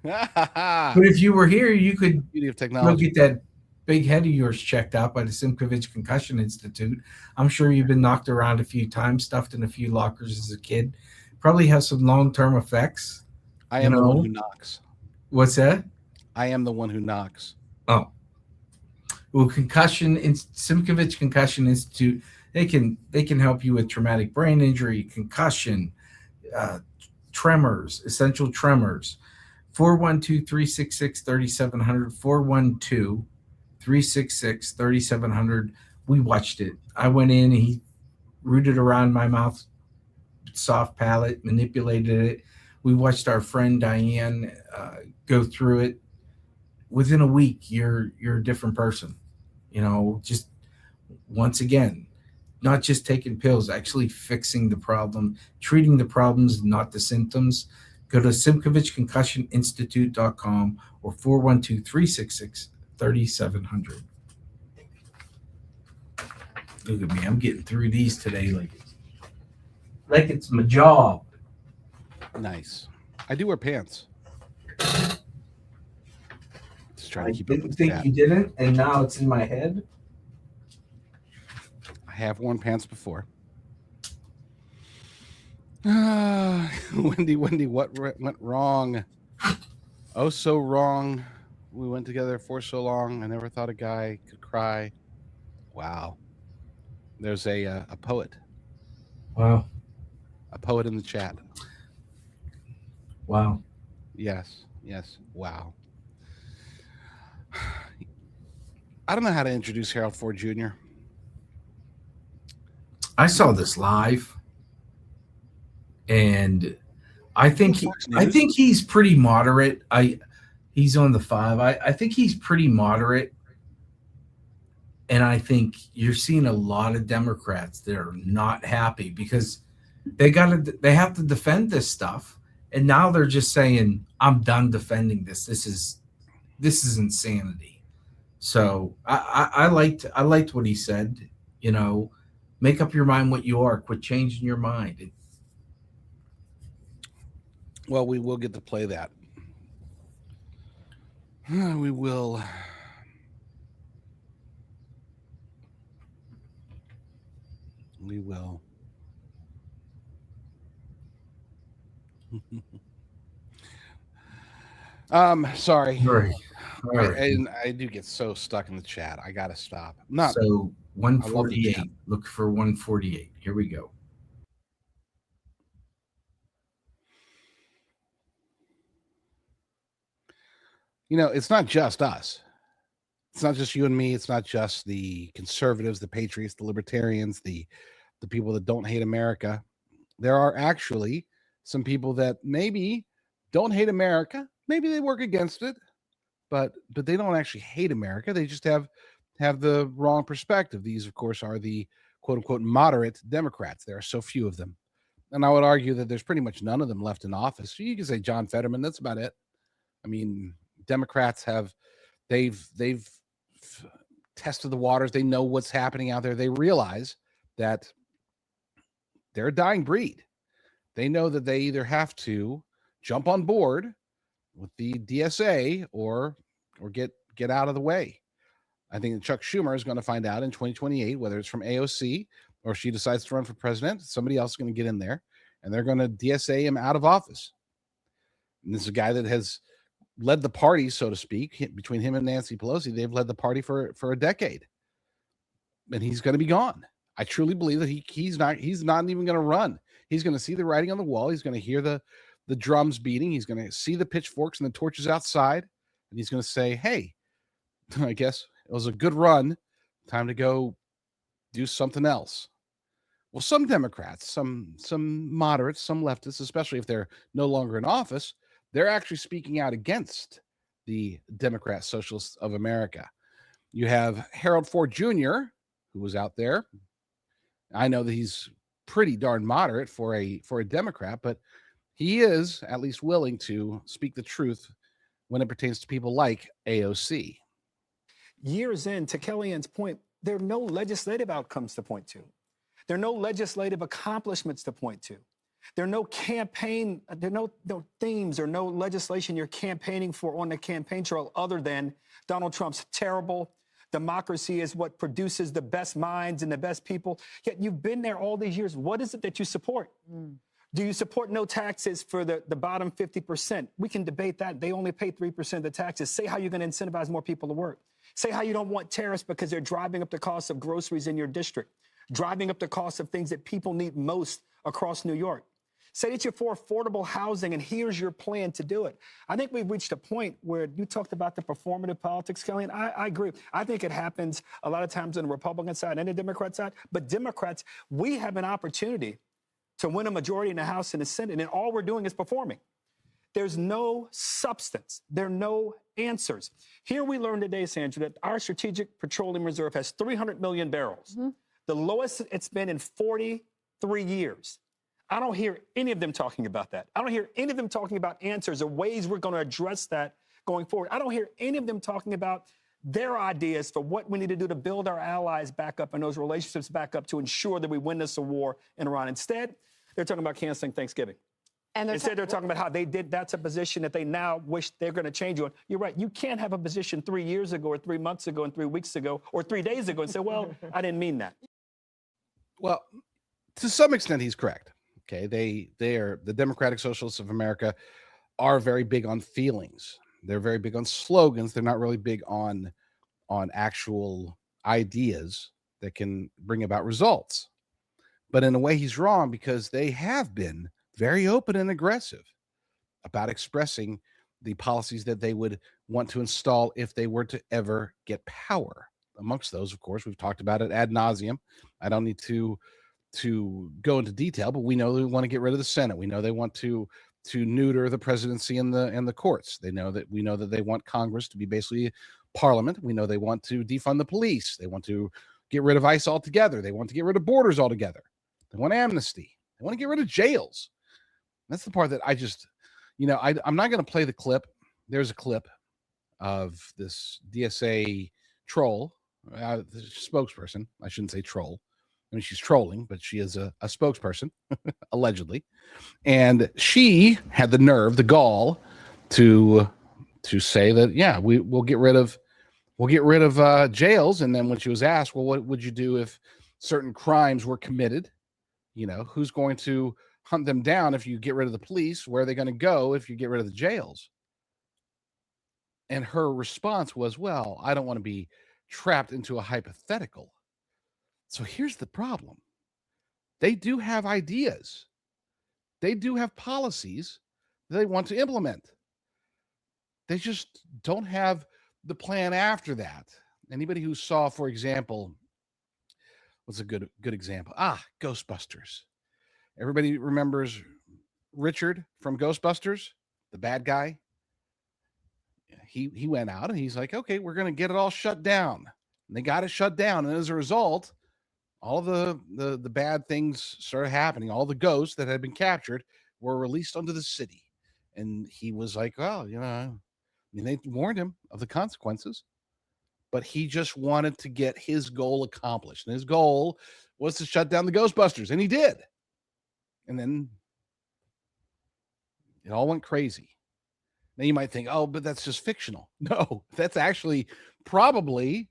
But if you were here, you could go get that big head of yours checked out by the Simkovich Concussion Institute. I'm sure you've been knocked around a few times, stuffed in a few lockers as a kid. Probably has some long-term effects. I am the one who knocks. What's that? I am the one who knocks. Oh. Well, Simkovich Concussion Institute, they can help you with traumatic brain injury, concussion, tremors, essential tremors. 412-366-3700, 412-366-3700. We watched it. I went in, he rooted around my mouth, soft palate, manipulated it. We watched our friend Diane go through it. Within a week, you're a different person. Just once again, not just taking pills, actually fixing the problem, treating the problems, not the symptoms. Go to SimkovichConcussionInstitute.com or 412-366-3700. Look at me. I'm getting through these today like it's my job. Nice. I do wear pants. Just trying to keep up with that. You didn't, and now it's in my head. I have worn pants before. Wendy, what went wrong? Oh, so wrong. We went together for so long. I never thought a guy could cry. Wow. There's a poet. Wow. A poet in the chat. Wow. Yes. Wow. I don't know how to introduce Harold Ford Jr. I saw this live, and I think he's pretty moderate. He's on the 5. I think he's pretty moderate, and I think you're seeing a lot of Democrats that are not happy because they have to defend this stuff, and now they're just saying, "I'm done defending this. This is insanity." So I liked what he said. Make up your mind what you are. Quit changing your mind. Well, we will get to play that. We will. We will. Sorry. All right. I do get so stuck in the chat. I gotta stop. So 148. Look for 148. Here we go. It's not just us. It's not just you and me. It's not just the conservatives, the patriots, the libertarians, the people that don't hate America. There are actually some people that maybe don't hate America. Maybe they work against it, but they don't actually hate America. They just have the wrong perspective. These, of course, are the quote unquote moderate Democrats. There are so few of them. And I would argue that there's pretty much none of them left in office. You can say John Fetterman, that's about it. I mean, Democrats they've tested the waters. They know what's happening out there. They realize that they're a dying breed. They know that they either have to jump on board with the DSA or get out of the way. I think that Chuck Schumer is going to find out in 2028, whether it's from AOC or she decides to run for president. Somebody else is going to get in there, and they're going to DSA him out of office. And this is a guy that has led the party, so to speak, between him and Nancy Pelosi. They've led the party for a decade, and he's going to be gone. I truly believe that he's not even going to run. He's going to see the writing on the wall. He's going to hear the drums beating. He's going to see the pitchforks and the torches outside, and he's going to say, "Hey, I guess it was a good run. Time to go do something else." Well, some Democrats, some moderates, some leftists, especially if they're no longer in office, they're actually speaking out against the Democrat Socialists of America. You have Harold Ford Jr., who was out there. I know that he's pretty darn moderate for a Democrat, but he is at least willing to speak the truth when it pertains to people like AOC. Years in, to Kellyanne's point, there are no legislative outcomes to point to. There are no legislative accomplishments to point to. There are no campaign, there are no themes or no legislation you're campaigning for on the campaign trail other than Donald Trump's terrible. Democracy is what produces the best minds and the best people. Yet you've been there all these years. What is it that you support? Do you support no taxes for the bottom 50%? We can debate that. They only pay 3% of the taxes. Say how you're going to incentivize more people to work. Say how you don't want tariffs because they're driving up the cost of groceries in your district, driving up the cost of things that people need most across New York. Say that you're for affordable housing, and here's your plan to do it. I think we've reached a point where you talked about the performative politics, Kelly, and I agree. I think it happens a lot of times on the Republican side and the Democrat side. But Democrats, we have an opportunity to win a majority in the House and the Senate, and all we're doing is performing. There's no substance. There are no answers. Here we learned today, Sandra, that our Strategic Petroleum Reserve has 300 million barrels, the lowest it's been in 43 years. I don't hear any of them talking about that. I don't hear any of them talking about answers or ways we're going to address that going forward. I don't hear any of them talking about their ideas for what we need to do to build our allies back up and those relationships back up to ensure that we win this war in Iran. Instead, they're talking about canceling Thanksgiving. And instead, they're talking about how they did. That's a position that they now wish they're going to change on. You're right. You can't have a position 3 years ago or 3 months ago and 3 weeks ago or 3 days ago and say, well, I didn't mean that. Well, to some extent, he's correct. Okay, they are the Democratic Socialists of America are very big on feelings. They're very big on slogans. They're not really big on actual ideas that can bring about results. But in a way, he's wrong, because they have been very open and aggressive about expressing the policies that they would want to install if they were to ever get power. Amongst those, of course, we've talked about it ad nauseum. I don't need to go into detail, but we know they want to get rid of the Senate. We know they want to neuter the presidency and the courts. We know that they want Congress to be basically Parliament. We know they want to defund the police. They want to get rid of ICE altogether. They want to get rid of borders altogether. They want amnesty. They want to get rid of jails. That's the part that I just, I'm not going to play the clip. There's a clip of this DSA troll, spokesperson. I shouldn't say troll. I mean, she's trolling, but she is a spokesperson, allegedly. And she had the nerve, the gall, to say that, yeah, we'll get rid of jails. And then when she was asked, well, what would you do if certain crimes were committed? Who's going to hunt them down if you get rid of the police? Where are they going to go if you get rid of the jails? And her response was, well, I don't want to be trapped into a hypothetical. So here's the problem. They do have ideas. They do have policies that they want to implement. They just don't have the plan after that. Anybody who saw, for example, what's a good example? Ghostbusters. Everybody remembers Richard from Ghostbusters, the bad guy. He went out and he's like, okay, we're going to get it all shut down. And they got it shut down. And as a result, all of the bad things started happening. All the ghosts that had been captured were released onto the city. And he was like, well, they warned him of the consequences, but he just wanted to get his goal accomplished. And his goal was to shut down the Ghostbusters. And he did. And then it all went crazy. Now you might think, oh, but that's just fictional. No, that's actually probably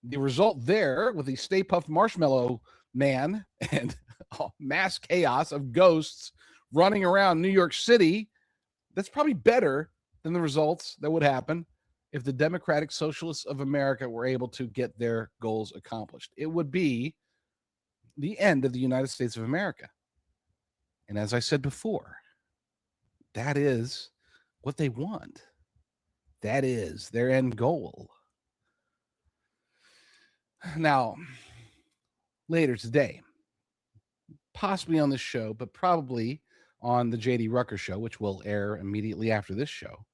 the result there with the Stay Puft Marshmallow Man and mass chaos of ghosts running around New York City. That's probably better than the results that would happen if the Democratic Socialists of America were able to get their goals accomplished. It would be the end of the United States of America. And as I said before, that is what they want. That is their end goal. Now, later today, possibly on this show, but probably on the J.D. Rucker show, which will air immediately after this show,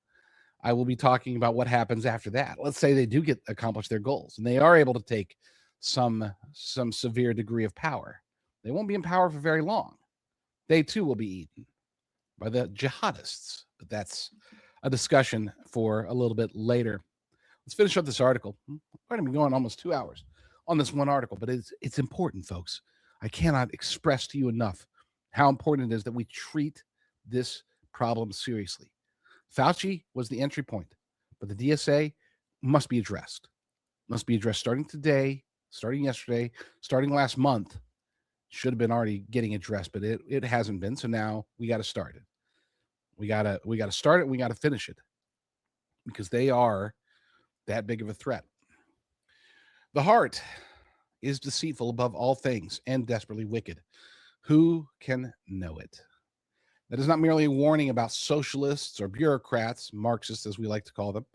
I will be talking about what happens after that. Let's say they do accomplish their goals and they are able to take some severe degree of power. They won't be in power for very long. They too will be eaten by the jihadists. But that's a discussion for a little bit later. Let's finish up this article. We're going to be going almost 2 hours on this one article, but it's important, folks. I cannot express to you enough how important it is that we treat this problem seriously. Fauci was the entry point, but the DSA must be addressed. Must be addressed starting today, starting yesterday, starting last month. Should have been already getting addressed, but it hasn't been. So now we got to start it. We gotta start it. We got to finish it because they are that big of a threat. The heart is deceitful above all things and desperately wicked. Who can know it? That is not merely a warning about socialists or bureaucrats, Marxists as we like to call them.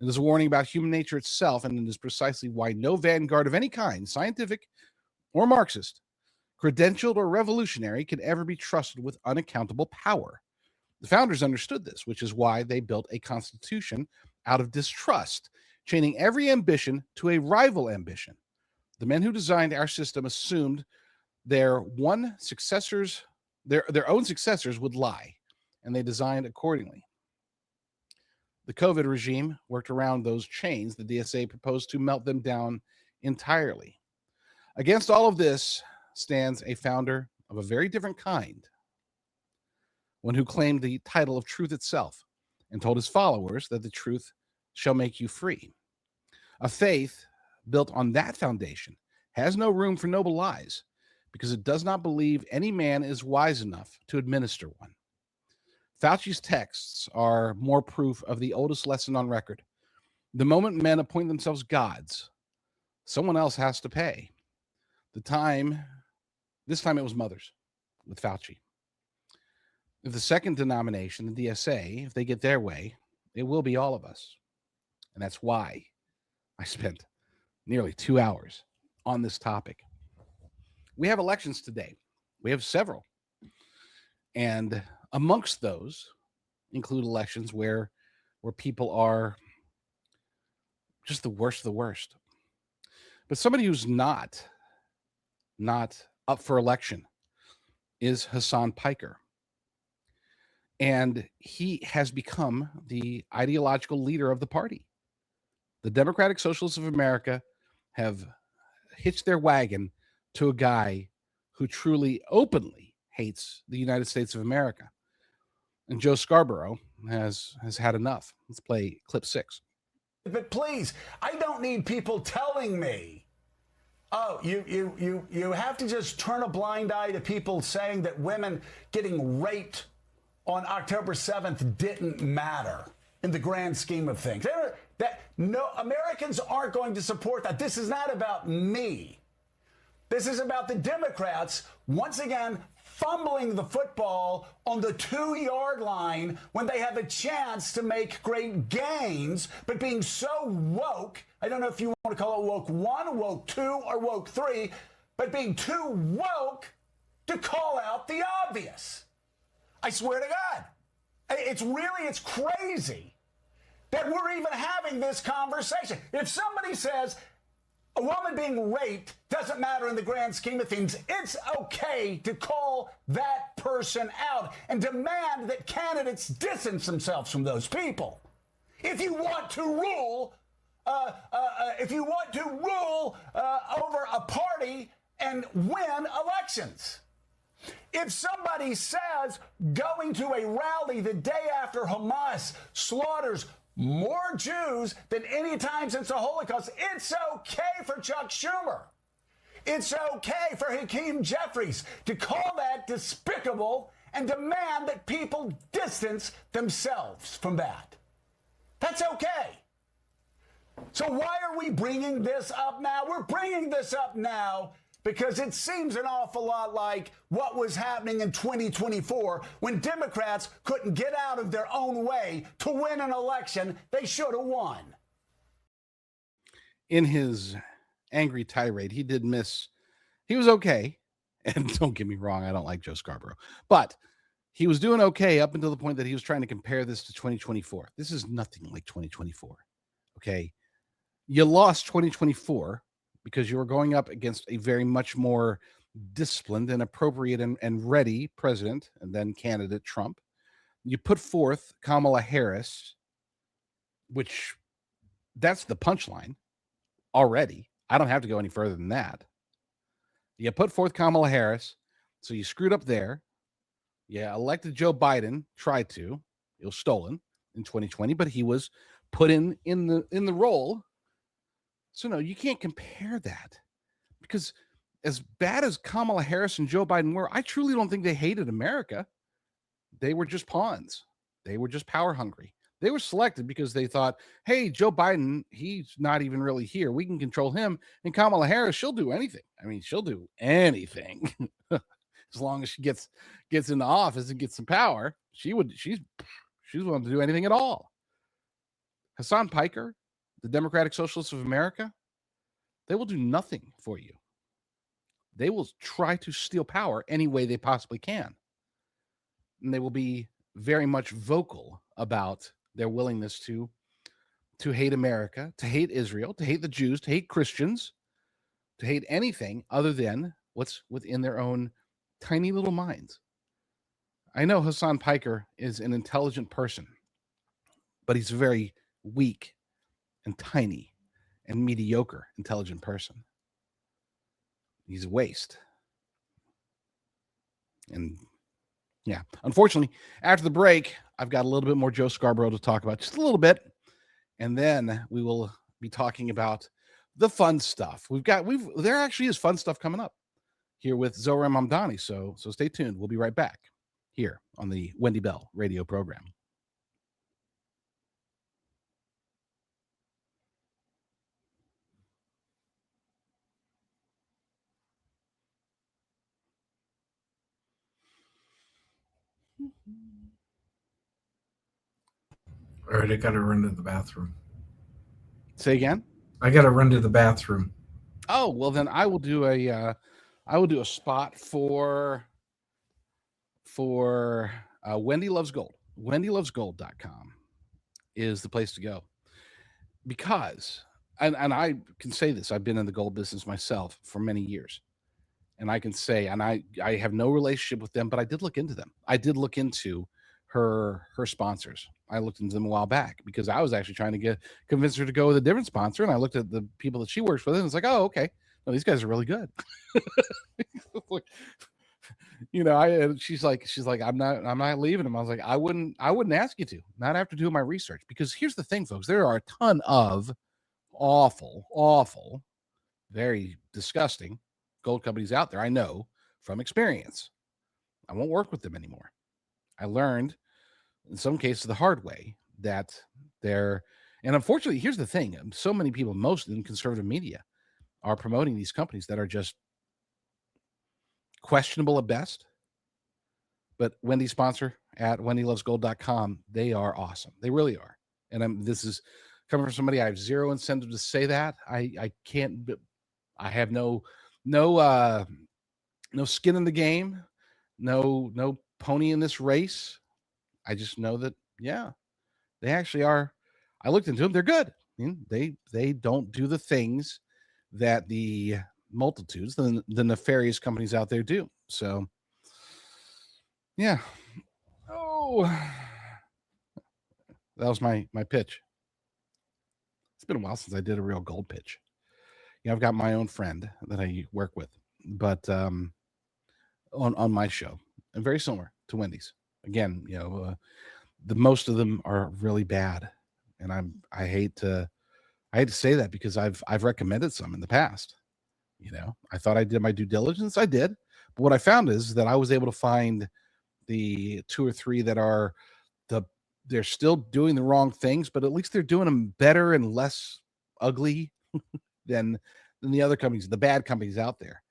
It is a warning about human nature itself, and it is precisely why no vanguard of any kind, scientific or Marxist, credentialed or revolutionary, can ever be trusted with unaccountable power. The founders understood this, which is why they built a constitution out of distrust, chaining every ambition to a rival ambition. The men who designed our system assumed their own successors would lie, and they designed accordingly. The COVID regime worked around those chains. The DSA proposed to melt them down entirely. Against all of this stands a founder of a very different kind, one who claimed the title of truth itself and told his followers that the truth shall make you free. A faith built on that foundation has no room for noble lies because it does not believe any man is wise enough to administer one. Fauci's texts are more proof of the oldest lesson on record. The moment men appoint themselves gods, someone else has to pay. This time it was mothers with Fauci. If the second denomination, the DSA, if they get their way, it will be all of us. And that's why I spent nearly 2 hours on this topic. We have elections today. We have several. And amongst those include elections where people are just the worst of the worst. But somebody who's not up for election is Hassan Piker. And he has become the ideological leader of the party. The Democratic Socialists of America have hitched their wagon to a guy who truly openly hates the United States of America. And Joe Scarborough has had enough. Let's play clip 6. But please, I don't need people telling me, oh, you have to just turn a blind eye to people saying that women getting raped on October 7th didn't matter in the grand scheme of things. No, Americans aren't going to support that. This is not about me. This is about the Democrats, once again, fumbling the football on the 2-yard line when they have a chance to make great gains, but being so woke, I don't know if you want to call it woke 1, woke 2, or woke 3, but being too woke to call out the obvious. I swear to God. It's crazy that we're even having this conversation. If somebody says a woman being raped doesn't matter in the grand scheme of things, it's okay to call that person out and demand that candidates distance themselves from those people. If you want to rule, over a party and win elections. If somebody says going to a rally the day after Hamas slaughters more Jews than any time since the Holocaust, it's okay for Chuck Schumer. It's okay for Hakeem Jeffries to call that despicable and demand that people distance themselves from that. That's okay. So why are we bringing this up now? We're bringing this up now because it seems an awful lot like what was happening in 2024 when Democrats couldn't get out of their own way to win an election they should have won. In his angry tirade, he did miss. He was okay. And don't get me wrong, I don't like Joe Scarborough. But he was doing okay up until the point that he was trying to compare this to 2024. This is nothing like 2024. Okay? You lost 2024 because you were going up against a very much more disciplined and appropriate and ready president and then candidate Trump. You put forth Kamala Harris, which that's the punchline already. I don't have to go any further than that. You put forth Kamala Harris, so you screwed up there. Yeah, elected Joe Biden, tried to. It was stolen in 2020, but he was put in the role. So no, you can't compare that, because as bad as Kamala Harris and Joe Biden were, I truly don't think they hated America. They were just pawns. They were just power hungry. They were selected because they thought, hey, Joe Biden, he's not even really here. We can control him. And Kamala Harris, she'll do anything. I mean, she'll do anything. As long as she gets into office and gets some power, she's willing to do anything at all. Hassan Piker, the Democratic Socialists of America, they will do nothing for you. They will try to steal power any way they possibly can. And they will be very much vocal about their willingness to hate America, to hate Israel, to hate the Jews, to hate Christians, to hate anything other than what's within their own tiny little minds. I know Hassan Piker is an intelligent person, but he's a very weak and tiny and mediocre intelligent person. He's a waste. And yeah, unfortunately, after the break, I've got a little bit more Joe Scarborough to talk about, just a little bit. And then we will be talking about the fun stuff. There actually is fun stuff coming up here with Zohar Mamdani. So stay tuned. We'll be right back here on the Wendy Bell radio program. All right, I got to run to the bathroom. Say again? I got to run to the bathroom. Oh, well then I will do a spot for Wendy Loves Gold. WendyLovesGold.com is the place to go. Because, and I can say this, I've been in the gold business myself for many years. And I can say, and I have no relationship with them, but I did look into them. I did look into her sponsors. I looked into them a while back because I was actually trying to convince her to go with a different sponsor. And I looked at the people that she works with and it's like, oh, okay. Well, these guys are really good. She's like, I'm not leaving them. I was like, I wouldn't ask you to, not after doing my research, because here's the thing, folks, there are a ton of awful, very disgusting gold companies out there. I know from experience. I won't work with them anymore. I learned in some cases the hard way that and unfortunately, here's the thing. So many people, most in conservative media, are promoting these companies that are just questionable at best, But Wendy's sponsor at wendylovesgold.com, they are awesome. They really are. And this is coming from somebody I have zero incentive to say that. I can't. I have no skin in the game, no pony in this race. I just know that they actually are. I looked into them. They're good. I mean, they don't do the things that the multitudes, the nefarious companies out there do. So, yeah. Oh, that was my pitch. It's been a while since I did a real gold pitch. I've got my own friend that I work with, but on my show, and very similar to Wendy's. Again, the most of them are really bad, and I hate to say that because I've recommended some in the past. I thought I did my due diligence. I did, but what I found is that I was able to find the 2 or 3 that are they're still doing the wrong things, but at least they're doing them better and less ugly than the other companies, the bad companies out there.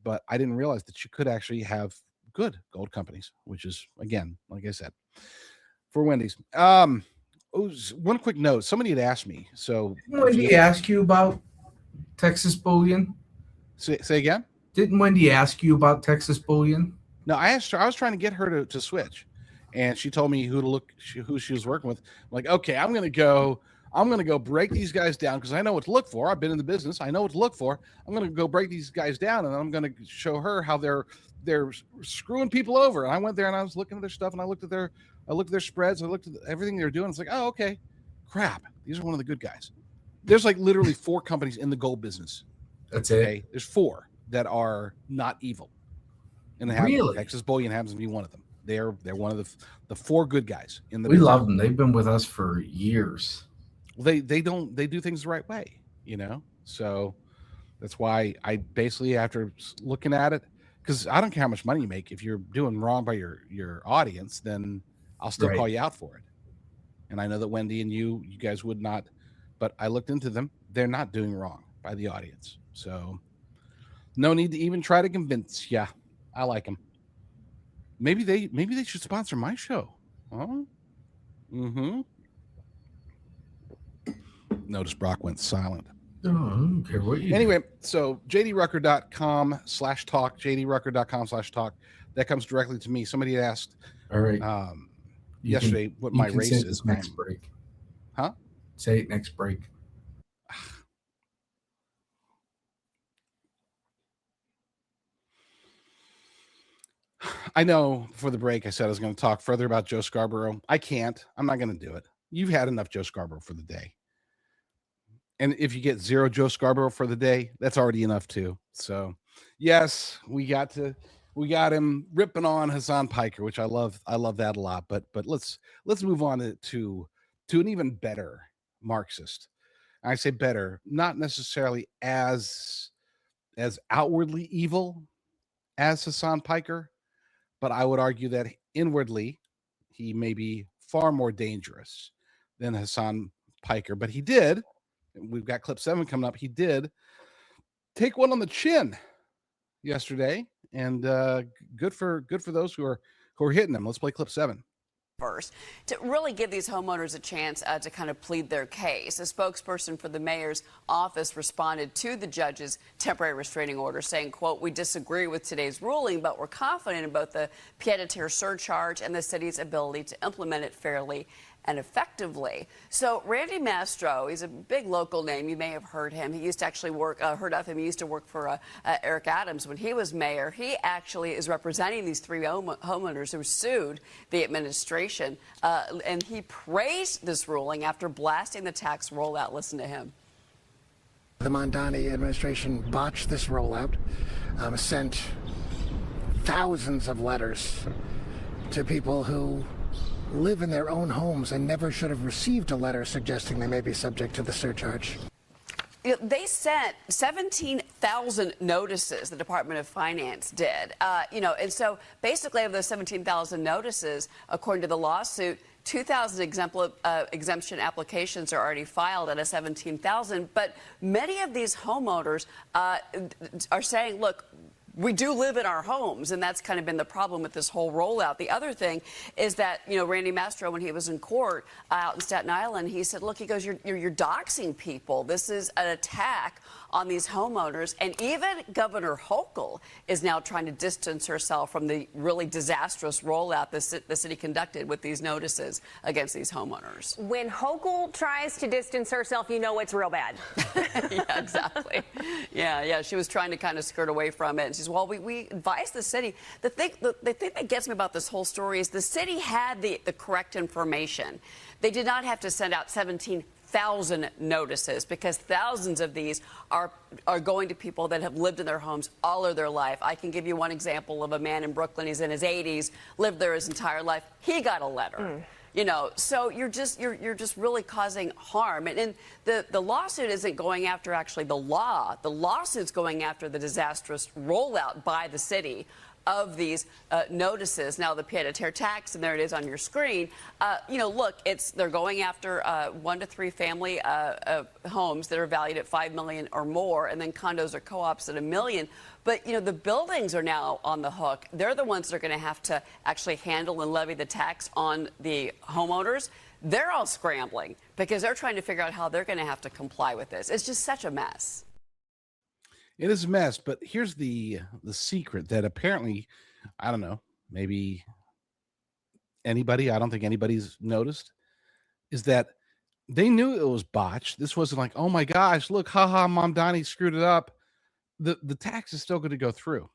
But I didn't realize that you could actually have good gold companies, which is, again, like I said, for Wendy's. One quick note. Somebody had asked me. So didn't Wendy ask you about Texas bullion? Say again? Didn't Wendy ask you about Texas bullion? No, I asked her. I was trying to get her to switch, and she told me who she was working with. I'm like, okay, I'm gonna go break these guys down because I know what to look for. I've been in the business. I know what to look for. I'm gonna go break these guys down, and I'm gonna show her how they're screwing people over. And I went there and I was looking at their stuff, and I looked at their spreads. I looked at everything they're doing. It's like, oh, okay, crap. These are one of the good guys. There's like literally 4 companies in the gold business. That's it. Okay? There's 4 that are not evil, and really, Texas Bullion happens to be one of them. They're one of the 4 good guys in the. We love them. They've been with us for years. They do things the right way, So that's why I basically, after looking at it, because I don't care how much money you make, if you're doing wrong by your audience, then I'll still call you out for it. And I know that Wendy and you guys would not, but I looked into them. They're not doing wrong by the audience. So no need to even try to convince. Yeah, I like them. Maybe they should sponsor my show. Huh? Mm-hmm. Notice Brock went silent. Oh, I don't care what you Anyway, so jdrucker.com/talk, jdrucker.com/talk. That comes directly to me. Somebody asked all right yesterday what my race is. Next break. Huh? Say it next break. I know for the break I said I was going to talk further about Joe Scarborough. I can't. I'm not going to do it. You've had enough Joe Scarborough for the day. And if you get 0 Joe Scarborough for the day, that's already enough too. So, yes, we got him ripping on Hassan Piker, which I love. I love that a lot. But let's move on to an even better Marxist. I say better, not necessarily as outwardly evil as Hassan Piker, but I would argue that inwardly he may be far more dangerous than Hassan Piker. But he did. We've got clip 7 coming up. He did take one on the chin yesterday, and good for those who are hitting him. Let's play clip 7. First, to really give these homeowners a chance to kind of plead their case. A spokesperson for the mayor's office responded to the judge's temporary restraining order saying, quote, "We disagree with today's ruling, but we're confident in both the pied-à-terre surcharge and the city's ability to implement it fairly and effectively." So Randy Mastro, he's a big local name. You may have heard him. He used to actually heard of him. He used to work for Eric Adams when he was mayor. He actually is representing these 3 homeowners who sued the administration, and he praised this ruling after blasting the tax rollout. Listen to him. The Mondani administration botched this rollout, sent thousands of letters to people who live in their own homes and never should have received a letter suggesting they may be subject to the surcharge. They sent 17,000 notices, the Department of Finance did. And so basically of those 17,000 notices, according to the lawsuit, 2,000 exemption applications are already filed out of 17,000. But many of these homeowners are saying, look, we do live in our homes, and that's kind of been the problem with this whole rollout. The other thing is that, Randy Mastro, when he was in court out in Staten Island, he said, look, he goes, you're doxing people. This is an attack on these homeowners. And even Governor Hochul is now trying to distance herself from the really disastrous rollout the city conducted with these notices against these homeowners. When Hochul tries to distance herself, you know it's real bad. Yeah, exactly. Yeah. She was trying to kind of skirt away from it. And she says, well, we advised the city. The thing that gets me about this whole story is the city had the correct information. They did not have to send out 17,000 notices, because thousands of these are going to people that have lived in their homes all of their life. I can give you one example of a man in Brooklyn. He's in his 80s, lived there his entire life. He got a letter. So you're just really causing harm. And the lawsuit isn't going after actually the law. The lawsuit's going after the disastrous rollout by the city of these notices. Now, the pied-à-terre tax, and there it is on your screen. Look, they're going after 1 to 3 family homes that are valued at $5 million or more, and then condos or co-ops at $1 million. But, the buildings are now on the hook. They're the ones that are going to have to actually handle and levy the tax on the homeowners. They're all scrambling because they're trying to figure out how they're going to have to comply with this. It's just such a mess. It is a mess, but here's the secret that apparently, I don't know, maybe anybody, I don't think anybody's noticed, is that they knew it was botched. This wasn't like, oh my gosh, look, haha, Mom Donnie screwed it up. The tax is still going to go through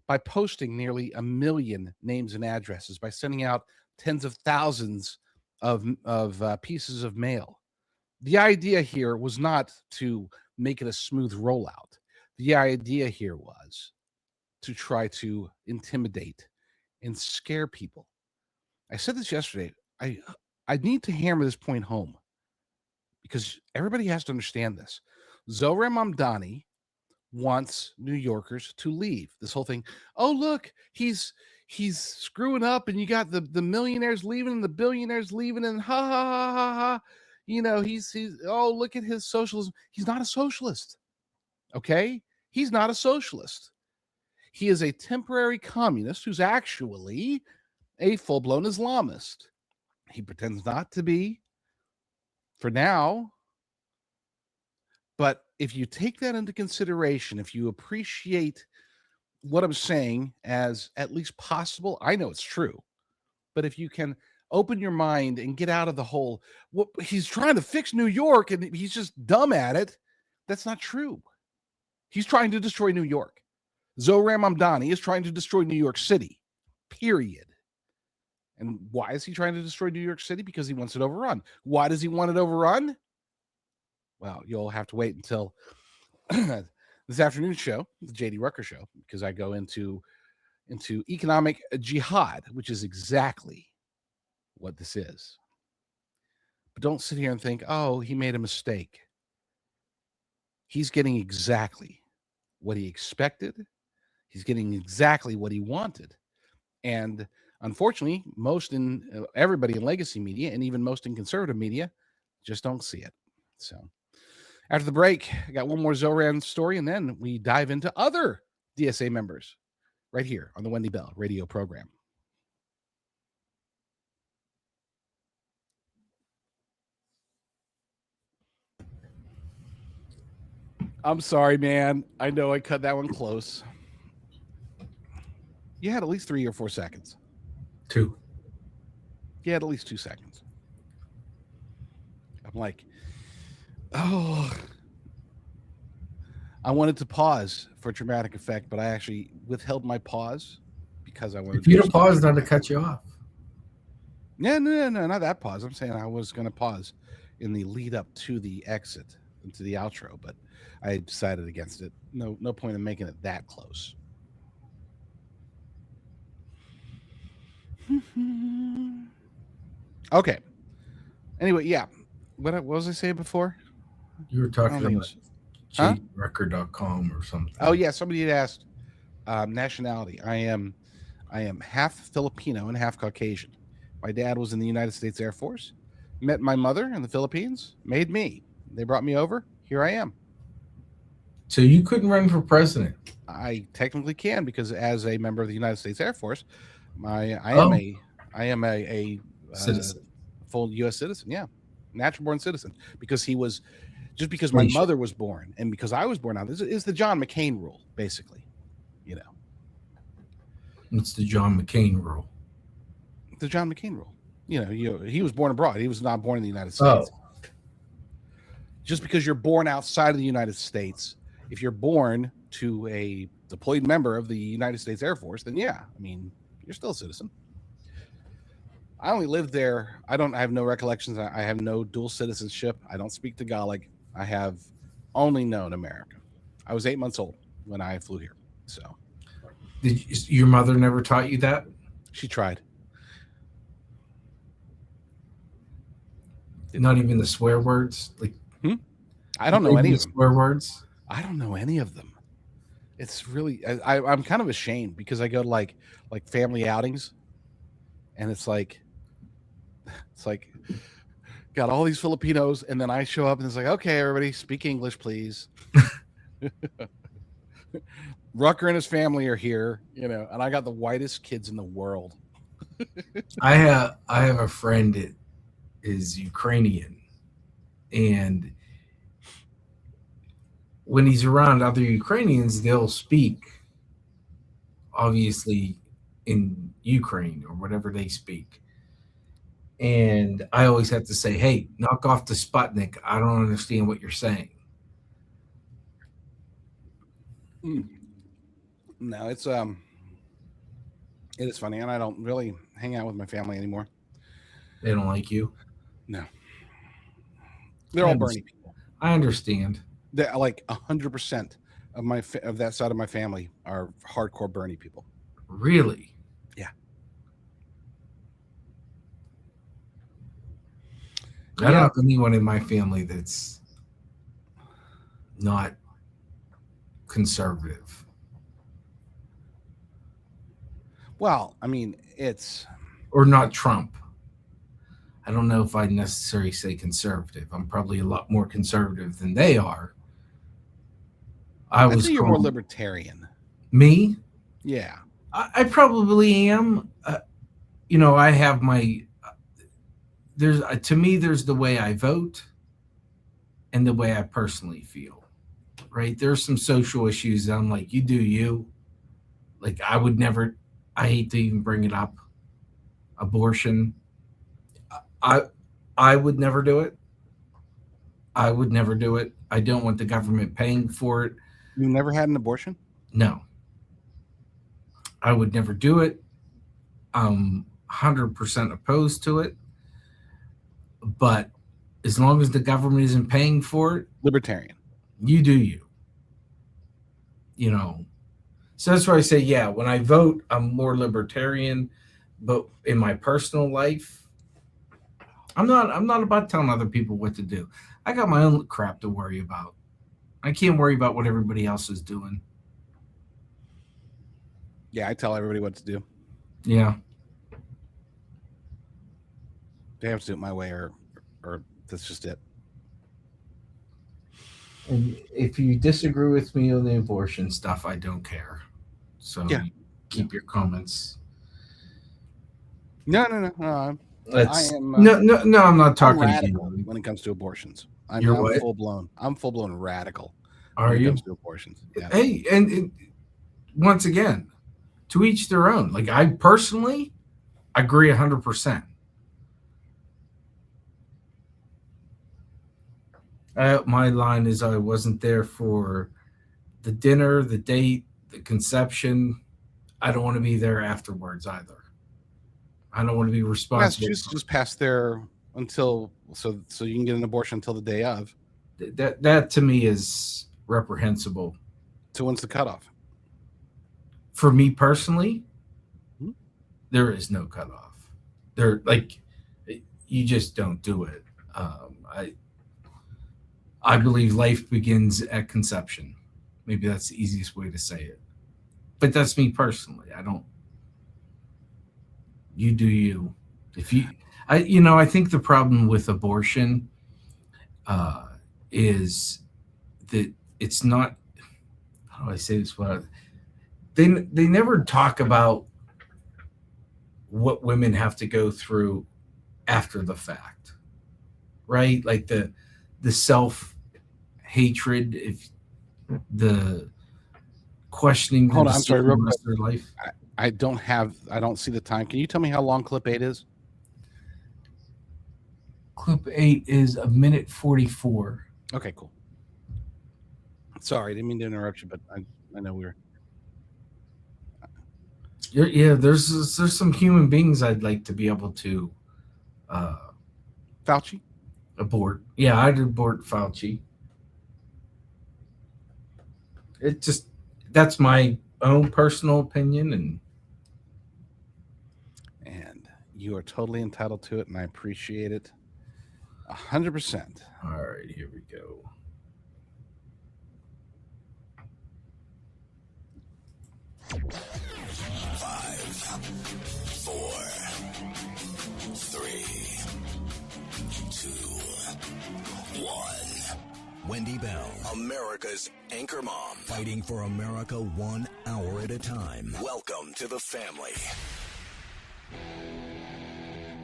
by posting nearly 1 million names and addresses, by sending out tens of thousands of pieces of mail. The idea here was not to make it a smooth rollout. The idea here was to try to intimidate and scare people. I said this yesterday. I need to hammer this point home because everybody has to understand this. Zohran Mamdani wants New Yorkers to leave. This whole thing, oh, look, he's screwing up, and you got the millionaires leaving and the billionaires leaving, and ha ha ha ha ha. He's oh, look at his socialism. He's not a socialist. Okay? He's not a socialist. He is a temporary communist who's actually a full-blown Islamist. He pretends not to be for now. But if you take that into consideration, if you appreciate what I'm saying as at least possible, I know it's true, but if you can open your mind and get out of the whole, well, he's trying to fix New York and he's just dumb at it. That's not true. He's trying to destroy New York. Zohran Mamdani is trying to destroy New York City, period. And why is he trying to destroy New York City? Because he wants it overrun. Why does he want it overrun? Well, you'll have to wait until this afternoon's show, the JD Rucker Show, because I go into economic jihad, which is exactly what this is. But don't sit here and think, oh, he made a mistake. He's getting exactly what he expected. He's getting exactly what he wanted. And unfortunately, everybody in legacy media and even most in conservative media just don't see it. So after the break, I got one more Zohran story, and then we dive into other DSA members right here on the Wendy Bell radio program. I'm sorry, man. I know I cut that one close. You had at least 3 or 4 seconds. 2. You had at least 2 seconds. I'm like, oh. I wanted to pause for dramatic effect, but I actually withheld my pause because I wanted to. If you'd have paused, I'd have cut you off. Yeah, no, not that pause. I'm saying I was going to pause in the lead up to the exit, into the outro, but I decided against it. No point in making it that close. Okay. Anyway, yeah. What was I saying before? You were talking about JDRucker.com or something. Oh yeah, somebody had asked nationality. I am half Filipino and half Caucasian. My dad was in the United States Air Force. Met my mother in the Philippines. Made me. They brought me over. Here I am. So you couldn't run for president? I technically can, because as a member of the United States Air Force, I am a Citizen. full U.S. citizen. Yeah, natural born citizen. Because he was, just because my Station. mother was born and because I was born out. This is the John McCain rule, basically. You know, It's the John McCain rule. the John McCain rule. You know, he was born abroad. He was not born in the United States. Just because you're born outside of the United States, if you're born to a deployed member of the United States Air Force, then yeah, I mean, you're still a citizen. I only lived there. I have no recollections. I have no dual citizenship. I don't speak Tagalog. I have only known America. I was 8 months old when I flew here. So, Your mother never taught you that? She tried. Not even the swear words? Like, I don't know any of them. Swear words? I don't know any of them. It's really, I'm kind of ashamed because I go to like family outings, and it's like got all these Filipinos, and then I show up and it's like, okay, everybody speak English, please. Rucker and his family are here, you know, and I got the whitest kids in the world. I have a friend that is Ukrainian, and when he's around other Ukrainians, they'll speak obviously in Ukraine or whatever they speak. And I always have to say, hey, knock off the Sputnik. I don't understand what you're saying. No, it is funny, and I don't really hang out with my family anymore. They don't like you? No. They're all Bernie people. I understand. They're like 100% of that side of my family are hardcore Bernie people. Really? Yeah. I don't have anyone in my family that's not conservative. Well, I mean, it's... Or not Trump. I don't know if I'd necessarily say conservative. I'm probably a lot more conservative than they are. I'd say you're more libertarian. Me? Yeah. I probably am. You know, I have my... to me, there's the way I vote and the way I personally feel, right? There's some social issues that I'm like, you do you. Like, I would never... I hate to even bring it up. Abortion. I would never do it. I would never do it. I don't want the government paying for it. You never had an abortion? No. I would never do it. I'm 100% opposed to it. But as long as the government isn't paying for it, libertarian. You do you. You know. So that's why I say, yeah, when I vote, I'm more libertarian. But in my personal life, I'm not about telling other people what to do. I got my own crap to worry about. I can't worry about what everybody else is doing. Yeah, I tell everybody what to do. Yeah. They have to do it my way, or that's just it. And if you disagree with me on the abortion stuff, I don't care. So yeah. Keep your comments. No. I'm I'm not talking to you when it comes to abortions. I'm full blown. I'm full blown radical. Are when you? It comes to abortions. Yeah. Hey, and once again, to each their own. Like, I personally agree 100%. My line is I wasn't there for the dinner, the date, the conception. I don't want to be there afterwards either. I don't want to be responsible. Massachusetts just passed there until so you can get an abortion until the day of. That to me is reprehensible. So when's the cutoff? For me personally, there is no cutoff. There, like, you just don't do it. I believe life begins at conception. Maybe that's the easiest way to say it. But that's me personally. I don't. You do you. If you, I think the problem with abortion is that it's not. how do I say this? Well, they never talk about what women have to go through after the fact, right? Like the self hatred, if the questioning Hold the on, I'm sorry, real rest quick. of their life. I don't see the time. Can you tell me how long clip 8 is? Clip 8 is 1:44. Okay, cool. Sorry, I didn't mean to interrupt you, but I know we were. Yeah, there's some human beings I'd like to be able to Fauci? Abort. Yeah, I'd abort Fauci. It just, that's my own personal opinion, and you are totally entitled to it, and I appreciate it 100%. All right, here we go. Five, four, three, two, one. Wendy Bell, America's anchor mom, fighting for America 1 hour at a time. Welcome to the family.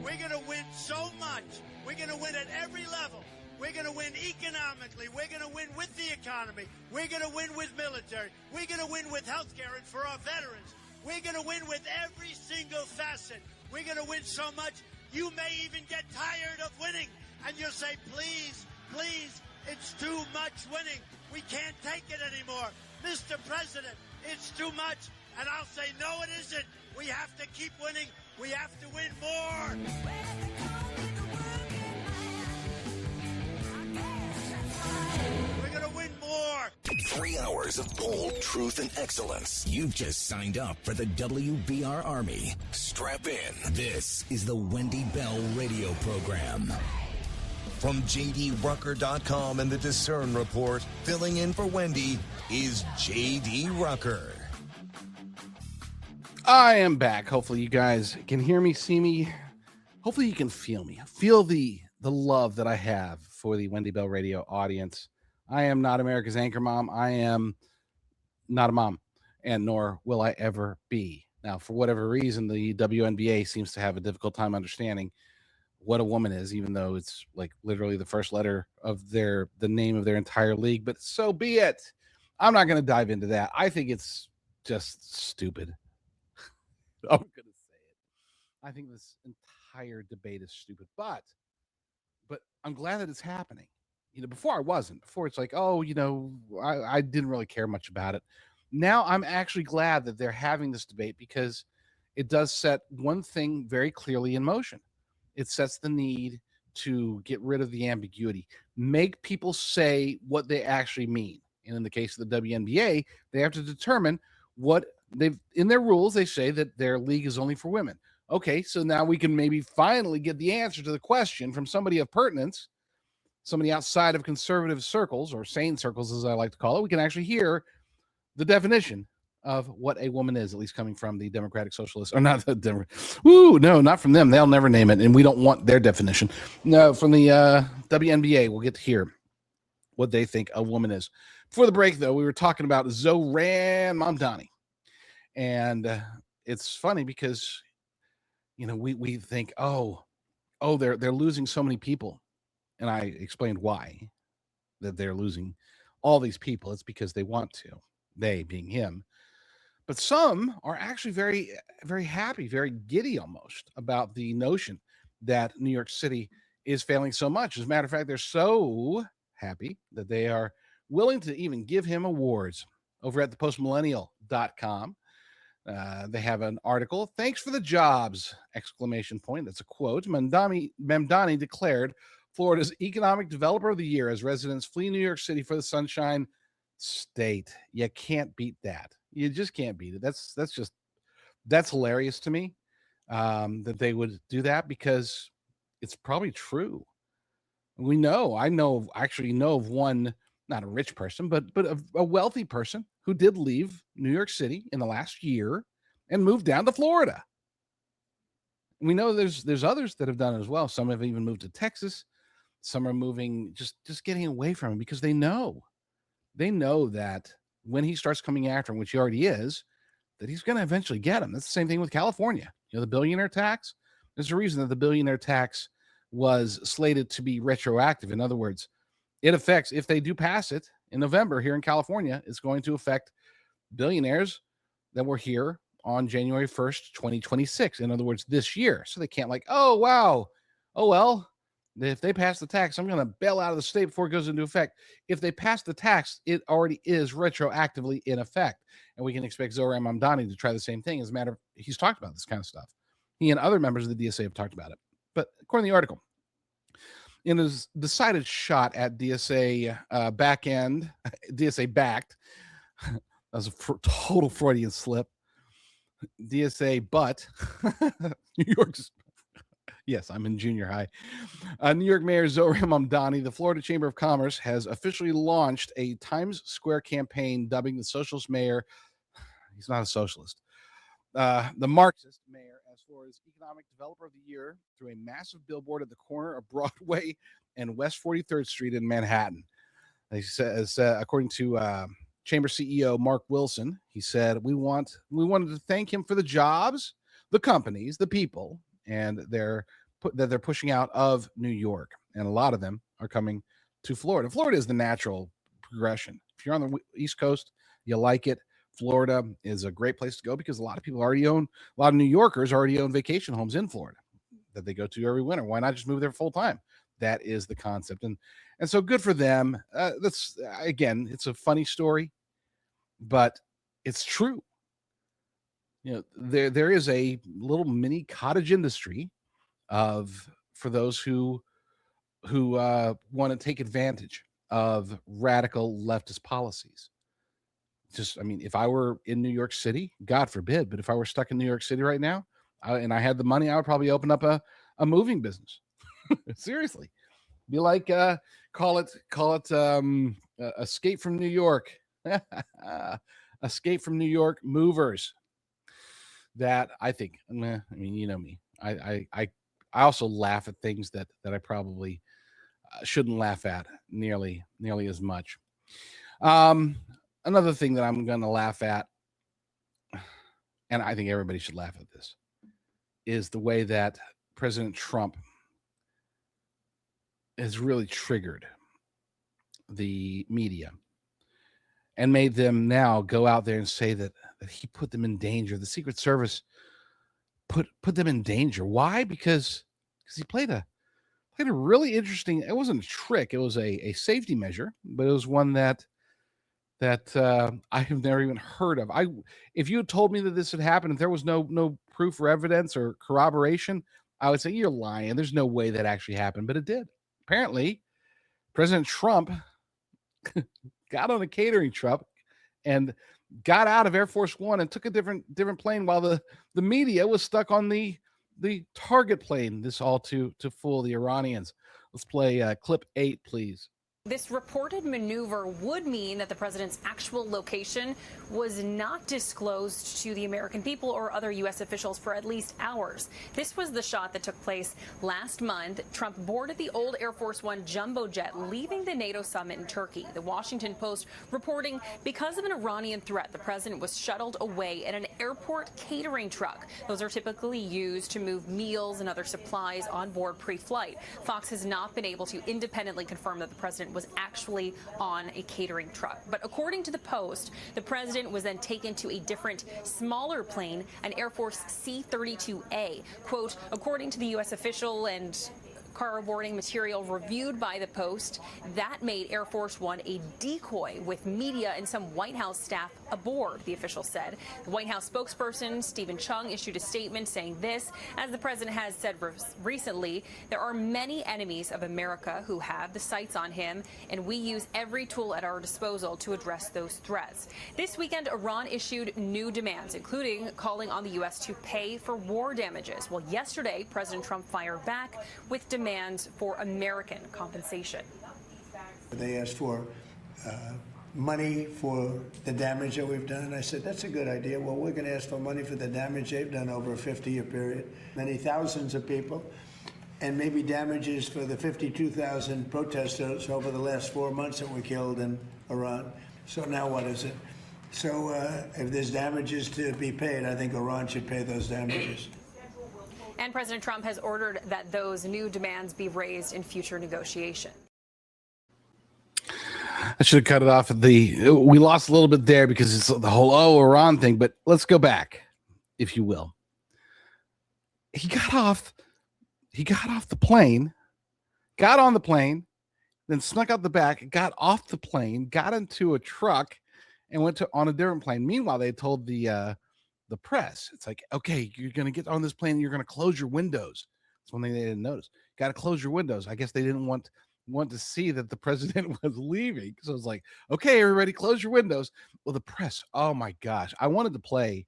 We're going to win so much. We're going to win at every level. We're going to win economically. We're going to win with the economy. We're going to win with military. We're going to win with health care and for our veterans. We're going to win with every single facet. We're going to win so much, you may even get tired of winning. And you'll say, please, please, it's too much winning. We can't take it anymore. Mr. President, it's too much. And I'll say, no, it isn't. We have to keep winning. We have to win more. We're going to win more. 3 hours of bold truth and excellence. You've just signed up for the WBR Army. Strap in. This is the Wendy Bell radio program. From JDRucker.com and the Discern Report, filling in for Wendy is JD Rucker. I am back. Hopefully you guys can hear me, see me. Hopefully you can feel me. Feel the love that I have for the Wendy Bell radio audience. I am not America's anchor mom. I am not a mom, and nor will I ever be. Now, for whatever reason, the WNBA seems to have a difficult time understanding what a woman is, even though it's like literally the first letter of the name of their entire league. But so be it. I'm not going to dive into that. I think it's just stupid. I'm going to say it. I think this entire debate is stupid, but I'm glad that it's happening. Before I wasn't. Before it's like, oh, I didn't really care much about it. Now I'm actually glad that they're having this debate, because it does set one thing very clearly in motion. It sets the need to get rid of the ambiguity, make people say what they actually mean. And in the case of the WNBA, they have to determine what in their rules. They say that their league is only for women. Okay, so now we can maybe finally get the answer to the question from somebody of pertinence, somebody outside of conservative circles, or sane circles, as I like to call it. We can actually hear the definition of what a woman is, at least coming from the Democratic Socialists, or not the Democrat. No, not from them. They'll never name it, and we don't want their definition. No, from the WNBA, we'll get to hear what they think a woman is. Before the break, though, we were talking about Zohran Mamdani, and it's funny because we think, oh, they're losing so many people, and I explained why that they're losing all these people. It's because they want to. They being him. But some are actually very, very happy, very giddy almost about the notion that New York City is failing so much. As a matter of fact, they're so happy that they are willing to even give him awards. Over at thepostmillennial.com, they have an article. Thanks for the jobs! ! That's a quote. Mamdani declared Florida's Economic Developer of the Year as residents flee New York City for the Sunshine State. You can't beat that. You just can't beat it. That's hilarious to me, that they would do that, because it's probably true. I know of one, not a rich person, but a wealthy person who did leave New York City in the last year and moved down to Florida. We know there's others that have done it as well. Some have even moved to Texas. Some are moving, just getting away from it, because they know that when he starts coming after him, which he already is, that he's going to eventually get him. That's the same thing with California. The billionaire tax. There's a reason that the billionaire tax was slated to be retroactive. In other words, it affects, if they do pass it in November here in California, it's going to affect billionaires that were here on January 1st, 2026. In other words, this year. So they can't oh, wow. Oh, well, if they pass the tax, I'm going to bail out of the state before it goes into effect. If they pass the tax, it already is retroactively in effect. And we can expect Zohran Mamdani to try the same thing. As a matter of, he's talked about this kind of stuff. He and other members of the DSA have talked about it. But according to the article, in his decided shot at DSA DSA backed, that was a total Freudian slip. DSA, but New York's, yes, I'm in junior high. New York Mayor Zohran Mamdani, the Florida Chamber of Commerce, has officially launched a Times Square campaign dubbing the socialist mayor, he's not a socialist, the Marxist mayor, as Florida's economic developer of the year through a massive billboard at the corner of Broadway and West 43rd Street in Manhattan. He says, according to Chamber CEO Mark Wilson, he said, we wanted to thank him for the jobs, the companies, the people, and that they're pushing out of New York. And a lot of them are coming to Florida. Florida is the natural progression. If you're on the East Coast, you like it. Florida is a great place to go because a lot of people a lot of New Yorkers already own vacation homes in Florida that they go to every winter. Why not just move there full time? That is the concept. And so good for them. That's, again, it's a funny story, but it's true. There is a little mini cottage industry for those who want to take advantage of radical leftist policies. If I were in New York City, God forbid, but if I were stuck in New York City right now and I had the money, I would probably open up a moving business. Seriously. Be like, call it Escape from New York. Escape from New York movers. That I think, you know me. I also laugh at things that I probably shouldn't laugh at nearly as much. Another thing that I'm going to laugh at, and I think everybody should laugh at this, is the way that President Trump has really triggered the media and made them now go out there and say that he put them in danger. The Secret Service put them in danger. Why? Because he played a really interesting, it wasn't a trick, it was a safety measure, but it was one that I have never even heard of. If you had told me that this had happened, if there was no proof or evidence or corroboration, I would say you're lying. There's no way that actually happened, but it did. Apparently, President Trump got on a catering truck and got out of Air Force One and took a different plane while the media was stuck on the target plane. This all to fool the Iranians. Let's play clip 8, please. This reported maneuver would mean that the president's actual location was not disclosed to the American people or other U.S. officials for at least hours. This was the shot that took place last month. Trump boarded the old Air Force One jumbo jet, leaving the NATO summit in Turkey. The Washington Post reporting because of an Iranian threat, the president was shuttled away in an airport catering truck. Those are typically used to move meals and other supplies on board pre-flight. Fox has not been able to independently confirm that the president was actually on a catering truck. But according to the Post, the president was then taken to a different, smaller plane, an Air Force C-32A. Quote, according to the U.S. official and corroborating material reviewed by the Post, that made Air Force One a decoy with media and some White House staff aboard, the official said. The White House spokesperson, Stephen Chung, issued a statement saying this, as the president has said recently, there are many enemies of America who have the sights on him, and we use every tool at our disposal to address those threats. This weekend, Iran issued new demands, including calling on the U.S. to pay for war damages. Well, yesterday, President Trump fired back with demands for American compensation. They asked for money for the damage that we've done. I said, that's a good idea. Well, we're going to ask for money for the damage they've done over a 50-year period, many thousands of people, and maybe damages for the 52,000 protesters over the last 4 months that were killed in Iran. So now what is it? So if there's damages to be paid, I think Iran should pay those damages. And President Trump has ordered that those new demands be raised in future negotiations. I should have cut it off at we lost a little bit there because it's the whole Iran thing, but let's go back, if you will. He got off the plane, got on the plane, then snuck out the back, got off the plane, got into a truck, and went on a different plane. Meanwhile, they told the press, it's like, okay, you're going to get on this plane and you're going to close your windows. That's one thing they didn't notice. Got to close your windows. I guess they didn't want to see that the president was leaving. So it's like, okay, everybody close your windows. Well, the press, oh my gosh. I wanted to play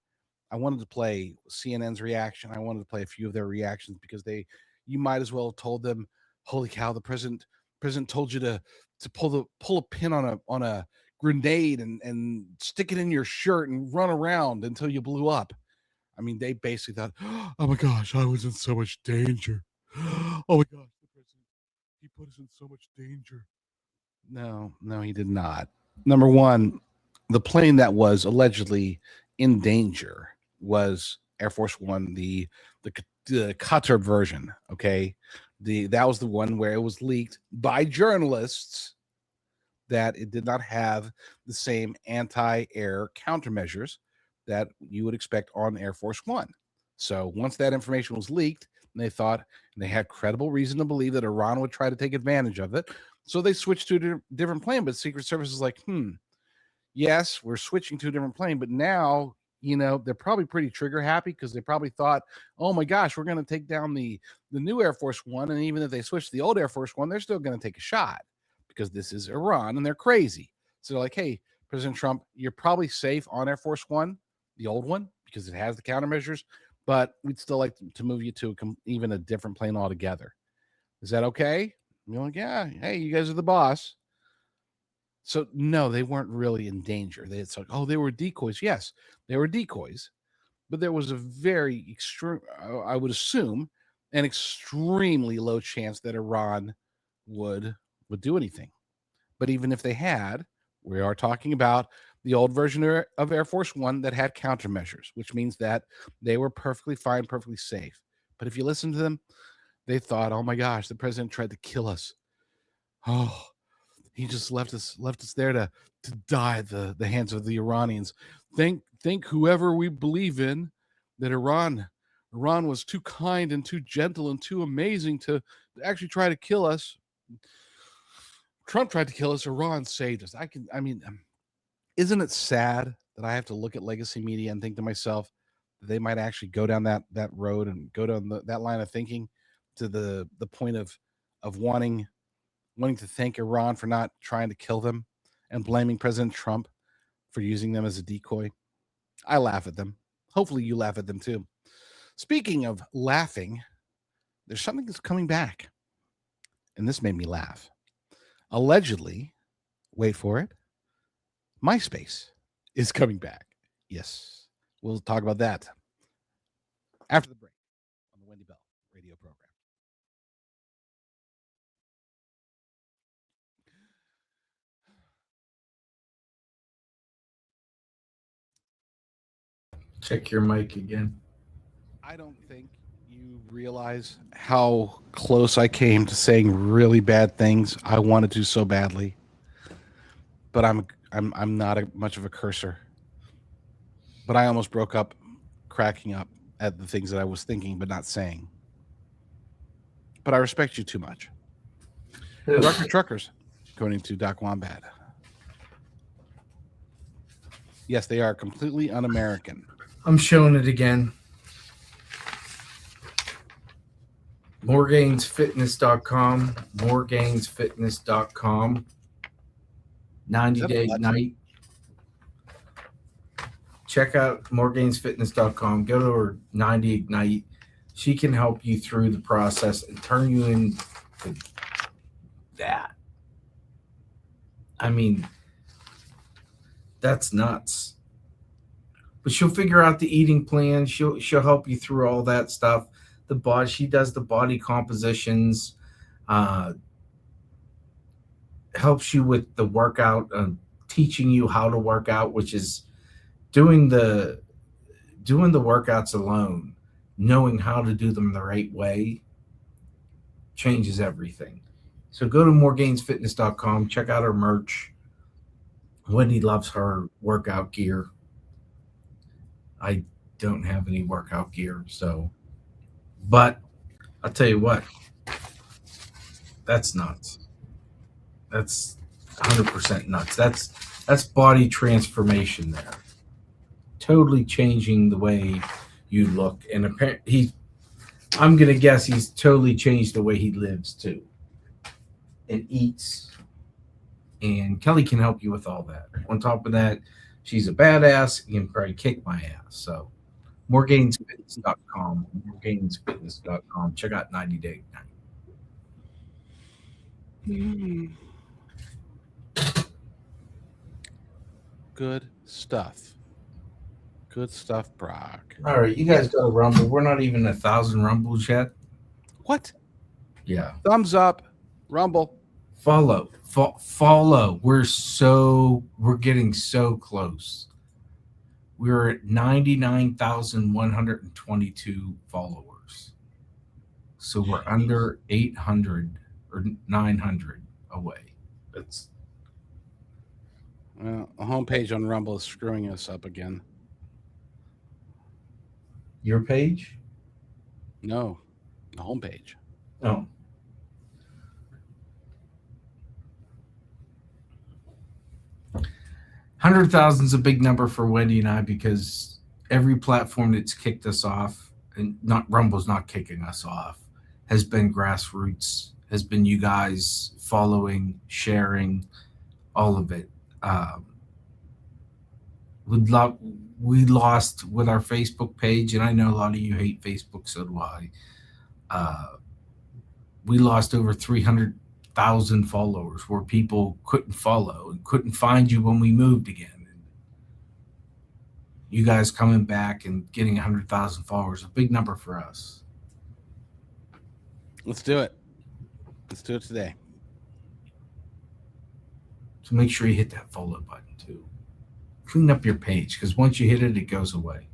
CNN's reaction. I wanted to play a few of their reactions because you might as well have told them, holy cow, the president told you to pull a pin on a grenade and stick it in your shirt and run around until you blew up. I mean, they basically thought, oh my gosh, I was in so much danger. Oh my gosh, the president, he put us in so much danger. No, he did not. Number one, the plane that was allegedly in danger was Air Force One, the Qatar version. Okay, that was the one where it was leaked by journalists that it did not have the same anti-air countermeasures that you would expect on Air Force One. So once that information was leaked, they thought, and they had credible reason to believe that Iran would try to take advantage of it. So they switched to a different plane. But Secret Service is like, yes, we're switching to a different plane, but now, they're probably pretty trigger happy because they probably thought, oh my gosh, we're going to take down the new Air Force One. And even if they switch to the old Air Force One, they're still going to take a shot because this is Iran and they're crazy. So they're like, hey, President Trump, you're probably safe on Air Force One, the old one, because it has the countermeasures, but we'd still like to move you to even a different plane altogether. Is that okay? You're like, yeah, hey, you guys are the boss. So no, they weren't really in danger. It's like, oh, they were decoys. Yes, they were decoys, but there was a very extreme, I would assume, an extremely low chance that Iran would do anything. But even if they had, we are talking about the old version of Air Force One that had countermeasures, which means that they were perfectly fine, perfectly safe. But if you listen to them, they thought, oh my gosh, the president tried to kill us. Oh, he just left us there to die at the hands of the Iranians. Think whoever we believe in, that Iran was too kind and too gentle and too amazing to actually try to kill us. Trump tried to kill us. Iran saved us. Isn't it sad that I have to look at legacy media and think to myself that they might actually go down that road and go down that line of thinking to the point of wanting to thank Iran for not trying to kill them and blaming President Trump for using them as a decoy? I laugh at them. Hopefully you laugh at them too. Speaking of laughing, there's something that's coming back. And this made me laugh. Allegedly, wait for it, MySpace is coming back. Yes, we'll talk about that after the break on the Wendy Bell radio program. Check your mic again. I don't think you realize how close I came to saying really bad things. I wanted to so badly, but I'm not much of a cursor. But I almost broke up, cracking up at the things that I was thinking but not saying. But I respect you too much. Rucker Truckers, according to Doc Wombat. Yes, they are completely un-American. I'm showing it again. MoreGainsFitness.com. MoreGainsFitness.com. 90-day night. Check out MoreGainsFitness.com. Go to her 90 Ignite. She can help you through the process and turn you into that. I mean, that's nuts. But she'll figure out the eating plan. She'll help you through all that stuff. She does the body compositions, helps you with the workout, teaching you how to work out, which is doing the workouts alone, knowing how to do them the right way changes everything. So go to moregainsfitness.com, check out our merch. Wendy loves her workout gear. I don't have any workout gear, but I'll tell you what, that's nuts. That's 100% nuts. That's body transformation there. Totally changing the way you look. And apparently I'm going to guess he's totally changed the way he lives too and eats. And Kelly can help you with all that. On top of that, she's a badass and can probably kick my ass. So moregainsfitness.com, moregainsfitness.com. Check out 90 Day Ignite. Good stuff. Good stuff, Brock. All right, you guys got to rumble. We're not even 1,000 rumbles yet. What? Yeah. Thumbs up. Rumble. Follow. We're getting so close. We're at 99,122 followers. So we're under 800 or 900 away. That's Well, the homepage on Rumble is screwing us up again. Your page? No, the homepage. Oh. $100,000 is a big number for Wendy and I because every platform that's kicked us off, and not Rumble's not kicking us off, has been grassroots, has been you guys following, sharing, all of it. We lost with our Facebook page, and I know a lot of you hate Facebook, so do I. We lost over 300,000 followers where people couldn't follow and couldn't find you when we moved again. And you guys coming back and getting 100,000 followers, a big number for us. Let's do it. Let's do it today. So make sure you hit that follow button too. Clean up your page because once you hit it, it goes away.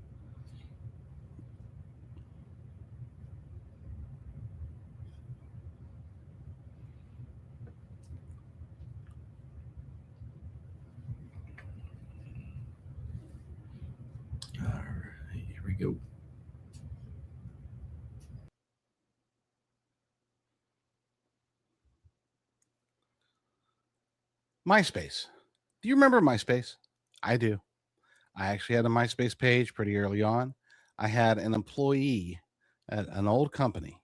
All right, here we go. MySpace. Do you remember MySpace? I do. I actually had a MySpace page pretty early on. I had an employee at an old company.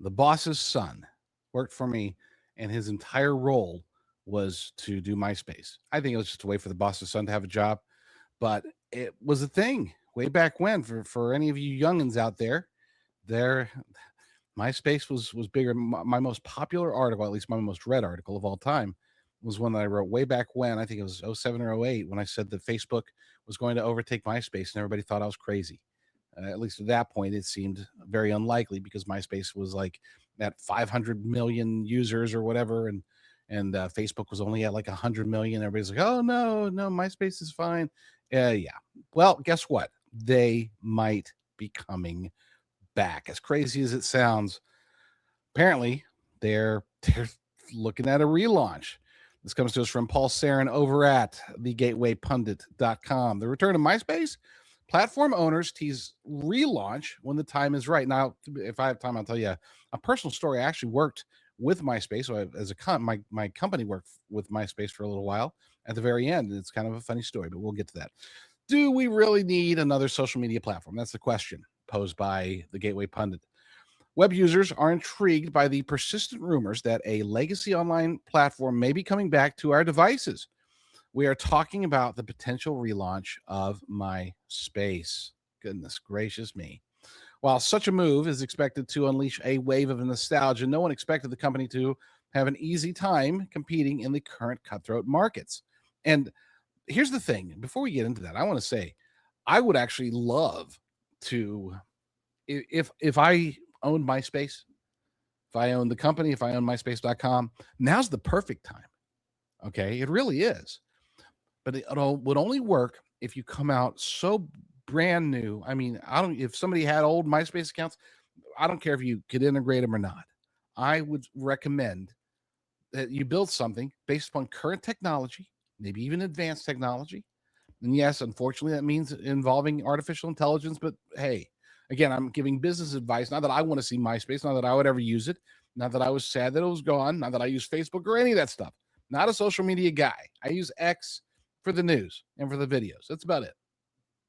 The boss's son worked for me, and his entire role was to do MySpace. I think it was just a way for the boss's son to have a job, but it was a thing way back when. For any of you youngins out there, MySpace was bigger. My most popular article, at least my most read article of all time, was one that I wrote way back when. I think it was 07 or 08 when I said that Facebook was going to overtake MySpace, and everybody thought I was crazy. At least at that point, it seemed very unlikely because MySpace was like at 500 million users or whatever, and Facebook was only at like 100 million. Everybody's like, oh no, MySpace is fine. Yeah. Well, guess what? They might be coming back. As crazy as it sounds, apparently they're looking at a relaunch. This comes to us from Paul Sarin over at thegatewaypundit.com. The return of MySpace. Platform owners tease relaunch when the time is right. Now, if I have time, I'll tell you a personal story. I actually worked with MySpace. So my company worked with MySpace for a little while at the very end. It's kind of a funny story, but we'll get to that. Do we really need another social media platform? That's the question posed by the Gateway Pundit. Web users are intrigued by the persistent rumors that a legacy online platform may be coming back to our devices. We are talking about the potential relaunch of MySpace. Goodness gracious me. While such a move is expected to unleash a wave of nostalgia, no one expected the company to have an easy time competing in the current cutthroat markets. And here's the thing. Before we get into that, I want to say I would actually love to, if I owned MySpace, if I owned the company, if I owned MySpace.com, now's the perfect time. Okay, it really is. but it would only work if you come out so brand new. I mean, if somebody had old MySpace accounts, I don't care if you could integrate them or not. I would recommend that you build something based upon current technology, maybe even advanced technology. And yes, unfortunately, that means involving artificial intelligence. But hey, again, I'm giving business advice. Not that I want to see MySpace, not that I would ever use it, not that I was sad that it was gone, not that I use Facebook or any of that stuff. Not a social media guy. I use X for the news and for the videos. That's about it.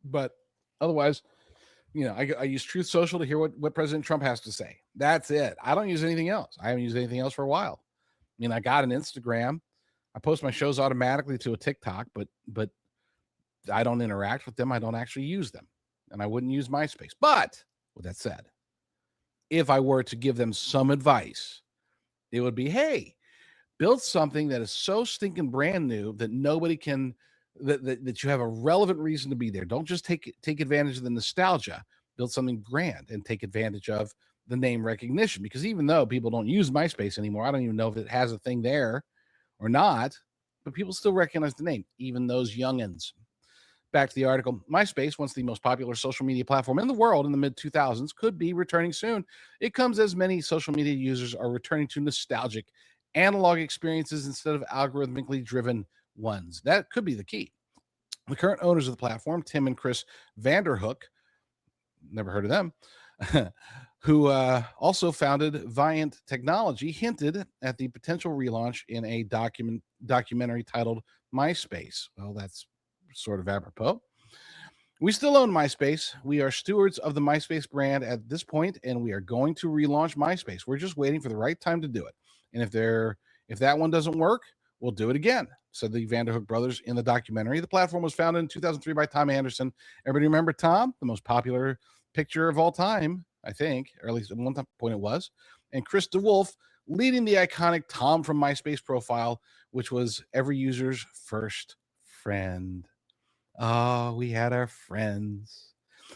But otherwise, I use Truth Social to hear what President Trump has to say. That's it. I don't use anything else. I haven't used anything else for a while. I mean, I got an Instagram. I post my shows automatically to a TikTok, but I don't interact with them. I don't actually use them. And I wouldn't use MySpace. But with that said, if I were to give them some advice, it would be, hey, build something that is so stinking brand new that nobody can, that you have a relevant reason to be there. Don't just take advantage of the nostalgia. Build something grand and take advantage of the name recognition. Because even though people don't use MySpace anymore, I don't even know if it has a thing there or not, but people still recognize the name, even those youngins. Back to the article. MySpace, once the most popular social media platform in the world in the mid-2000s, could be returning soon. It comes as many social media users are returning to nostalgic analog experiences instead of algorithmically driven ones. That could be the key. The current owners of the platform, Tim and Chris Vanderhook, never heard of them, who also founded Viant Technology, hinted at the potential relaunch in a documentary titled MySpace. Well, that's sort of apropos. We still own MySpace. We are stewards of the MySpace brand at this point, and we are going to relaunch MySpace. We're just waiting for the right time to do it. And if that one doesn't work, we'll do it again, said the Vanderhook brothers in the documentary. The platform was founded in 2003 by Tom Anderson. Everybody remember Tom, the most popular picture of all time, I think, or at least at one point it was. And Chris DeWolf leading the iconic Tom from MySpace profile, which was every user's first friend. Oh, we had our friends.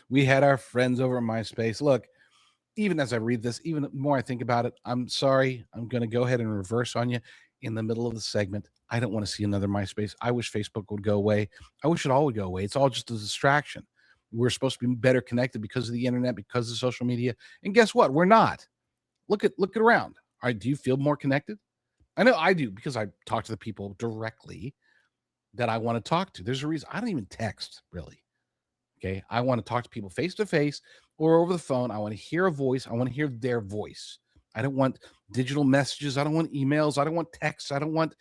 We had our friends over MySpace. Look, even as I read this, even the more I think about it, I'm sorry. I'm going to go ahead and reverse on you in the middle of the segment. I don't want to see another MySpace. I wish Facebook would go away. I wish it all would go away. It's all just a distraction. We're supposed to be better connected because of the internet, because of social media. And guess what? We're not. Look around. All right, do you feel more connected? I know I do, because I talk to the people directly that I want to talk to. There's a reason I don't even text, really. Okay. I want to talk to people face to face or over the phone. I want to hear a voice. I want to hear their voice. I don't want digital messages. I don't want emails. I don't want texts. I don't want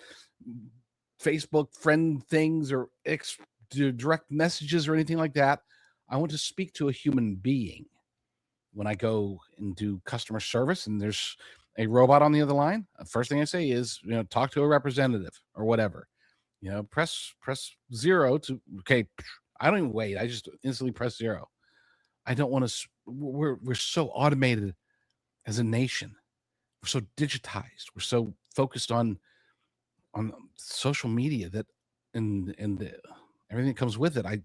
Facebook friend things or direct messages or anything like that. I want to speak to a human being. When I go and do customer service and there's a robot on the other line, the first thing I say is, talk to a representative or whatever. Press 0 to, okay, I don't even wait. I just instantly press 0. I don't want to, we're so automated as a nation. We're so digitized. We're so focused on social media that, and everything that comes with it. I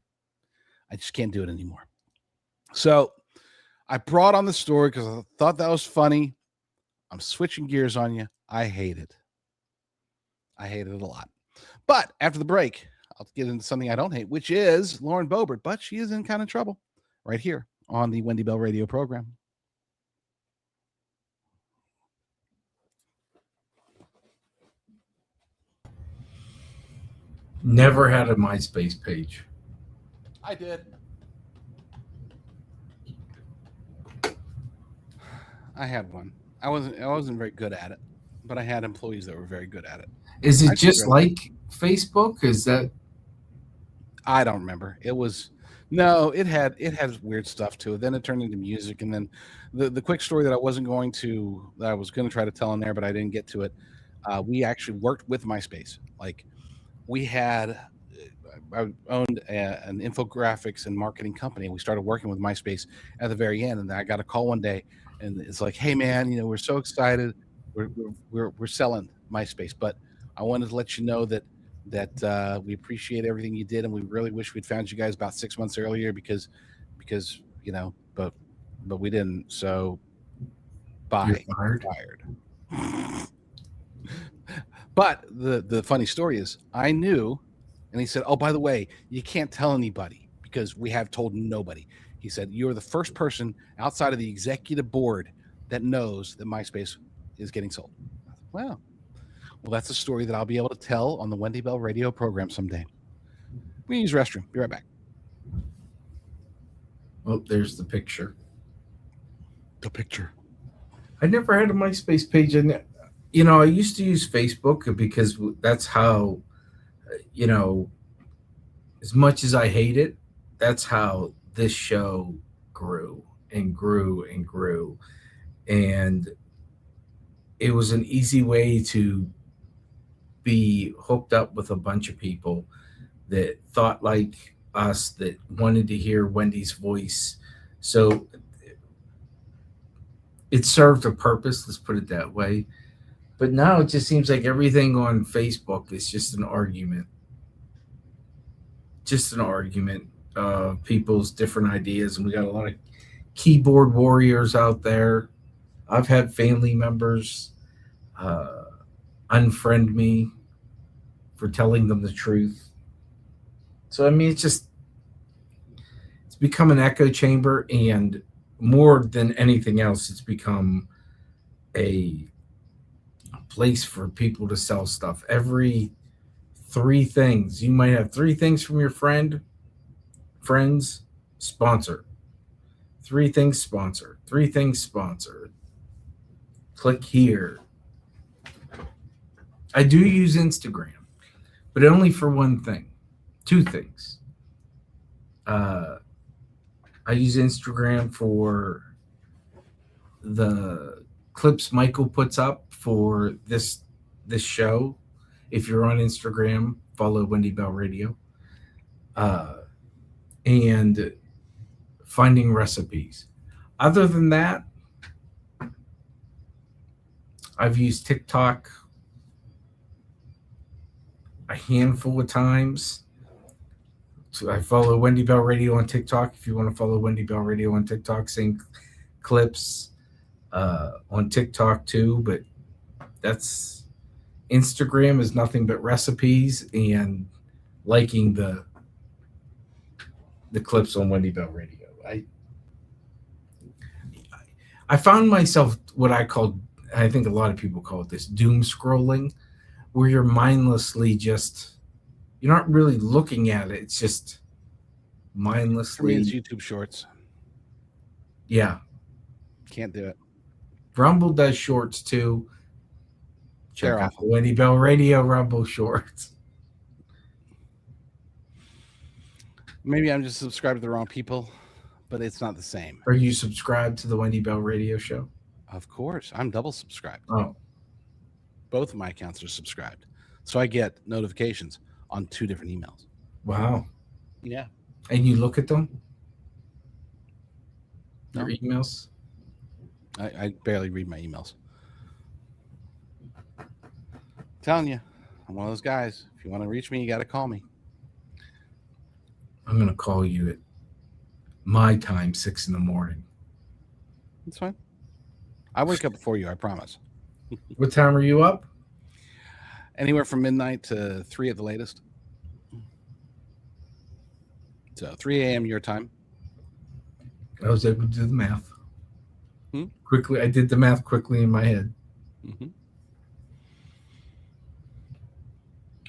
just can't do it anymore. So I brought on the story because I thought that was funny. I'm switching gears on you. I hate it. I hate it a lot. But after the break, I'll get into something I don't hate, which is Lauren Boebert. But she is in kind of trouble right here on the Wendy Bell radio program. Never had a MySpace page. I did. I had one. I wasn't very good at it, but I had employees that were very good at it. Is it just like Facebook? Is that? I don't remember. It was it has weird stuff to it. Then it turned into music, and then the quick story that I was going to try to tell in there, but I didn't get to it. We actually worked with MySpace. Like I owned an infographics and marketing company. We started working with MySpace at the very end, and then I got a call one day, and it's like, "Hey, man, we're so excited. We're selling MySpace, but I wanted to let you know that we appreciate everything you did, and we really wish we'd found you guys about 6 months earlier because but we didn't. So bye." You're fired. But the funny story is, I knew And he said, oh, by the way, you can't tell anybody because we have told nobody. He said, you're the first person outside of the executive board that knows that MySpace is getting sold. Wow. Well, that's a story that I'll be able to tell on the Wendy Bell radio program someday. We use restroom. Be right back. Oh, there's the picture. The picture. I never had a MySpace page. And, you know, I used to use Facebook because that's how, you know, as much as I hate it, that's how this show grew and grew and grew. And it was an easy way to be hooked up with a bunch of people that thought like us, that wanted to hear Wendy's voice. So it served a purpose, let's put it that way. But now it just seems like everything on Facebook is just an argument. Just an argument of people's different ideas. And we got a lot of keyboard warriors out there. I've had family members unfriend me for telling them the truth. So, I mean, it's become an echo chamber, and more than anything else, it's become a place for people to sell stuff. Every 3 things, you might have 3 things from your friends, sponsor. 3 things, sponsor. 3 things, sponsor. Click here. I do use Instagram, but only for one thing. 2 things. I use Instagram for the clips Michael puts up for this show. If you're on Instagram, follow Wendy Bell Radio. And finding recipes. Other than that, I've used TikTok a handful of times. So I follow Wendy Bell Radio on TikTok. If you want to follow Wendy Bell Radio on TikTok, same clips on TikTok too. But that's Instagram is nothing but recipes and liking the clips on Wendy Bell Radio. I found myself what I think a lot of people call it this doom scrolling, where you're mindlessly you're not really looking at it. It's just mindlessly. For me, it's YouTube Shorts. Yeah. Can't do it. Rumble does shorts too. Check They're out awful. the Wendy Bell Radio Rumble shorts. Maybe I'm just subscribed to the wrong people, but it's not the same. Are you subscribed to the Wendy Bell Radio Show? Of course. I'm double subscribed. Oh. Both of my accounts are subscribed. So I get notifications on 2 different emails. Wow. Yeah. And you look at them? No. Your emails? I barely read my emails. I'm telling you, I'm one of those guys. If you want to reach me, you got to call me. I'm going to call you at my time, 6 a.m. That's fine. I wake up before you, I promise. What time are you up? Anywhere from midnight to 3 at the latest. So 3 a.m. your time. I was able to do the math. Quickly, I did the math quickly in my head. Mm-hmm.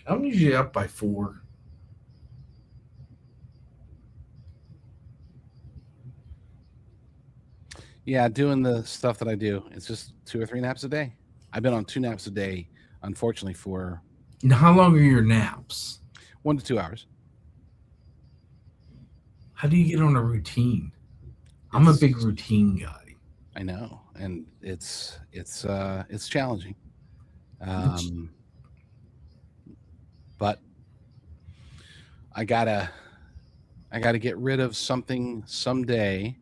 I'm usually up by 4. Yeah, doing the stuff that I do, it's just 2 or 3 naps a day. I've been on 2 naps a day, unfortunately, for... Now, how long are your naps? 1 to 2 hours. How do you get on a routine? I'm a big routine guy. I know, and it's challenging. But I gotta get rid of something someday,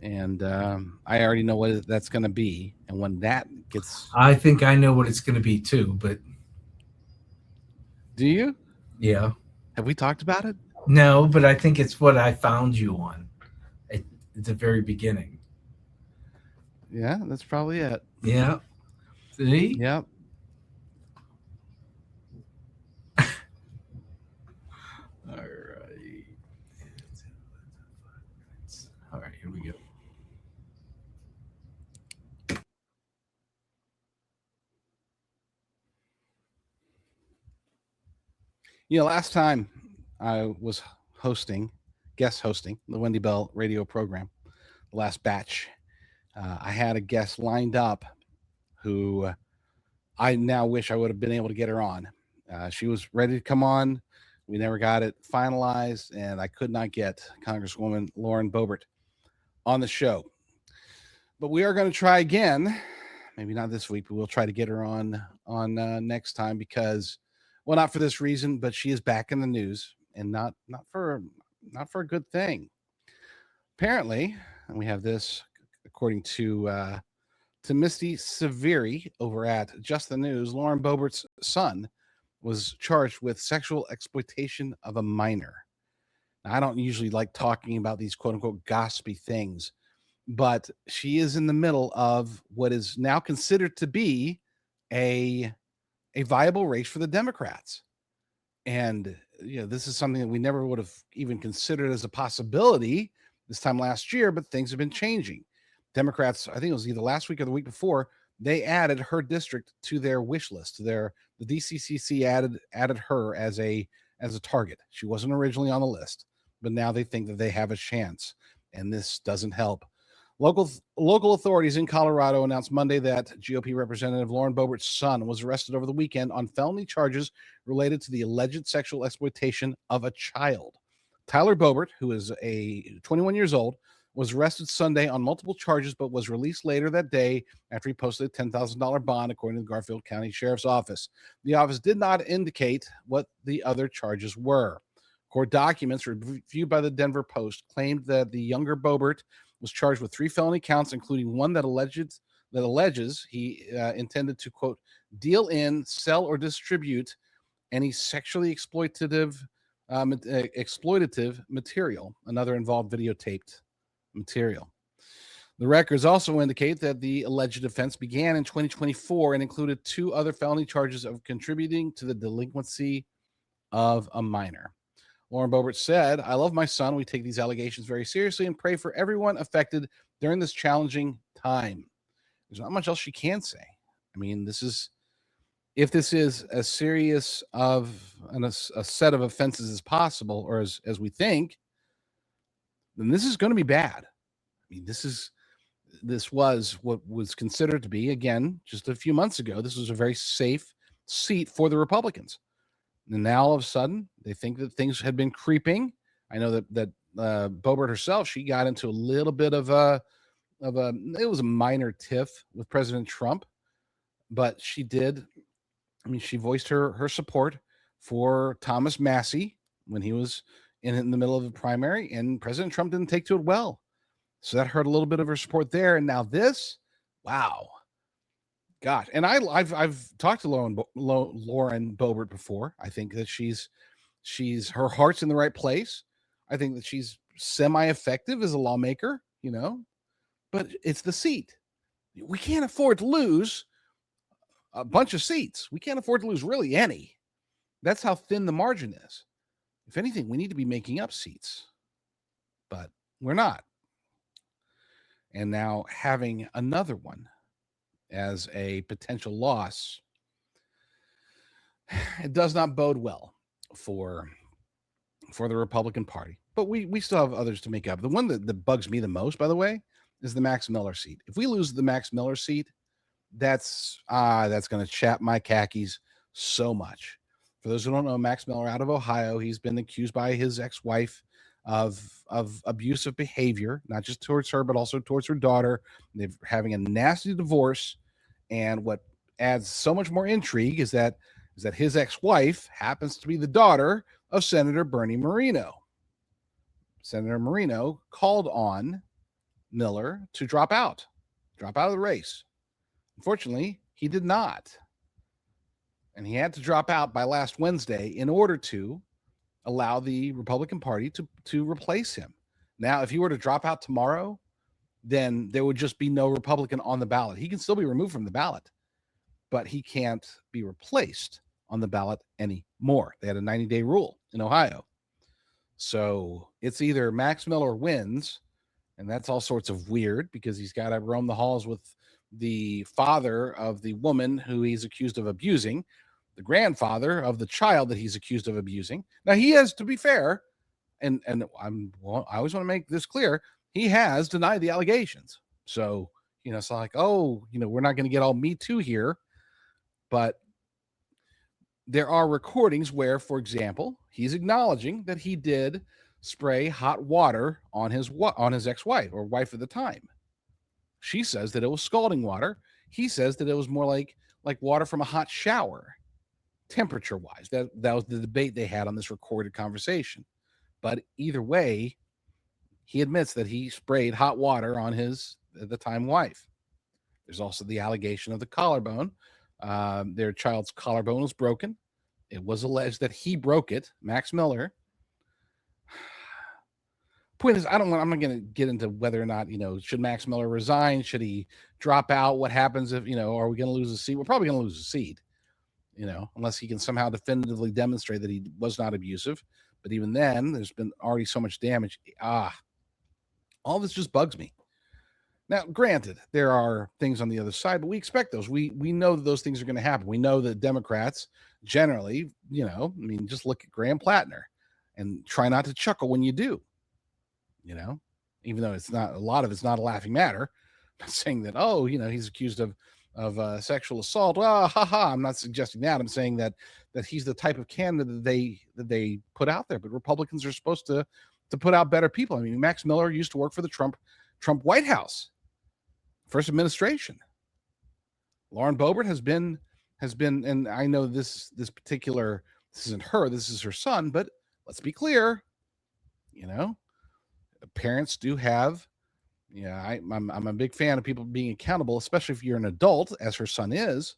and I already know what that's going to be. And when that gets, I think I know what it's going to be too. But do you? Yeah. Have we talked about it? No, but I think it's what I found you on at the very beginning. Yeah, that's probably it. Yeah. See? Yep. here we go. Last time I was guest hosting the Wendy Bell radio program, the last batch, I had a guest lined up who I now wish I would have been able to get her on. She was ready to come on. We never got it finalized, and I could not get Congresswoman Lauren Boebert on the show. But we are going to try again. Maybe not this week, but we'll try to get her on next time because, well, not for this reason, but she is back in the news, and not for a good thing. Apparently, and we have this according to Misty Severi over at Just the News, Lauren Boebert's son was charged with sexual exploitation of a minor. Now, I don't usually like talking about these quote unquote gossipy things, but she is in the middle of what is now considered to be a viable race for the Democrats. And this is something that we never would have even considered as a possibility this time last year, but things have been changing. Democrats, I think it was either last week or the week before, they added her district to their wish list. The DCCC added her as a target. She wasn't originally on the list, but now they think that they have a chance, and this doesn't help. Local authorities in Colorado announced Monday that GOP Representative Lauren Boebert's son was arrested over the weekend on felony charges related to the alleged sexual exploitation of a child. Tyler Boebert, who is 21 years old, was arrested Sunday on multiple charges, but was released later that day after he posted a $10,000 bond, according to the Garfield County Sheriff's Office. The office did not indicate what the other charges were. Court documents reviewed by the Denver Post claimed that the younger Boebert was charged with 3 felony counts, including one that alleges he intended to, quote, deal in, sell, or distribute any sexually exploitative material. Another involved videotaped material. The records also indicate that the alleged offense began in 2024 and included 2 other felony charges of contributing to the delinquency of a minor. Lauren Boebert said, "I love my son. We take these allegations very seriously and pray for everyone affected during this challenging time." There's not much else she can say. I mean, if this is as serious of a set of offenses as possible, or as we think, then this is going to be bad. I mean, this was what was considered to be, again, just a few months ago, this was a very safe seat for the Republicans. And now all of a sudden, they think that things had been creeping. I know that Boebert herself, she got into a little bit of it was a minor tiff with President Trump, but she voiced her support for Thomas Massie when he was in the middle of the primary, and President Trump didn't take to it well. So that hurt a little bit of her support there. And now this, wow. Gosh. And I've talked to Lauren Boebert before. I think that she's her heart's in the right place. I think that she's semi-effective as a lawmaker, but it's the seat. We can't afford to lose a bunch of seats. We can't afford to lose really any. That's how thin the margin is. If anything, we need to be making up seats, but we're not. And now having another one as a potential loss, it does not bode well for the Republican Party. But we still have others to make up. The one that bugs me the most, by the way, is the Max Miller seat. If we lose the Max Miller seat, that's going to chap my khakis so much. For those who don't know, Max Miller out of Ohio, he's been accused by his ex-wife of abusive behavior, not just towards her, but also towards her daughter. They're having a nasty divorce. And what adds so much more intrigue is that his ex-wife happens to be the daughter of Senator Bernie Moreno. Senator Moreno called on Miller to drop out of the race. Unfortunately, he did not. And he had to drop out by last Wednesday in order to allow the Republican Party to replace him. Now, if he were to drop out tomorrow, then there would just be no Republican on the ballot. He can still be removed from the ballot, but he can't be replaced on the ballot anymore. They had a 90-day rule in Ohio. So it's either Max Miller wins And that's all sorts of weird because he's got to roam the halls with the father of the woman who he's accused of abusing, the grandfather of the child that he's accused of abusing. Now, he has, to be fair, and I always want to make this clear, he has denied the allegations. So, it's like, we're not going to get all Me Too here. But there are recordings where, for example, he's acknowledging that he did spray hot water on his ex-wife or wife at the time. She says that it was scalding water. He says that it was more like water from a hot shower, temperature-wise. That was the debate they had on this recorded conversation. But either way, he admits that he sprayed hot water on his, at the time, wife. There's also the allegation of the collarbone. Their child's collarbone was broken. It was alleged that he broke it, Max Miller. Point is, I'm not going to get into whether or not, should Max Miller resign? Should he drop out? What happens if, are we going to lose a seat? We're probably going to lose a seat, unless he can somehow definitively demonstrate that he was not abusive. But even then, there's been already so much damage. All this just bugs me. Now, granted, there are things on the other side, but we expect those. We know that those things are going to happen. We know that Democrats generally, just look at Graham Plattner and try not to chuckle when you do. Even though it's not, a lot of it's not a laughing matter. I'm not saying that, he's accused of sexual assault. Well, I'm not suggesting that. I'm saying that he's the type of candidate that they put out there. But Republicans are supposed to put out better people. I mean, Max Miller used to work for the Trump White House, first administration. Lauren Boebert has been, and I know this isn't her, this is her son, but let's be clear, parents do have, I'm a big fan of people being accountable, especially if you're an adult, as her son is,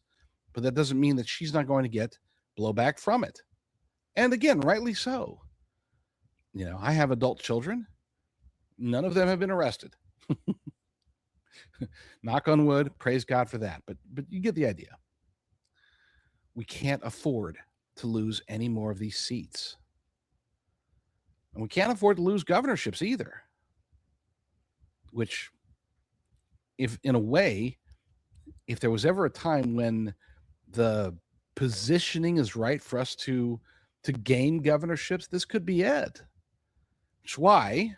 but that doesn't mean that she's not going to get blowback from it. And again, rightly so. I have adult children. None of them have been arrested. Knock on wood, praise God for that. But you get the idea. We can't afford to lose any more of these seats. And we can't afford to lose governorships either. Which, if in a way, if there was ever a time when the positioning is right for us to gain governorships, this could be it. Which is why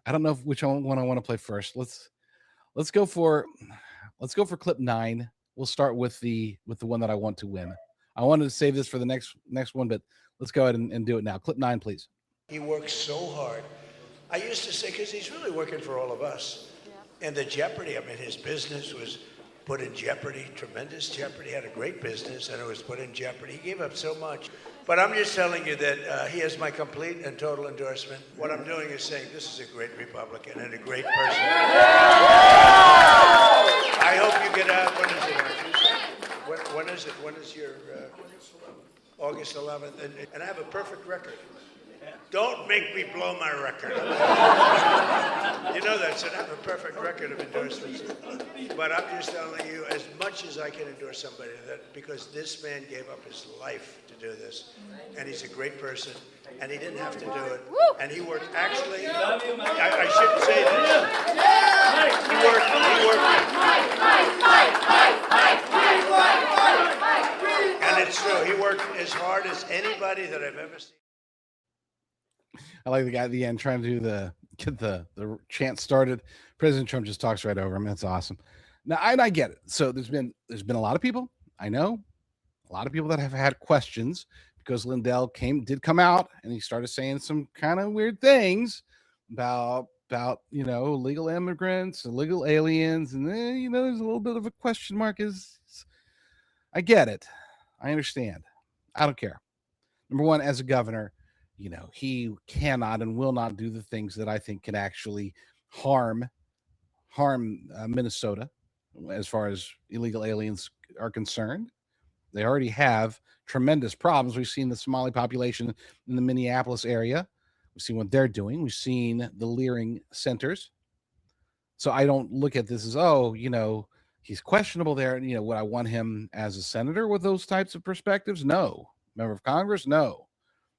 I don't know which one I want to play first. Let's go for clip 9. We'll start with the one that I want to win. I wanted to save this for the next one, but let's go ahead and do it now. Clip 9, please. He works so hard. I used to say, because he's really working for all of us. Yeah. And the jeopardy, his business was put in jeopardy, tremendous jeopardy. He had a great business, and it was put in jeopardy. He gave up so much. But I'm just telling you that he has my complete and total endorsement. What I'm doing is saying this is a great Republican and a great person. I hope you get out. When is it? When is your August 11th? And I have a perfect record. Don't make me blow my record. You know that, so I have a perfect record of endorsements. But I'm just telling you, as much as I can endorse somebody, that because this man gave up his life to do this, and he's a great person, and he didn't have to do it, and he worked, actually, I shouldn't say this. He worked, and it's true, he worked as hard as anybody that I've ever seen. I like the guy at the end trying to get the chant started. President Trump just talks right over him. That's awesome. Now, I get it. So there's been a lot of people, I know, a lot of people that have had questions because Lindell did come out and he started saying some kind of weird things about illegal immigrants, illegal aliens, and then there's a little bit of a question mark. I get it. I understand. I don't care. Number one, as a governor, he cannot and will not do the things that I think can actually harm Minnesota as far as illegal aliens are concerned. They already have tremendous problems. We've seen the Somali population in the Minneapolis area. We've seen what they're doing. We've seen the Leering centers. So I don't look at this as, he's questionable there. Would I want him as a senator with those types of perspectives? No. Member of Congress? No.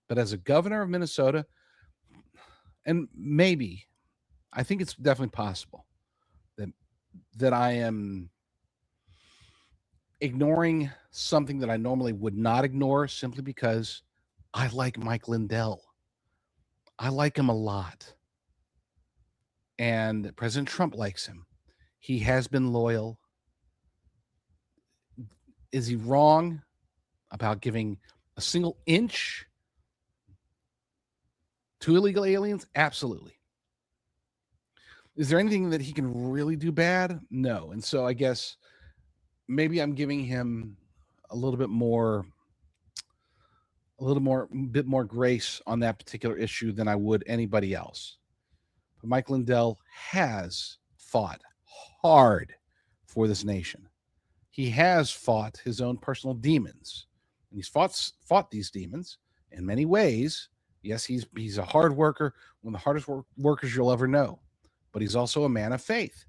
But as a governor of Minnesota, and maybe, I think it's definitely possible that I am ignoring something that I normally would not ignore simply because I like Mike Lindell. I like him a lot. And President Trump likes him. He has been loyal. Is he wrong about giving a single inch to illegal aliens? Absolutely. Is there anything that he can really do bad? No. And so I guess maybe I'm giving him a bit more grace on that particular issue than I would anybody else. But Mike Lindell has fought hard for this nation. He has fought his own personal demons, and he's fought these demons in many ways. Yes, he's a hard worker, one of the hardest workers you'll ever know, but he's also a man of faith,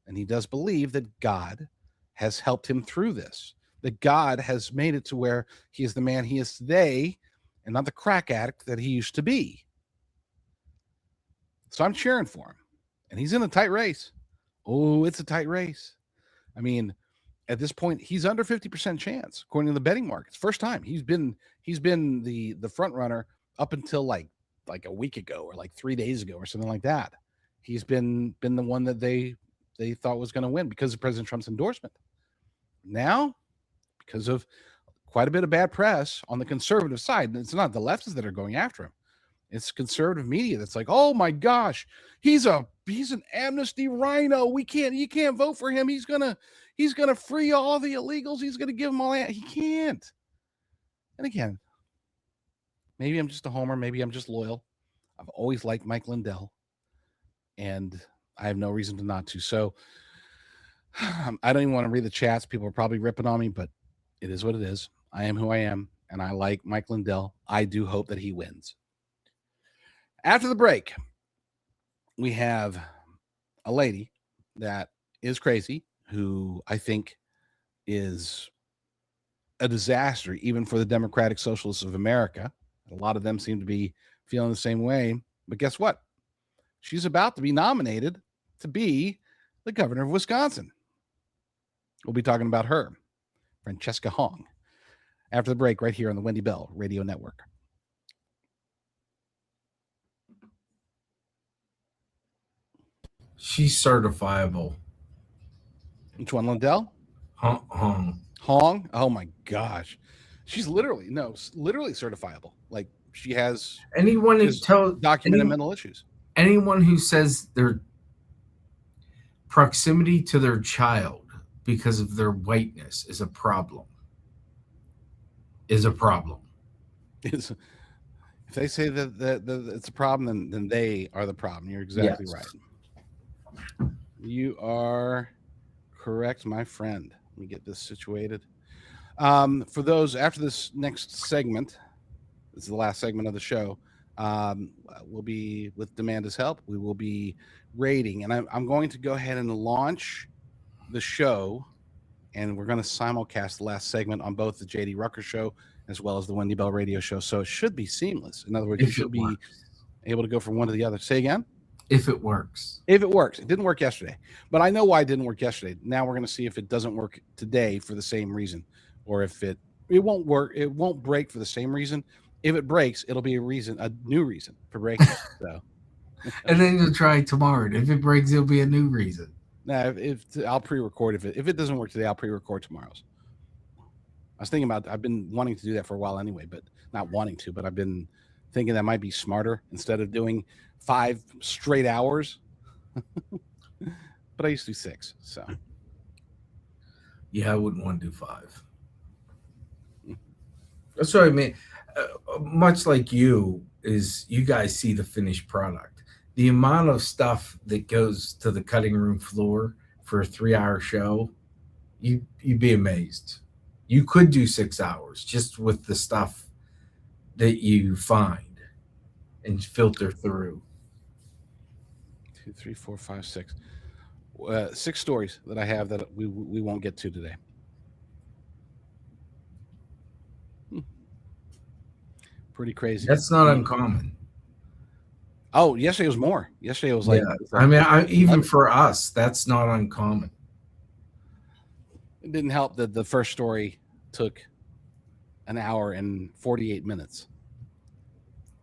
and he does believe that God has helped him through this, that God has made it to where he is the man he is today and not the crack addict that he used to be. So I'm cheering for him, and he's in a tight race. Oh, it's a tight race. I mean, at this point, he's under 50% chance, according to the betting markets. First time he's been the front runner up until like a week ago or like 3 days ago or something like that. He's been the one that they thought was going to win because of President Trump's endorsement. Now, because of quite a bit of bad press on the conservative side, and it's not the leftists that are going after him. It's conservative media that's like, oh my gosh, he's an amnesty rhino. You can't vote for him. He's gonna free all the illegals. He's gonna give them all that. He can't. And again, maybe I'm just a homer. Maybe I'm just loyal. I've always liked Mike Lindell, and I have no reason to not to. So I don't even want to read the chats. People are probably ripping on me, but it is what it is. I am who I am, and I like Mike Lindell. I do hope that he wins. After the break, we have a lady that is crazy, who I think is a disaster, even for the Democratic Socialists of America. A lot of them seem to be feeling the same way. But guess what? She's about to be nominated to be the governor of Wisconsin. We'll be talking about her, Francesca Hong, after the break right here on the Wendy Bell Radio Network. She's certifiable. Which one, Lindell? Hong. Hong? Oh my gosh. She's literally certifiable. Like she has anyone who tells documented mental issues. Anyone who says their proximity to their child because of their whiteness is a problem. If they say that it's a problem, then they are the problem. You're exactly right. You are correct, my friend. Let me get this situated. For those after this next segment, this is the last segment of the show. We'll be with Demanda's help. We will be rating, and I'm going to go ahead and launch the show, and we're going to simulcast the last segment on both the JD Rucker show as well as the Wendy Bell Radio show. So it should be seamless. In other words, you should be able to go from one to the other. Say again. If it works. It didn't work yesterday, but I know why it didn't work yesterday. Now we're going to see if it doesn't work today for the same reason, or if it won't work. It won't break for the same reason. If it breaks, it'll be a new reason for breaking. So, and then you'll try tomorrow. And if it breaks, it'll be a new reason. Now, if I'll pre-record if it doesn't work today, I'll pre-record tomorrow's. I was thinking about. I've been wanting to do that for a while anyway, but not wanting to. But I've been thinking that might be smarter instead of doing 5 straight hours. But I used to do 6. So yeah, I wouldn't want to do 5. That's what I mean. Much like you guys see the finished product. The amount of stuff that goes to the cutting room floor for a 3-hour show, you'd be amazed. You could do 6 hours just with the stuff that you find and filter through. 2, 3, 4, 5, 6. 6 stories that I have that we won't get to today. Pretty crazy. That's not uncommon. Oh, yesterday was more. Yesterday was like, I mean, even for us, that's not uncommon. It didn't help that the first story took an hour and 48 minutes.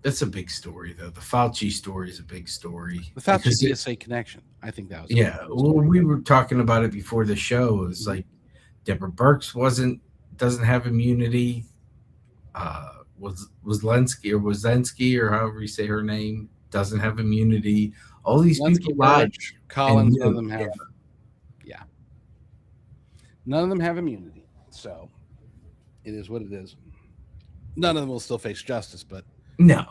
It's a big story, though. The Fauci story is a big story. The Fauci DSA connection. I think that was well, we were talking about it before the show. It was like Deborah Birx doesn't have immunity. Was Lensky or however you say her name doesn't have immunity. All these people lied. Collins, none of them have. Yeah. None of them have immunity. So it is what it is. None of them will still face justice, but no,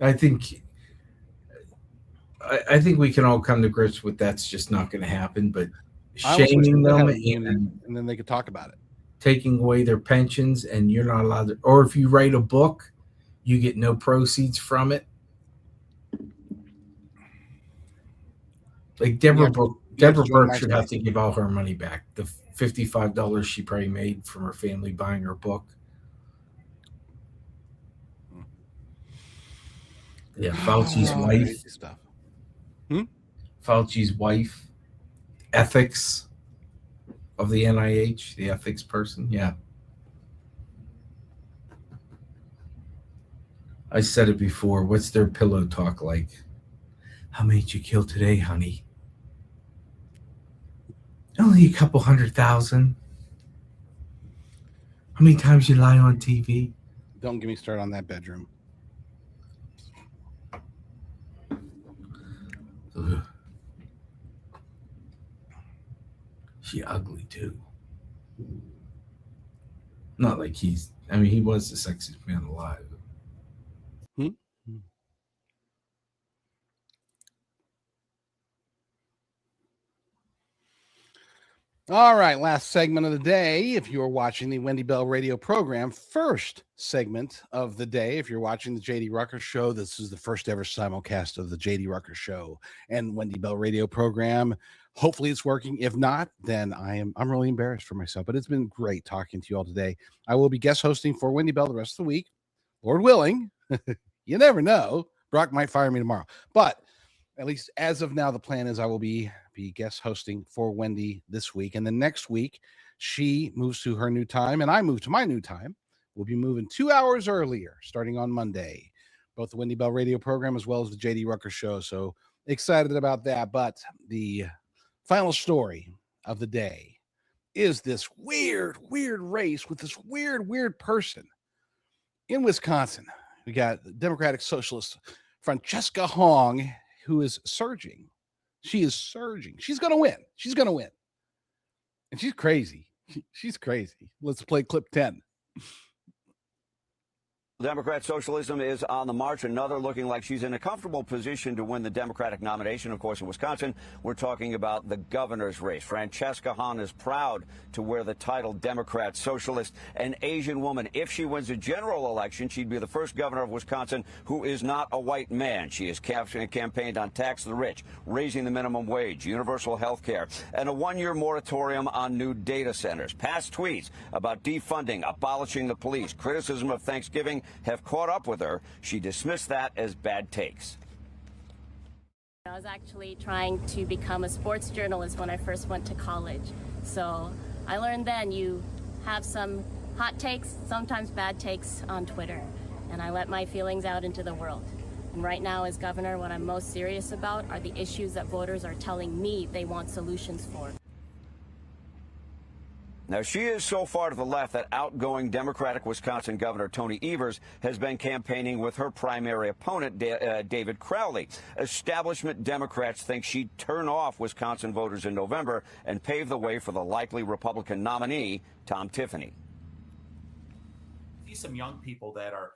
I think we can all come to grips with that's just not going to happen. But shaming them and then they could talk about it. Taking away their pensions, and you're not allowed to, or if you write a book, you get no proceeds from it. Like Deborah Birx should have to give all her money back. The $55 she probably made from her family buying her book. Yeah, Fauci's wife. Fauci's wife. Ethics of the NIH, the ethics person. Yeah. I said it before. What's their pillow talk like? How many did you kill today, honey? Only a couple 100,000. How many times you lie on TV? Don't get me started on that bedroom. Ugh. She ugly too. Not like he was the sexiest man alive. All right, last segment of the day. If you're watching the Wendy Bell radio program, first segment of the day. If you're watching the JD Rucker Show, this is the first ever simulcast of the JD Rucker Show and Wendy Bell radio program. Hopefully it's working. If not, then I'm really embarrassed for myself. But it's been great talking to you all today. I will be guest hosting for Wendy Bell the rest of the week, Lord willing. You never know. Brock might fire me tomorrow, but at least as of now, the plan is I will be guest hosting for Wendy this week. And then next week, she moves to her new time and I move to my new time. We'll be moving 2 hours earlier, starting on Monday, both the Wendy Bell radio program as well as the JD Rucker Show. So excited about that. But the final story of the day is this weird race with this weird person in Wisconsin. We got the Democratic Socialist Francesca Hong, who is surging. She is surging. She's going to win. She's going to win. And she's crazy. She's crazy. Let's play clip 10. Democrat socialism is on the march. Another looking like she's in a comfortable position to win the Democratic nomination. Of course, in Wisconsin, we're talking about the governor's race. Francesca Hahn is proud to wear the title Democrat Socialist, an Asian woman. If she wins a general election, she'd be the first governor of Wisconsin who is not a white man. She has campaigned on tax the rich, raising the minimum wage, universal health care, and a one-year moratorium on new data centers. Past tweets about defunding, abolishing the police, criticism of Thanksgiving have caught up with her. She dismissed that as bad takes. I was actually trying to become a sports journalist when I first went to college. So I learned then you have some hot takes, sometimes bad takes on Twitter. And I let my feelings out into the world. And right now as governor, what I'm most serious about are the issues that voters are telling me they want solutions for. Now, she is so far to the left that outgoing Democratic Wisconsin Governor Tony Evers has been campaigning with her primary opponent, David Crowley. Establishment Democrats think she'd turn off Wisconsin voters in November and pave the way for the likely Republican nominee, Tom Tiffany. I see some young people that are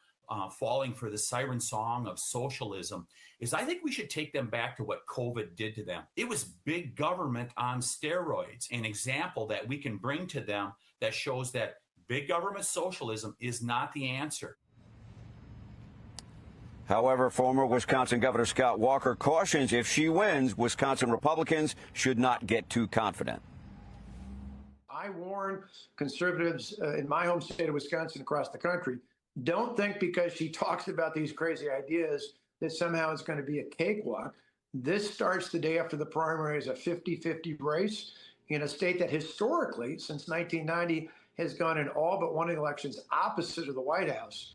falling for the siren song of socialism is I think we should take them back to what COVID did to them. It was big government on steroids, an example that we can bring to them that shows that big government socialism is not the answer. However, former Wisconsin Governor Scott Walker cautions if she wins, Wisconsin Republicans should not get too confident. I warn conservatives in my home state of Wisconsin, across the country, don't think because she talks about these crazy ideas that somehow it's going to be a cakewalk. This starts the day after the primary as a 50-50 race in a state that historically, since 1990, has gone in all but one elections opposite of the White House.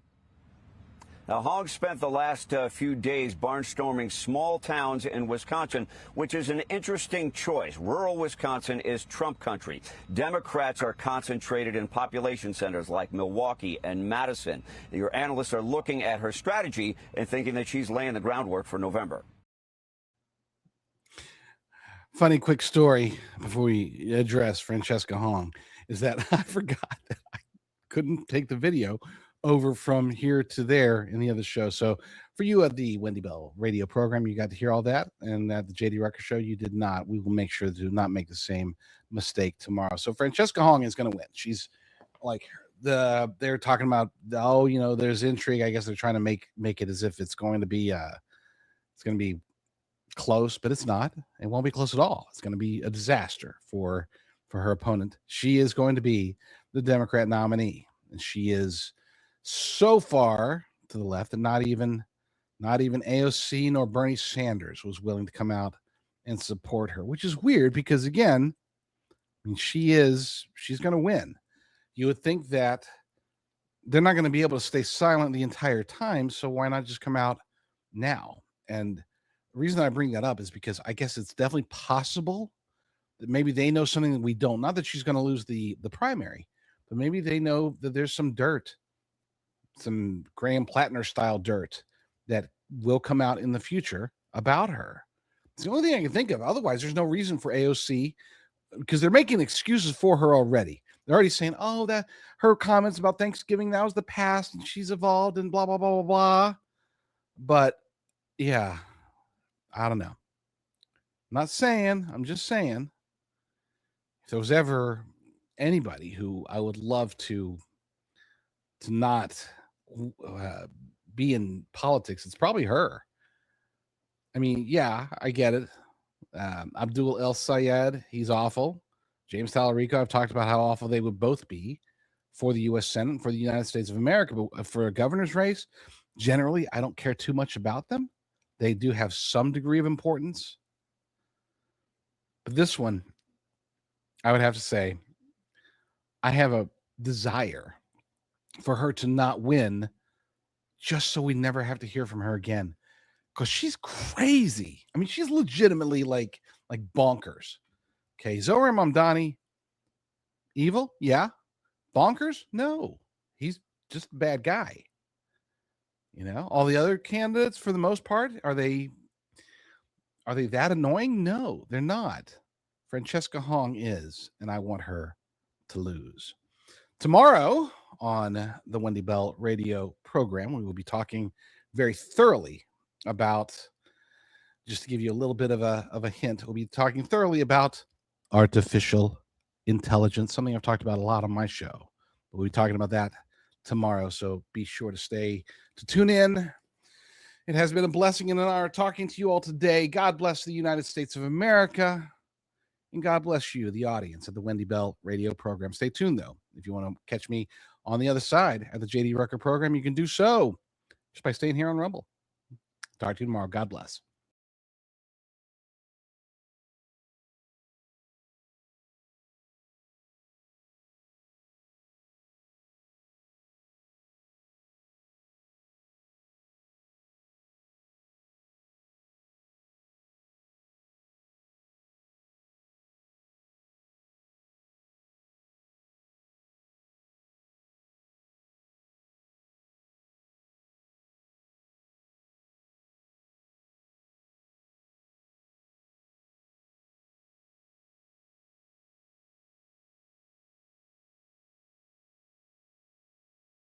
Now, Hogg spent the last few days barnstorming small towns in Wisconsin, which is an interesting choice. Rural Wisconsin is Trump country. Democrats are concentrated in population centers like Milwaukee and Madison. Your analysts are looking at her strategy and thinking that she's laying the groundwork for November. Funny quick story before we address Francesca Hong is that I forgot that I couldn't take the video over from here to there in the other show. So for you at the Wendy Bell radio program, you got to hear all that. And at the JD Rucker show, you did not. We will make sure to not make the same mistake tomorrow. So Francesca Hong is going to win. She's like they're talking about, there's intrigue. I guess they're trying to make it as if it's going to be close, but it's not. It won't be close at all. It's going to be a disaster for her opponent. She is going to be the Democrat nominee, and she is so far to the left that not even AOC nor Bernie Sanders was willing to come out and support her, which is weird because, again, I mean, she's going to win. You would think that they're not going to be able to stay silent the entire time, so why not just come out now? And the reason I bring that up is because I guess it's definitely possible that maybe they know something that we don't. Not that she's going to lose the primary, but maybe they know that there's some dirt, some Graham Plattner style dirt that will come out in the future about her. It's the only thing I can think of. Otherwise, there's no reason for AOC, because they're making excuses for her already. They're already saying, oh, that her comments about Thanksgiving, that was the past and she's evolved and blah, blah, blah, blah, blah. But yeah, I don't know. I'm just saying, if there was ever anybody who I would love to not be in politics, it's probably her. I mean, yeah, I get it. Abdul El Sayed, he's awful. James Tallarico, I've talked about how awful they would both be for the U.S. Senate and for the United States of America. But for a governor's race, generally, I don't care too much about them. They do have some degree of importance. But this one, I would have to say, I have a desire for her to not win just so we never have to hear from her again. Because she's crazy. I mean, she's legitimately like bonkers. Okay, Zohar Mamdani, evil? Yeah. Bonkers? No. He's just a bad guy. You know, all the other candidates, for the most part, are they that annoying? No, they're not. Francesca Hong is, and I want her to lose. Tomorrow on the Wendy Bell radio program, we will be talking very thoroughly about, just to give you a little bit of a hint, we'll be talking thoroughly about artificial intelligence, something I've talked about a lot on my show. We'll be talking about that tomorrow, so be sure to tune in. It has been a blessing and an honor talking to you all today. God bless the United States of America, and God bless you, the audience at the Wendy Bell radio program. Stay tuned, though. If you want to catch me on the other side at the JD Rucker program, you can do so just by staying here on Rumble. Talk to you tomorrow. God bless.